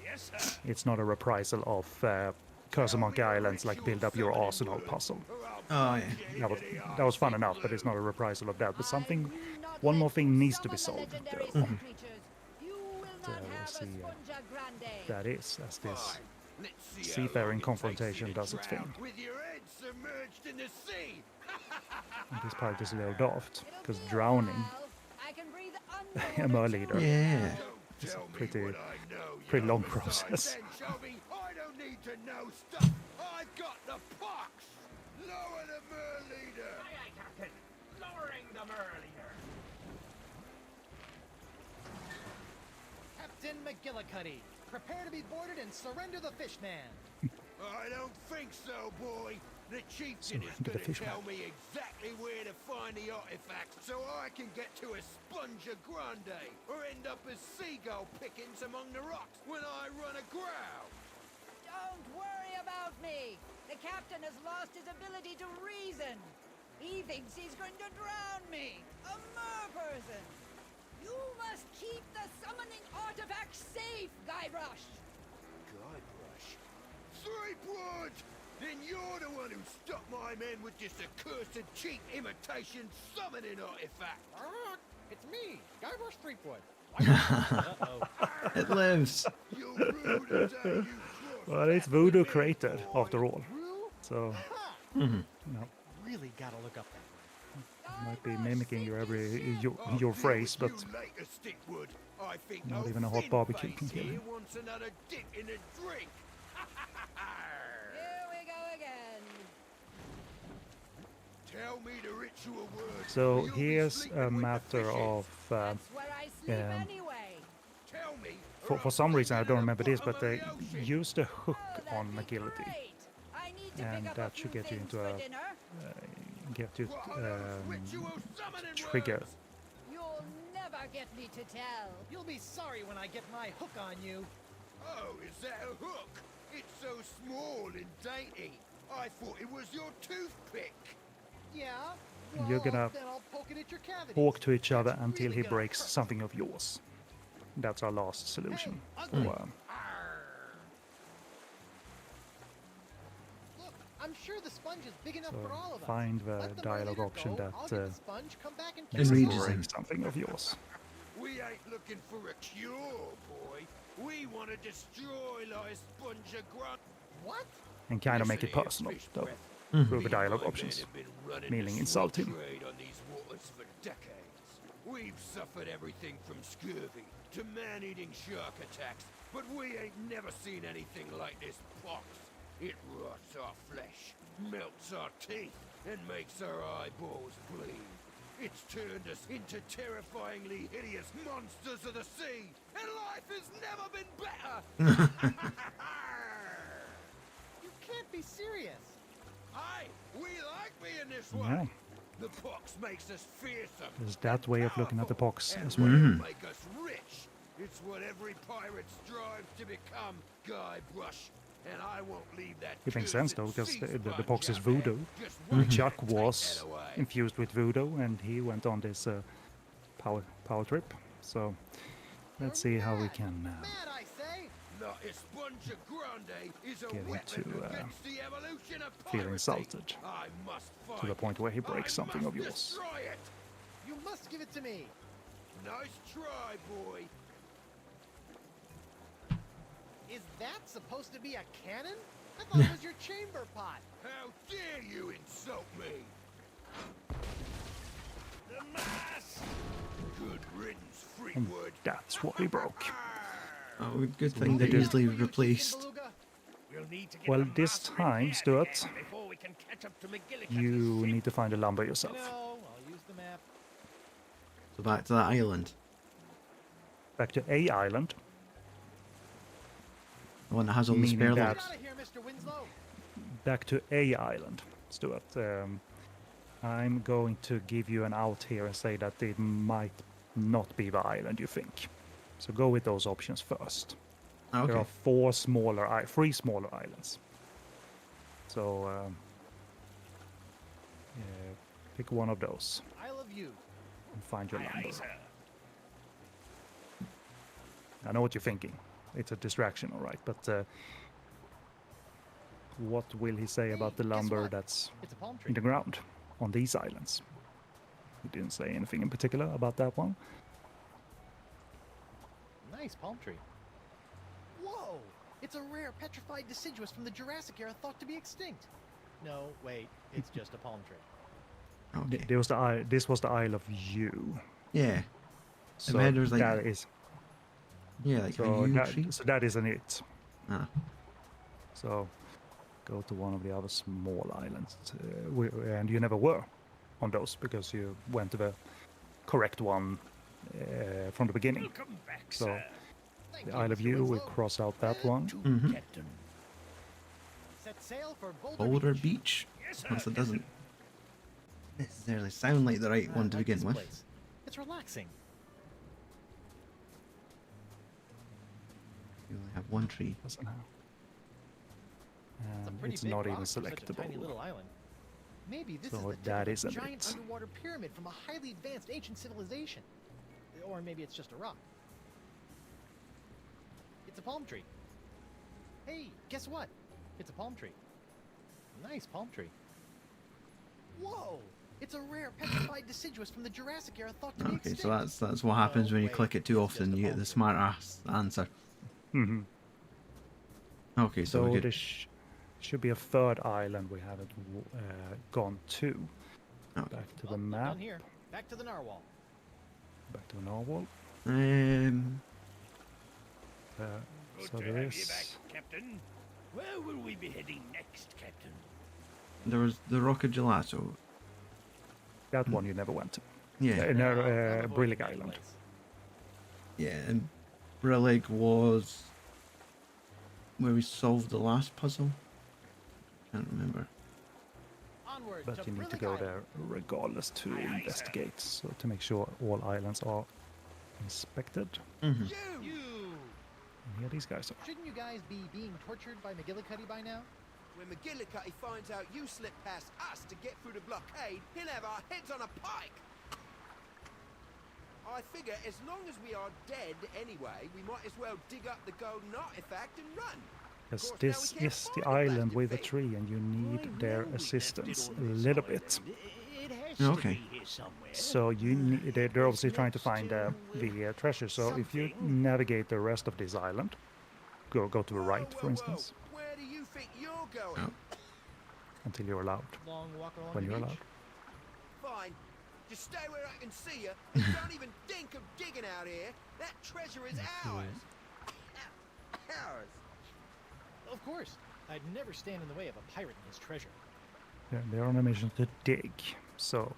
Yes, sir. It's not a reprisal of Curse of Monkey Island's like build up your arsenal puzzle. Oh yeah. That was fun enough, but it's not a reprisal of that. But something, one more thing needs to be solved. Though. We'll see that is as this seafaring confrontation does its thing. With your head submerged in the sea. And this part is a little daft because drowning a Mer leader Yeah. is a Tell me pretty what I know, pretty you long homicide process. anchovy. I don't need to know stuff. I've got the pox. Lower the Mer leader. Aye, aye, Captain. Lowering the Mer leader. Captain McGillicutty, prepare to be boarded and surrender the fishman. I don't think so, boy. The chieftain is Surrender the going to fishman. tell me exactly where to find the artifacts so I can get to Esponja Grande or end up as seagull pickings among the rocks when I run aground. Don't worry about me. The captain has lost his ability to reason. He thinks he's going to drown me, a mer person. You must keep the summoning artifact safe, Guybrush. Guybrush? Threepwood! Then you're the one who stopped my men with this accursed cheap imitation summoning artifact. It's me, Guybrush Threepwood. It lives. You're rude as how you cross Well, it's that voodoo with me, created boy. after all. Rue? So Ha! Mm-hmm. Really gotta look up that word. might be mimicking your I'll your deal phrase, with but you later, Stickwood. I think not old even a hot Thin barbecue Face can kill here him. wants another dip in the drink. Here we go again. Tell me the ritual words. so You'll be here's sleeping a with the matter fishes. of That's where I sleep anyway. Tell me. for some reason I don't remember this, but they used a hook Oh, on that'd be McGillicutty. great. I need to And pick up that a should few get you things into for a- dinner. Get you What are those ritual summoning trigger words? You'll never forget me to tell. You'll be sorry when I get my hook on you. Oh, is that a hook? It's so small and dainty. I thought it was your toothpick. Yeah? And you're gonna then I'll poke it at your cavities. talk to each other That's until really he gonna breaks hurt. something of yours. That's our last solution. Hey, ugly. So, Look, I'm sure the sponge is big enough for all of us. find the Let the dialogue monitor option go, that I'll get the sponge, come back and It's kill us Regis all. then. breaks something of yours. We ain't looking for a cure, boy. We want to destroy like sponge grunt. What? And kind of make it Listen here, personal, fish though, breath. through Me the and dialogue my men options. have been running meaning the insult slave him. trade on these waters for decades. We've suffered everything from scurvy to man-eating shark attacks, but we ain't never seen anything like this pox. It rots our flesh, melts our teeth, and makes our eyeballs bleed. It's turned us into terrifyingly hideous monsters of the sea, and life has never been better! You can't be serious. Aye, we like being this way. Yeah. The pox makes us fearsome. There's that way of looking at the pox and as well. will make us rich. It's what every pirate strives to become, Guybrush. And I won't leave that. It makes sense, though, because the pox is sponge out there. voodoo. Just watch LeChuck it take was that away. infused with voodoo, and he went on this power trip. So let's see how we can Mad, I say. La Esponja Grande is a Get him weapon to, against the evolution of feel piracy. insulted I must find to the point where he it. breaks I something must of yours. destroy it. You must give it to me. Nice try, boy. Is that supposed to be a cannon? I thought it was your chamber pot. How dare you insult me? The mass! Good riddance, And Freakwood. that's what we broke. Oh, good thing they're easily replaced. We'll need to get Well, the this mass time, repaired Stuart, again before we can catch up to McGillicutty's you ship. need to find the lumber yourself. No, I'll use the map. So back to that island. Back to A Island. The one that has all the Meaning spare that- Get logs. out of here, Mr. Winslow. Back to A Island, Stuart. I'm going to give you an out here and say that it might not be the island you think. So go with those options first. There Okay. are three smaller islands. So pick one of those I love you. and find your Aye, lumber. aye, sir. I know what you're thinking. It's a distraction, all right. But what will he say about the Hey, guess lumber what? that's It's a palm tree. in the ground on these islands? He didn't say anything in particular about that one. Nice palm tree. Whoa! It's a rare petrified deciduous from the Jurassic era thought to be extinct. No, wait. It's just a palm tree. Okay. This was the Isle of Yew. Yeah. So head was like- that is Yeah, like a so yew that, tree. so that isn't it. Ah. So go to one of the other small islands, and you never were on those because you went to the correct one from the beginning. Welcome back, So sir. Thank the you, Isle of Mr. Yew, we'll Winslow. cross out that one. To Mhm. Captain. Set sail for Boulder Beach. Yes, sir. Also doesn't necessarily sound like the right one to begin with. It's relaxing. You only have one tree. Doesn't have. It's a And pretty it's big not even rock for such a tiny little selectable. island. Maybe this So is the tip that of a isn't giant it. underwater pyramid from a highly advanced ancient civilization. Or maybe it's just a rock. It's a palm tree. Hey, guess what? It's a palm tree. Nice palm tree. Whoa! It's a rare petrified deciduous from the Jurassic era thought to be Okay, extinct. so that's what happens when you wait, click it too it's just often. a You get palm the tree. smart ass answer. Hmm. Okay, so So we there could. should be a third island we haven't gone to. Okay. Back to Well, the I'm map. done here. Back to the narwhal. Back to the narwhal. Good So to there have you back, is. Captain. Where will we be heading next, Captain? There was the Rocket Gelato. That one you never went to. Yeah, I'm avoiding Brillig that Island. place. yeah. And Brillig was where we solved the last puzzle. Can't remember. Onward But to you need to Brillig go Island. there regardless to Aye, aye, sir. investigate. So to make sure all islands are inspected. Mm-hmm. You! And here these guys are. Shouldn't you guys be being tortured by McGillicutty by now? When McGillicutty finds out you slip past us to get through the blockade, he'll have our heads on a pike. I figure as long as we are dead anyway, we might as well dig up the golden artifact and run. Because Of course, this now we can't is the find the island blasted with a thing. tree, and you need their assistance a little bit. It has to Okay. be here somewhere. So you need, they're obviously trying to find the treasure. So if you navigate the rest of this island, go to the right, for instance, Where do you think you're going? Oh. until you're allowed. Long walk along When the you're beach? allowed. Fine. Just stay where I can see you, and don't even think of digging out here. That treasure is ours. Ours. Of course. I'd never stand in the way of a pirate and his treasure. They're on a mission to dig. So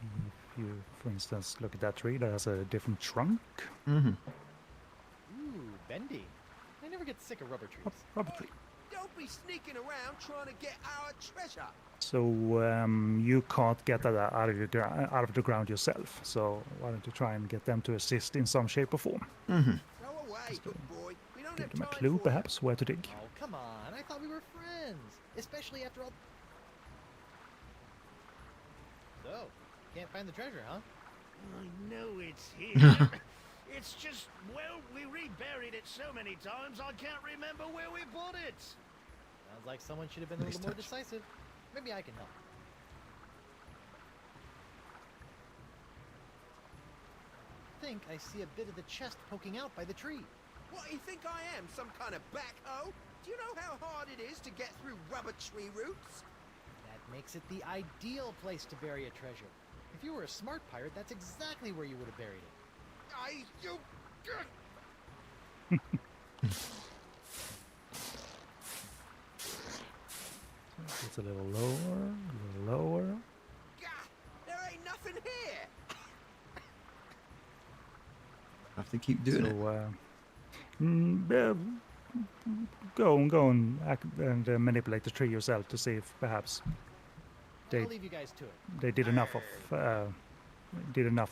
if you, for instance, look at that tree that has a different trunk, Mm-hmm. Ooh, bendy. I never get sick of rubber trees. rubber tree. Don't be sneaking around trying to get our treasure. So you can't get that out of the ground yourself. So why don't you try and get them to assist in some shape or form? Mm-hmm. Go away, good boy. We don't Give have them a time clue, for perhaps, where to dig. Oh, come on. I thought we were friends. Especially after all... So, can't find the treasure, huh? I know it's here. It's just, well, we reburied it so many times I can't remember where we put it. Sounds like someone should have been a Nice little more touch. decisive. Maybe I can help. Think I see a bit of the chest poking out by the tree. What, you think I am, some kind of backhoe? Do you know how hard it is to get through rubber tree roots? That makes it the ideal place to bury a treasure. If you were a smart pirate, that's exactly where you would have buried it. You... It's a little lower. Gah, there ain't nothing here. Have to keep doing it. So go and manipulate the tree yourself to see if perhaps I'll leave you guys to it. they did enough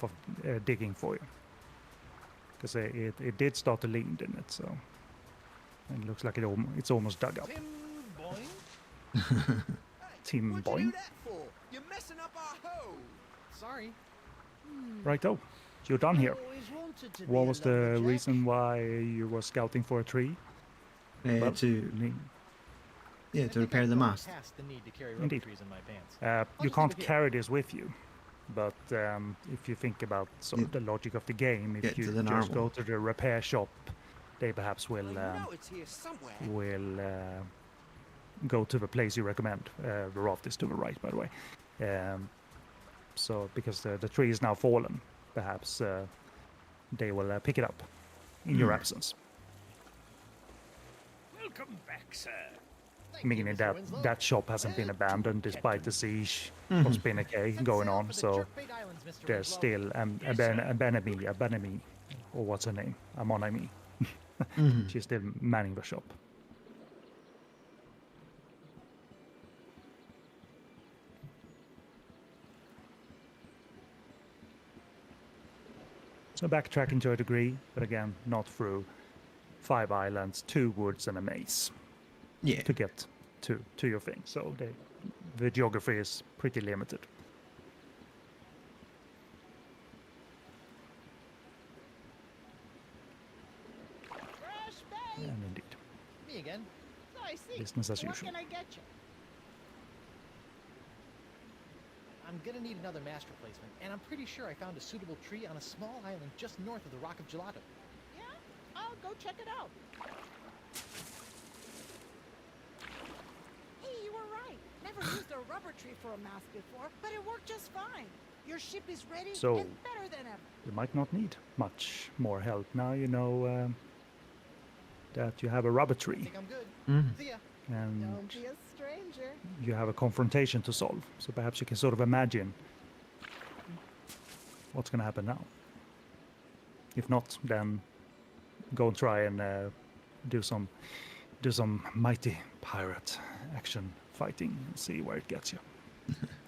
of digging for you. Because it did start to lean, didn't it? So it looks like it's almost dug up. Tim Boyne? Tim What'd you Boyne. do that for? You're messing up our hole. Sorry. Righto, you're done here. Always wanted to What be a was the lumberjack. reason why you were scouting for a tree? Well, To I think repair I've the grown mast. past the need to carry rubber Indeed. trees in my pants. You just leave can't it here. carry this with you, but if you think about sort of the logic of the game, if Get you to the just narwhal. go to the repair shop, they perhaps will I know it's here somewhere. go to the place you recommend. The raft is to the right, by the way. So because the tree is now fallen, perhaps they will pick it up in your absence. Welcome back, sir. Thank you, Meaning Mr. that Winslow. that shop hasn't been abandoned despite the siege Mhm. of Spinner Cay Set going sail on. for the So Jerkbait Islands, Mr. there's Winslow. still a Benemy, or what's her name? Amonami. Mhm. She's still manning the shop. So backtracking to a degree, but again, not through 5 islands, 2 woods, and a maze Yeah. to get to your thing. So the geography is pretty limited. Fresh bait. And indeed, Me again. So I see. business as What usual. can I get you? I'm gonna need another mast replacement, and I'm pretty sure I found a suitable tree on a small island just north of the Rock of Gelato. Yeah? I'll go check it out. Hey, you were right. Never used a rubber tree for a mast before, but it worked just fine. Your ship is ready So- and better than ever. You might not need much more help. Now you know that you have a rubber tree Think I'm good. Mhm. See ya. and Don't be a stranger. you have a confrontation to solve. So perhaps you can sort of imagine what's going to happen now. If not, then go and try and do some mighty pirate action fighting and see where it gets you.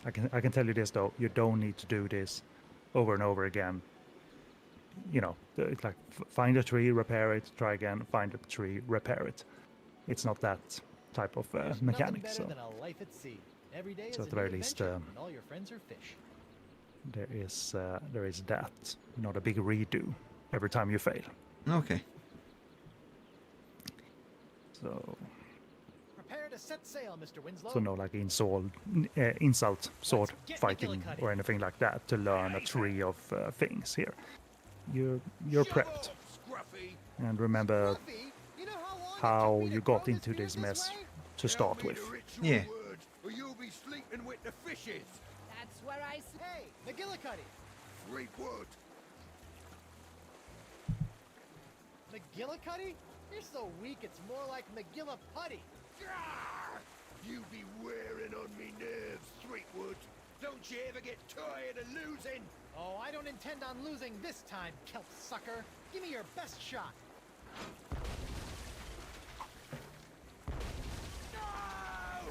I can tell you this though: you don't need to do this over and over again you know, it's like find a tree, repair it, try again, find a tree, repair it. It's not that type of There's mechanic. nothing better So than a life at sea. Every day So is at a the new very least, adventure, and all your friends are fish. there is that, not a big redo every time you fail. Okay. So Prepare to set sail, Mr. Winslow. no like insult sword get fighting McGillicutty. or anything like that to learn a tree of things here. You're prepped. Scruffy. And remember Scruffy, you know how long it how took me to you grow got into beard this mess way? to start with. Yeah. Word, or you'll be sleeping with the fishes. That's where I Hey, McGillicutty. Fleetwood. McGillicutty? You're so weak, it's more like McGilliputty. Grrr! You be wearing on me nerves, Fleetwood. Don't you ever get tired of losing? Oh, I don't intend on losing this time, kelp sucker. Give me your best shot. No!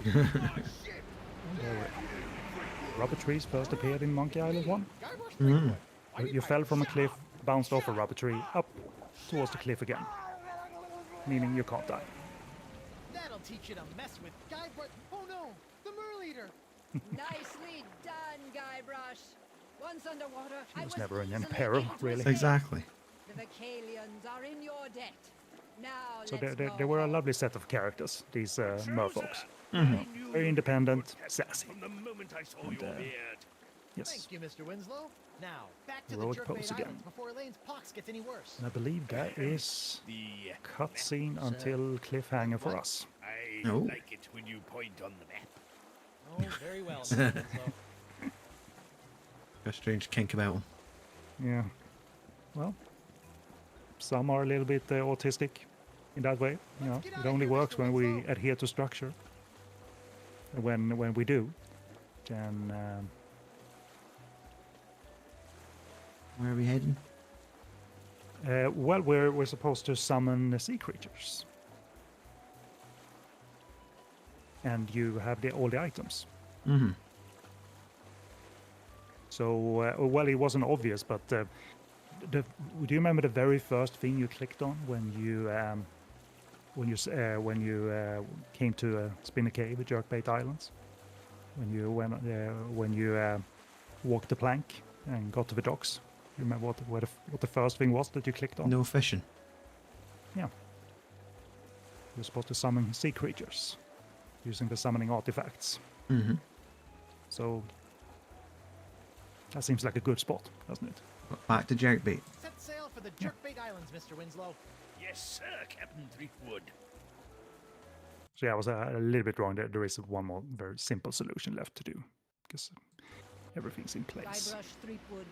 Oh, shit! Rubber trees first appeared in Monkey Island 1. Guybrush Mm. Threepwood. Mighty You fell pirate. from a cliff, bounced off a rubber tree, up towards the cliff again, meaning you can't die. That'll teach you to mess with Guybrush. Oh no, the Merle Eater. Nicely done, Guybrush. Once underwater, She I was was never in any easily peril, able to really. escape. Exactly. The Vocalians are in your debt. Now So let's they go were a home. lovely set of characters, these merfolks. I knew Very you independent, were sassy. from the moment I saw And, your beard. Yes. Thank you, Mr. Winslow. Now, back to Heroic the pose Jerkbait again. Islands before Elaine's pox gets any worse. And I believe that is The cutscene until cliffhanger for us. I Oh. like it when you point on the map. Oh, very well, Mr. Winslow. A strange kink about him. Yeah. Well, some are a little bit autistic in that way. You know, get it outta only here, works Mr. when we Winslow. adhere to structure. And when we do, then Where are we heading? well, we're supposed to summon the sea creatures, and you have all the items. Mm-hmm. So, well, it wasn't obvious, but do you remember the very first thing you clicked on when you came to Spinner Cay with Jerkbait Islands? When you walked the plank and got to the docks. You remember what the first thing was that you clicked on? No fishing. Yeah. You're supposed to summon sea creatures using the summoning artifacts. Mm-hmm. So that seems like a good spot, doesn't it? Back to jerkbait. Set sail for the Jerkbait Islands, Mr. Winslow. Yes, sir, Captain Threepwood. So yeah, I was a little bit wrong there. There is one more very simple solution left to do, because everything's in place. Guybrush Threepwood,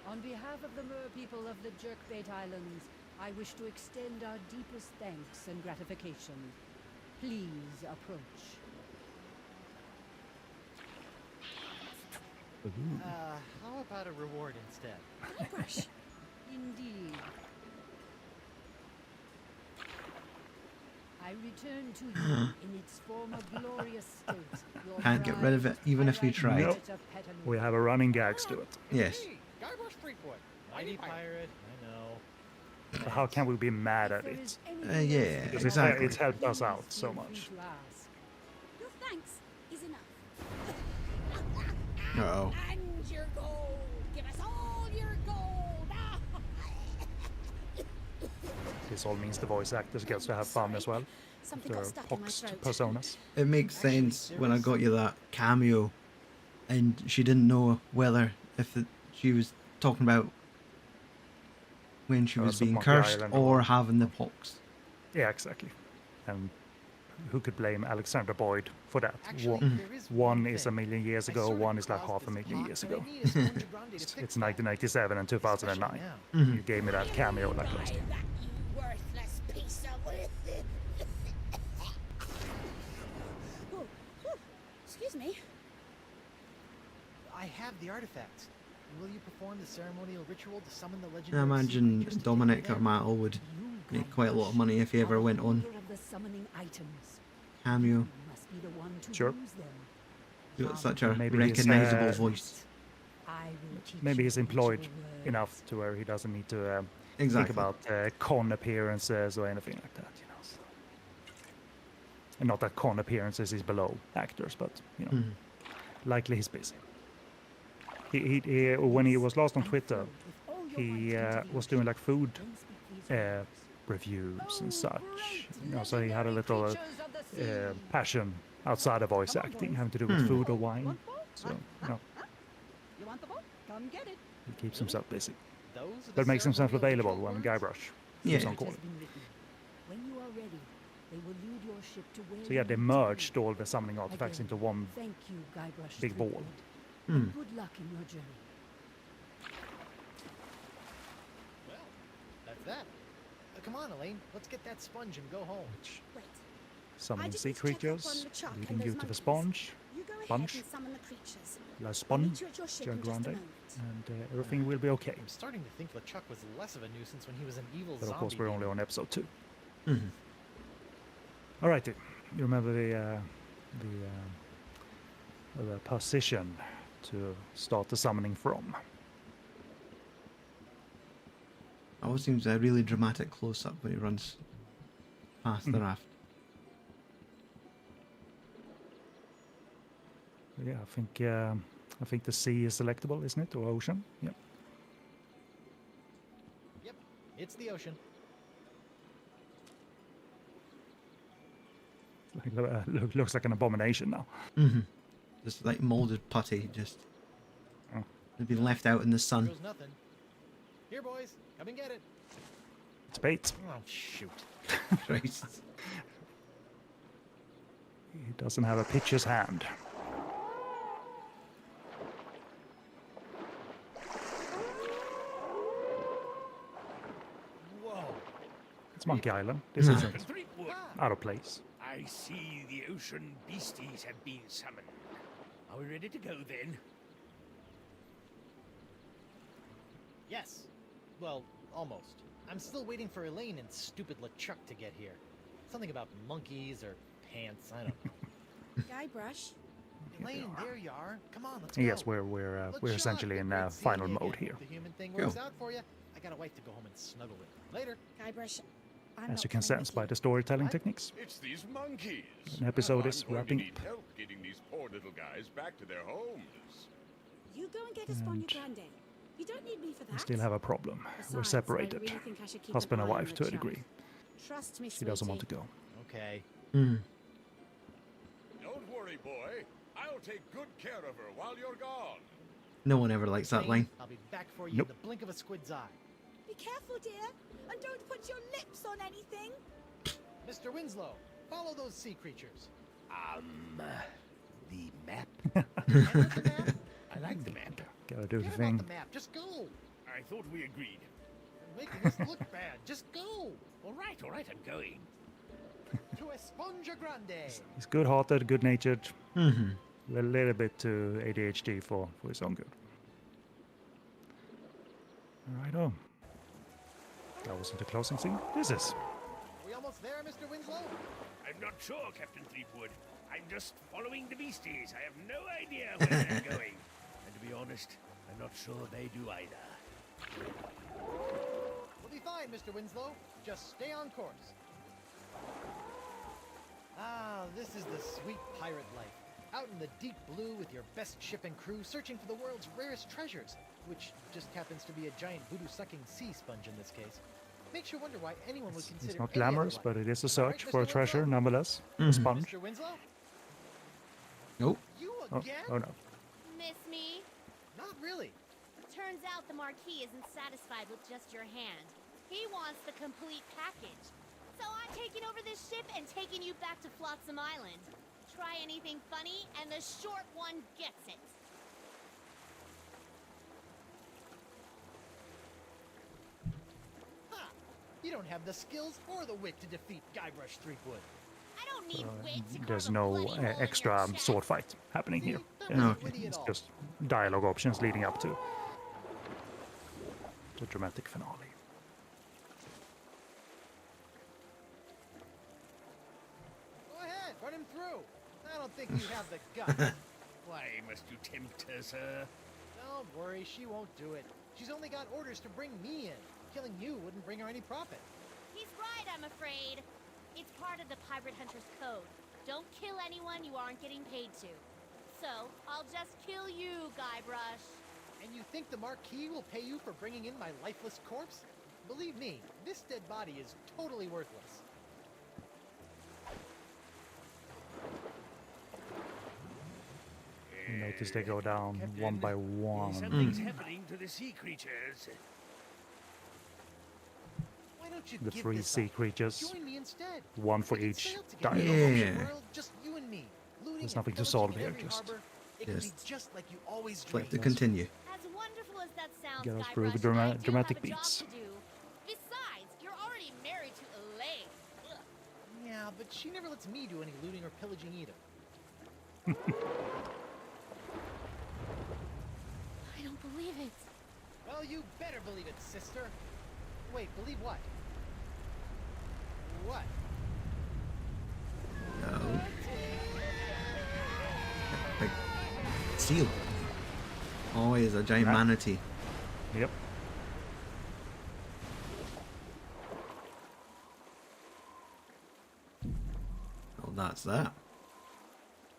on behalf of the Mer people of the Jerkbait Islands, I wish to extend our deepest thanks and gratification. Please approach. How about a reward instead? Guybrush. Indeed. I return to you in its former glorious state. Your Can't get rid of it, even if you prized tried. Nope. pirate of Petaluma. We have a running gags to it. Yes. Hey, Guybrush Threepwood. Mighty pirate. I know. But how can we be mad If at there it? is anything Yeah, else Because you exactly. want, it's helped us please out so feel free much. to ask. Your thanks is enough. Uh-oh. And your gold. Give us all your gold. This all means the voice actors gets to have fun as well. Something Their got stuck in my poxed throat. personas. It makes Actually, sense when I serious? got you that cameo, and she didn't know whether she was talking about when she was Curse of being Monkey cursed Island or or- having the pox. Yeah, exactly. And who could blame Alexander Boyd for that? Actually, One, there is one is a thing. million years I ago, sorta one is like caused half a this million pot, years but I ago. need a sponge grande to It's fix that. 1997 and 2009. Especially now. Mhm. You gave me that cameo like last Buy time. that, you worthless piece of Oh, oh, excuse me. I have the artifacts. Will you perform the ceremonial ritual to summon the I legendary sea imagine creatures to take Dominic me or there? Matt would You, make quite a lot of Guybrush, money if he ever are went the on holder of the summoning items. cameo. You must be the one to Sure. use them. You've got such a Maybe he's, recognisable voice. I I will teach maybe you he's the employed ritual word. enough to where he doesn't need to Exactly. think about con appearances or anything like that, you know. So. And not that con appearances is below actors, but you know, likely he's busy. He when he was last on Twitter, he was doing like food reviews and such. You know, so he had a little passion outside of voice acting, having to do with food or wine. So you know, You want the boat? Come get it. he keeps himself busy, Those are the but makes himself ceremonial available ritual when words? Guybrush Yeah. keeps on It has calling. been written. When you are ready, they will lead your ship to where So yeah, you they need to merged be. all the summoning artifacts Again, into one Thank you, Guybrush big ball. Threepwood. And good luck in your journey. Well, that's that. Come on, Elaine. Let's get that sponge and go home. Wait. Summoning just sea need to check up creatures, on LeChuck and leading those you to the monkeys. sponge, You go ahead Sponge. and summon the creatures. La I'll Sponge, meet you at your ship in just a Grande, moment. and everything will be okay. I'm starting to think LeChuck was less of a nuisance when he was an evil But of zombie. course, we're only demon. on episode 2. Mhm. Alrighty, you remember the position to start the summoning from. Always seems a really dramatic close up when he runs past the raft. Yeah, I think the sea is selectable, isn't it, or ocean? Yep. Yep, it's the ocean. Looks like an abomination now. Just like molded putty, just Oh. they've been left out in the Here sun. goes nothing. Here, boys, come and get it. It's bait. Oh, shoot. Christ. He doesn't have a pitcher's hand. Whoa. It's Monkey Island. This isn't Threepwood, out of place. I see the ocean beasties have been summoned. Are we ready to go then? Yes. Well, almost. I'm still waiting for Elaine and stupid LeChuck to get here. Something about monkeys or pants, I don't know. Guybrush, Elaine, there you are. Come on, let's go. Yes, we're LeChuck, essentially in great seeing final you mode again. here. If the human thing Go. works out for you, I got a wife to go home and snuggle with. Later. Guybrush, I'm As not you can coming sense with by you. the storytelling What? techniques. It's these monkeys. An episode Now is I'm going wrapping to need up. help getting these poor little guys back to their homes. You go and get us Bonnie Grande. You don't need me for that. We still have a problem. We're Besides, I separated. really think I should keep Husband an and eye on wife to a LeChuck. degree. Trust me, She doesn't want to sweetie. go. Okay. Mm. Don't worry, boy. I'll take good care of her while you're gone. No one ever likes that Elaine, line. I'll be back for you Nope. in the blink of a squid's eye. Be careful, dear, and don't put your lips on anything. Mr. Winslow, follow those sea creatures. The map? And with the map? I like the map. Gotta do the Forget thing. about the map. Just go. I thought we agreed. You're making us look bad. Just go. All right, I'm going. To Esponja Grande. He's good-hearted, good-natured. Mm-hmm. A little bit too ADHD for his own good. Alright, that wasn't the closing scene. This is. Are we almost there, Mr. Winslow? I'm not sure, Captain Threepwood. I'm just following the beasties. I have no idea where they're going. And to be honest, I'm not sure they do either. We'll be fine, Mr. Winslow. Just stay on course. Ah, this is the sweet pirate life. Out in the deep blue with your best ship and crew searching for the world's rarest treasures, which just happens to be a giant voodoo-sucking sea sponge in this case. Makes you wonder why anyone would consider It's not any other glamorous, life. but it is a Am I search right, for a Mr. treasure, Winslow? nonetheless. A sponge. Mr. Winslow? Nope. You Oh, again? oh no. Miss me? Not really. Turns out the Marquis isn't satisfied with just your hand. He wants the complete package. So I'm taking over this ship and taking you back to Flotsam Island. Try anything funny, and the short one gets it. Ha! You don't have the skills or the wit to defeat Guybrush Threepwood. I don't need wit to There's carve a no bloody hole in your extra chest. sword fight happening here. That wasn't witty at It's all. just dialogue options leading up to the dramatic finale. Go ahead, run him through. I don't think you have the guts. Why must you tempt her, sir? Don't worry, she won't do it. She's only got orders to bring me in. Killing you wouldn't bring her any profit. He's right, I'm afraid. It's part of the Pirate Hunter's code. Don't kill anyone you aren't getting paid to. So, I'll just kill you, Guybrush. And you think the Marquis will pay you for bringing in my lifeless corpse? Believe me, this dead body is totally worthless. You notice they go down one by one. Something's happening to the sea creatures. Why don't you The give 3 this sea up? creatures. Join me instead. One for We can each sail together. dialogue. Yeah. World, just you and me. Looting There's and nothing to pillaging solve in here, every just- harbor. It could be Just just like you always Click dreamed. to continue. As wonderful as that sounds, Get us through the Guybrush, I do dramatic have a job beats. to do. Besides, you're already married to Elaine. Ugh. Yeah, but she never lets me do any looting or pillaging either. I don't believe it. Well, you better believe it, sister. Wait, believe what? What? No. Big seal. Always a giant manatee. Yep. Well, that's that.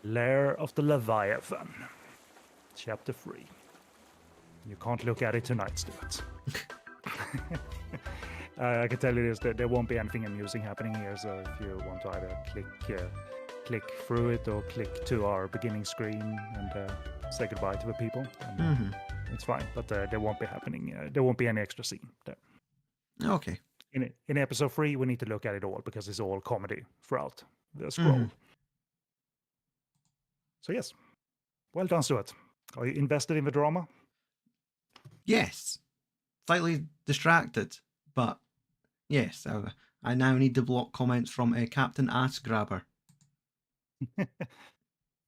Lair of the Leviathan. Chapter 3. You can't look at it tonight, Stuart. I can tell you this, that there won't be anything amusing happening here, so if you want to either click through it or click to our beginning screen and say goodbye to the people, and, it's fine, but there won't be happening. There won't be any extra scene there. Okay. In episode 3, we need to look at it all because it's all comedy throughout the scroll. So yes, well done, Stuart. Are you invested in the drama? Yes. Slightly distracted, but yes, I now need to block comments from Captain Ass Grabber.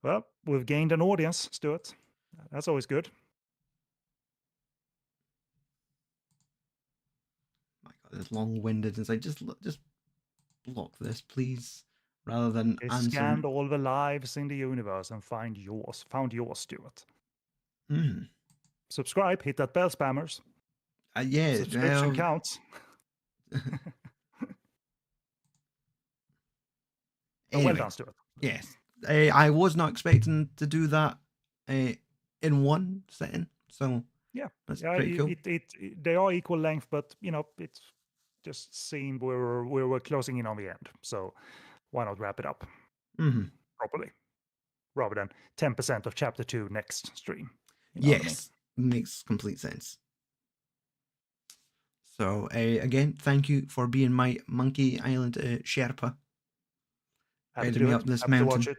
Well, we've gained an audience, Stuart. That's always good. My God, it's long-winded. It's like just block this, please, rather than They answer. scanned all the lives in the universe and found yours, Stuart. Subscribe, hit that bell, spammers. Yeah, Subscription counts. Well Anyway, done, Stuart. yes, I was not expecting to do that in one sitting, so Yeah, that's pretty cool. They are equal length, but it's just seemed we were closing in on the end. So why not wrap it up properly, rather than 10% of chapter 2 next stream? You know what I mean? Yes, makes complete sense. So again, thank you for being my Monkey Island Sherpa. Happy to Guiding me do up it. this Happy to watch mountain. it.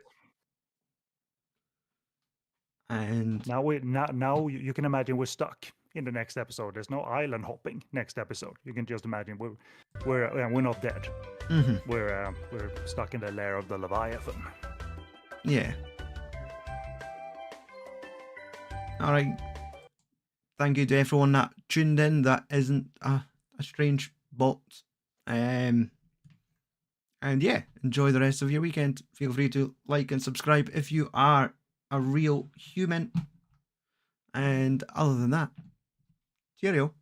And now you can imagine we're stuck in the next episode. There's no island hopping next episode. You can just imagine we're not dead. We're stuck in the lair of the Leviathan. yeah. All right. Thank you to everyone that tuned in. That isn't a strange bot. And yeah, enjoy the rest of your weekend. Feel free to like and subscribe if you are a real human. And other than that, cheerio.